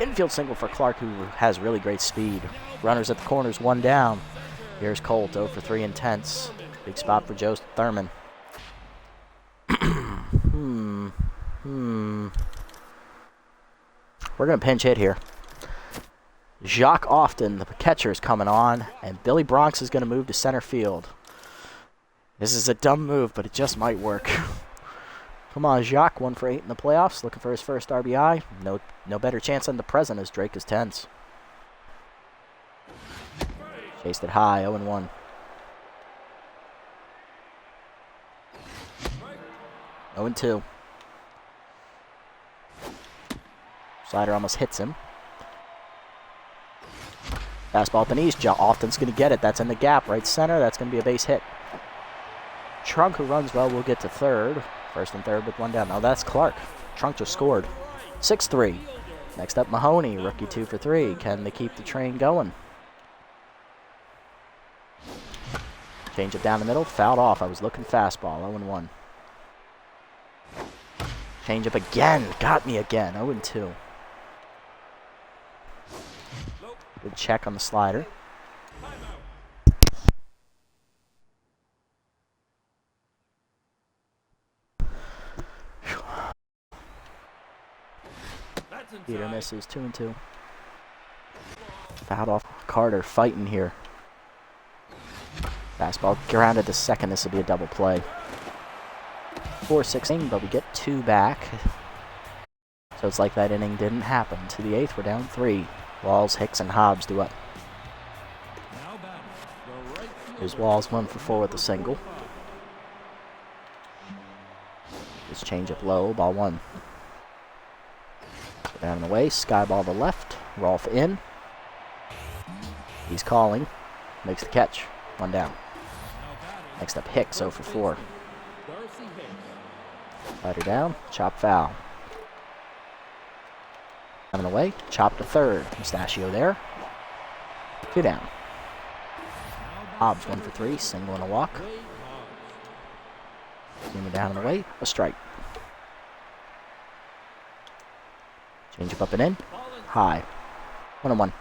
Infield single for Clark, who has really great speed. Runners at the corners, 1 down. Here's Colt, 0 for 3 intense. Big spot for Joe Thurman. We're going to pinch hit here. Jacques Often, the catcher, is coming on, and Billy Bronx is going to move to center field. This is a dumb move, but it just might work. Come on, Jacques, 1 for 8 in the playoffs, looking for his first RBI. No better chance than the present as Drake is tense. Chased it high, 0-1. Oh and 2. Slider almost hits him. Fastball up and east. Often's going to get it. That's in the gap, right center. That's going to be a base hit. Trunk, who runs well, will get to third. First and third with 1 down. Now that's Clark. Trunk just scored. 6-3. Next up, Mahoney. Rookie 2 for 3. Can they keep the train going? Change it down the middle. Fouled off. I was looking fastball. 0-1. Change up again. Got me again. 0-2. Good check on the slider. Peter misses 2-2. Fouled off. Carter fighting here. Fastball grounded to second. This will be a double play. 4-6 inning, but we get 2 back. So it's like that inning didn't happen. To the 8th, we're down 3. Walls, Hicks, and Hobbs do up. Here's Walls 1 for 4 with a single. Just change up low, ball 1. Down and away, sky ball to left. Rolf in. He's calling. Makes the catch. 1 down. Next up, Hicks, 0 for 4. Slider down, chop foul. Down and away, chop to third. Mustachio there. 2 down. Hobbs 1 for 3, single and a walk. Zoomer down and away, a strike. Change up and in. High. 1-1.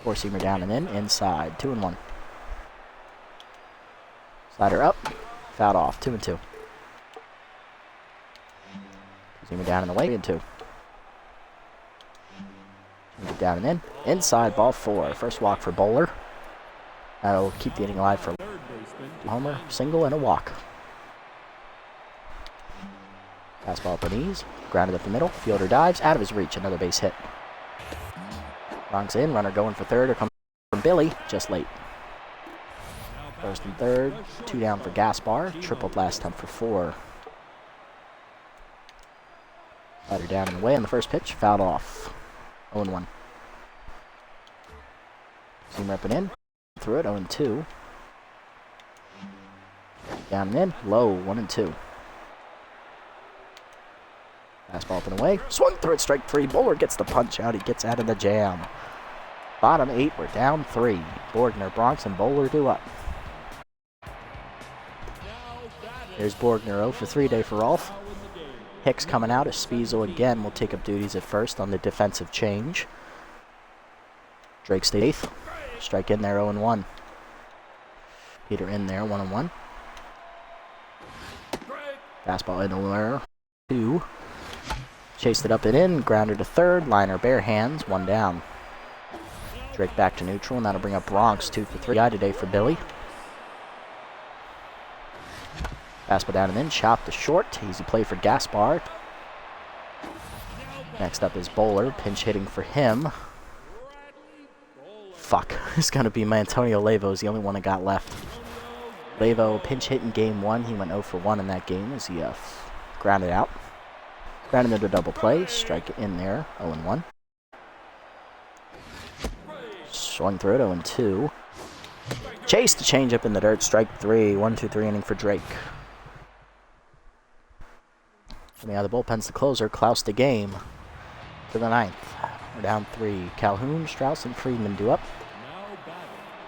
4-seamer down and in. Inside. 2-1. Slider up. Fouled off. 2-2. Seamer down and away. 3-2. Change it down and in. Inside. Ball 4. First walk for Bowler. That'll keep the inning alive for Homer. Single and a walk. Fastball up and ease. Grounded up the middle. Fielder dives. Out of his reach. Another base hit. Bronx in. Runner going for third. Or comes from Billy. Just late. First and third. 2 down for Gaspar. Tripled last time for 4. Slider down and away on the first pitch. Fouled off. 0-1. Seam up and in. Through it. 0-2. Down and in. Low. 1-2. Fastball up and away. Swung through it, strike 3. Bowler gets the punch out. He gets out of the jam. Bottom 8, we're down 3. Borgner, Bronx, and Bowler do up. Here's Borgner, 0 for 3 day for Rolf. Hicks coming out as Spiesel again will take up duties at first on the defensive change. Drake stays eighth. Strike in there, 0-1. Peter in there, 1-1. Fastball in the air, 2. Chased it up and in, grounder to third, liner bare hands, 1 down. Drake back to neutral, and that'll bring up Bronx, 2 for 3 today for Billy. Fastball down and in, chop to short, easy play for Gaspar. Next up is Bowler, pinch hitting for him. Fuck, it's gonna be Antonio Levo, is the only one that got left. Levo pinch hit in game 1, he went 0 for 1 in that game as he grounded out. Grounded into a double play, strike in there, 0-1. Swung through it, 0-2. Chase the changeup in the dirt, strike 3, 1-2-3 inning for Drake. Coming out of the bullpen's the closer, Klaus the game for the 9th. We're down 3. Calhoun, Strauss, and Friedman due up.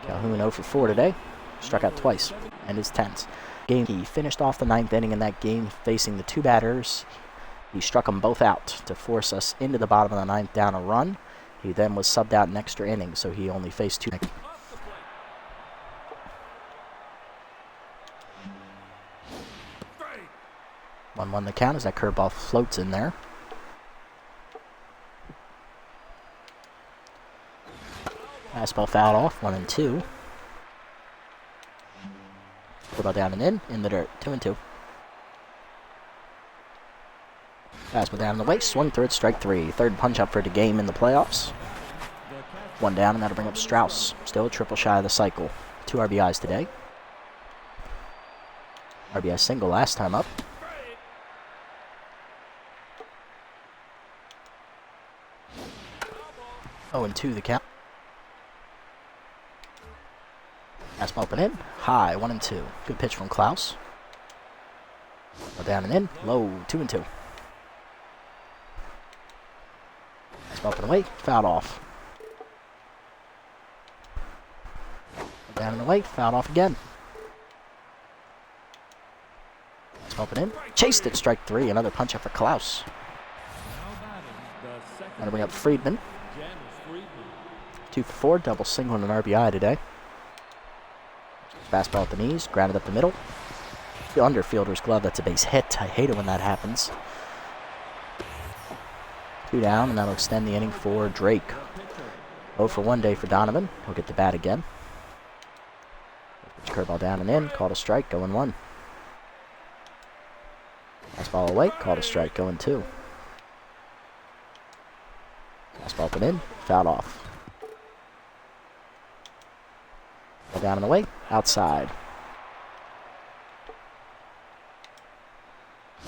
Calhoun 0 for 4 today. Struck out twice, and is 10th. He finished off the 9th inning in that game facing the 2 batters. He struck them both out to force us into the bottom of the 9th down a run. He then was subbed out in extra innings, so he only faced 2. 1-1 the count as that curveball floats in there. Fastball fouled off, 1-2. Curveball down and in the dirt, 2-2. Fastball down in the way, swung through it, strike 3. Third punch up for the game in the playoffs. 1 down, and that'll bring up Strauss. Still a triple shy of the cycle. 2 RBIs today. RBI single last time up. Oh, and 2 the count. Fastball up and in. High, 1-2. Good pitch from Klaus. Well, down and in. Low, 2-2. Fastball up and away. Fouled off. Well, down and away. Fouled off again. Fastball up and in. Chased it. Strike 3. Another punch up for Klaus. That'll bring up Friedman. 2 for 4, double single and an RBI today. Fastball at the knees, grounded up the middle. The underfielder's glove, that's a base hit. I hate it when that happens. 2 down, and that'll extend the inning for Drake. 0 for 1 day for Donovan. He'll get the bat again. Curveball down and in, called a strike, 0-1. Fastball away, called a strike, 0-2. Fastball up and in, fouled off. Down and away, outside.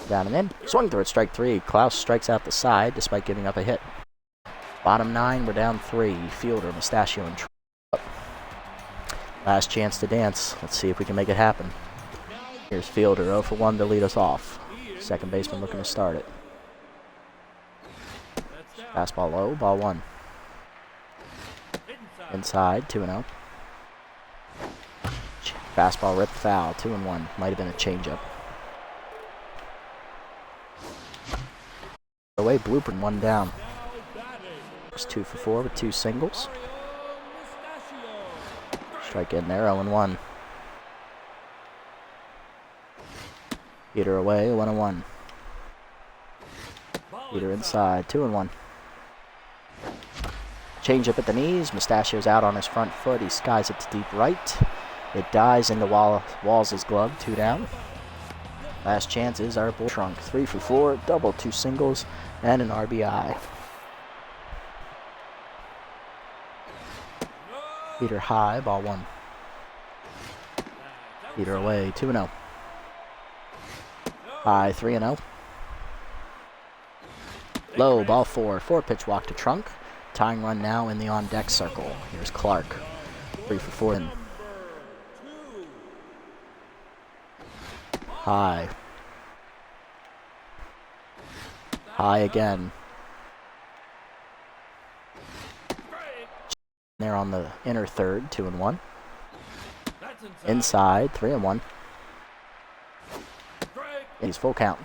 Down and in, swung through it, strike 3. Klaus strikes out the side despite giving up a hit. Bottom 9, we're down 3. Fielder, Mustachio, and up. Last chance to dance. Let's see if we can make it happen. Here's Fielder, 0 for 1 to lead us off. Second baseman looking to start it. Fastball low, ball 1. Inside, 2-0. Fastball ripped foul, 2-1. Might have been a changeup. Away, blooper, 1 down. It's 2 for 4 with 2 singles. Strike in there, 0-1. Peter away, 1-1. Peter inside, 2-1. Change up at the knees. Mustachio's out on his front foot. He skies it to deep right. It dies into Walls' glove, 2 down. Last chance is our bull trunk. 3 for 4, double, 2 singles, and an RBI. Peter high, ball 1. Peter away, 2-0. High, 3-0. Low, ball 4. 4-pitch walk to Trunk. Tying run now in the on-deck circle. Here's Clark. 3 for 4. High. High again. There on the inner third, 2-1. Inside, 3-1. He's full count.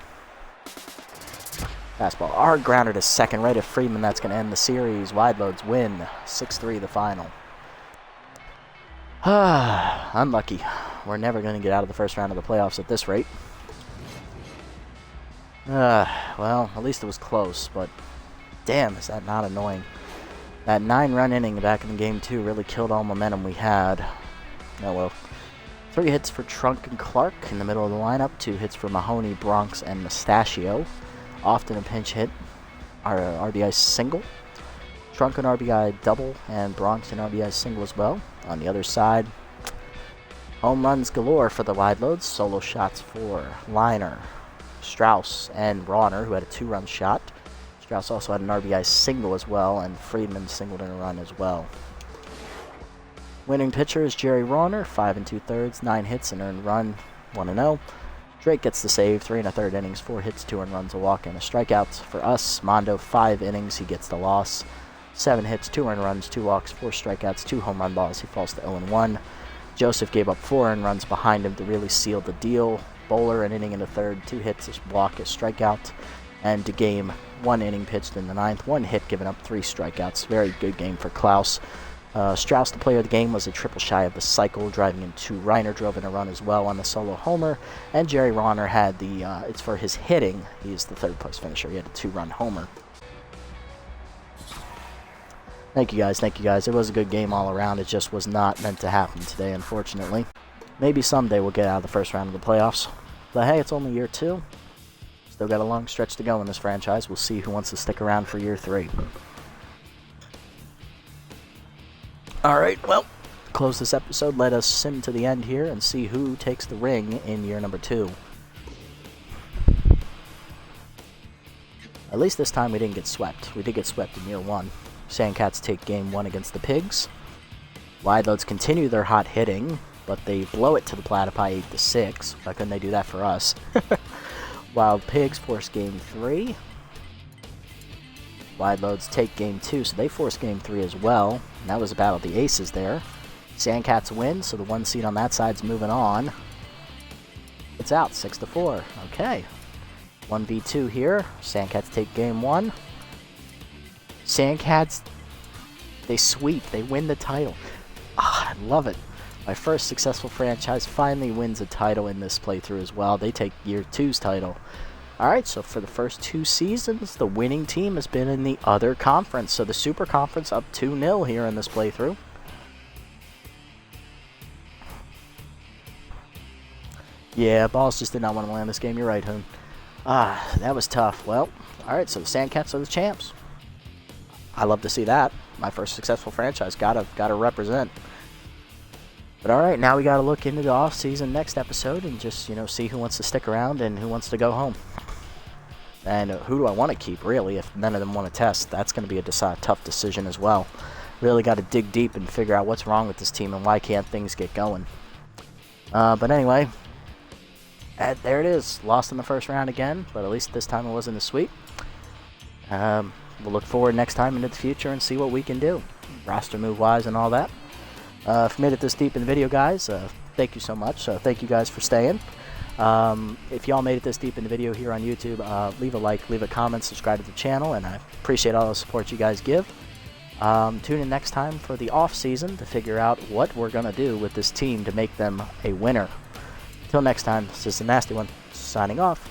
Fastball hard grounded to second, right at Friedman. That's going to end the series. Wide loads win 6-3 the final. Unlucky. We're never going to get out of the first round of the playoffs at this rate. Well, at least it was close, but damn, is that not annoying. That 9-run inning back in Game 2 really killed all momentum we had. Oh well. 3 hits for Trunk and Clark in the middle of the lineup. 2 hits for Mahoney, Bronx, and Mustachio. Often a pinch hit. Our RBI single. Trunk an RBI double, and Bronx an RBI single as well. On the other side, home runs galore for the wide loads. Solo shots for Liner, Strauss, and Rauner, who had a 2-run shot. Strauss also had an RBI single as well, and Friedman singled in a run as well. Winning pitcher is Jerry Rauner, 5 2/3, 9 hits, an earned run, 1-0. Drake gets the save, 3 1/3 innings, 4 hits, 2 earned runs, a walk, and a strikeout. For us, Mondo, 5 innings, he gets the loss. 7 hits, 2 earned runs, 2 walks, 4 strikeouts, 2 home run balls. He falls to 0-1. Joseph gave up 4 earned runs behind him to really seal the deal. Bowler, an inning in the third, 2 hits, a walk, a strikeout. And to game, 1 inning pitched in the 9th, 1 hit, giving up 3 strikeouts. Very good game for Klaus. Strauss, the player of the game, was a triple shy of the cycle, driving in 2. Reiner drove in a run as well on the solo homer, and Jerry Rauner had the, it's for his hitting, he's the 3rd place finisher, he had a 2-run homer. Thank you guys, it was a good game all around, it just was not meant to happen today, unfortunately. Maybe someday we'll get out of the first round of the playoffs, but hey, it's only year 2, still got a long stretch to go in this franchise, we'll see who wants to stick around for year 3. Alright, well, close this episode. Let us sim to the end here and see who takes the ring in year number 2. At least this time we didn't get swept. We did get swept in year 1. Sandcats take game 1 against the Pigs. Wide loads continue their hot hitting, but they blow it to the Platypi 8-6. Why couldn't they do that for us? While Pigs force game 3. Wide loads take game 2, so they force game 3 as well. And that was a battle of the aces there. Sandcats win, so the 1 seed on that side's moving on. It's out, 6-4. Okay. 1v2 here. Sandcats take game 1. Sandcats, they sweep. They win the title. I love it. My first successful franchise finally wins a title in this playthrough as well. They take year 2's title. Alright, so for the first 2 seasons, the winning team has been in the other conference. So the Super Conference up 2-0 here in this playthrough. Yeah, Balls just did not want to land this game. You're right, Hoon. That was tough. Well, alright, so the Sandcats are the champs. I love to see that. My first successful franchise. Gotta represent. But alright, now we gotta look into the off-season next episode and just, see who wants to stick around and who wants to go home. And who do I want to keep, really, if none of them want to test? That's going to be a tough decision as well. Really got to dig deep and figure out what's wrong with this team and why can't things get going. But anyway, there it is. Lost in the first round again, but at least this time it wasn't as sweet. We'll look forward next time into the future and see what we can do, roster move-wise and all that. If you made it this deep in the video, guys, thank you so much. Thank you guys for staying. If y'all made it this deep in the video here on YouTube, leave a like, leave a comment, subscribe to the channel, and I appreciate all the support you guys give. Tune in next time for the off season to figure out what we're going to do with this team to make them a winner. Until next time, this is the Nasty One, signing off.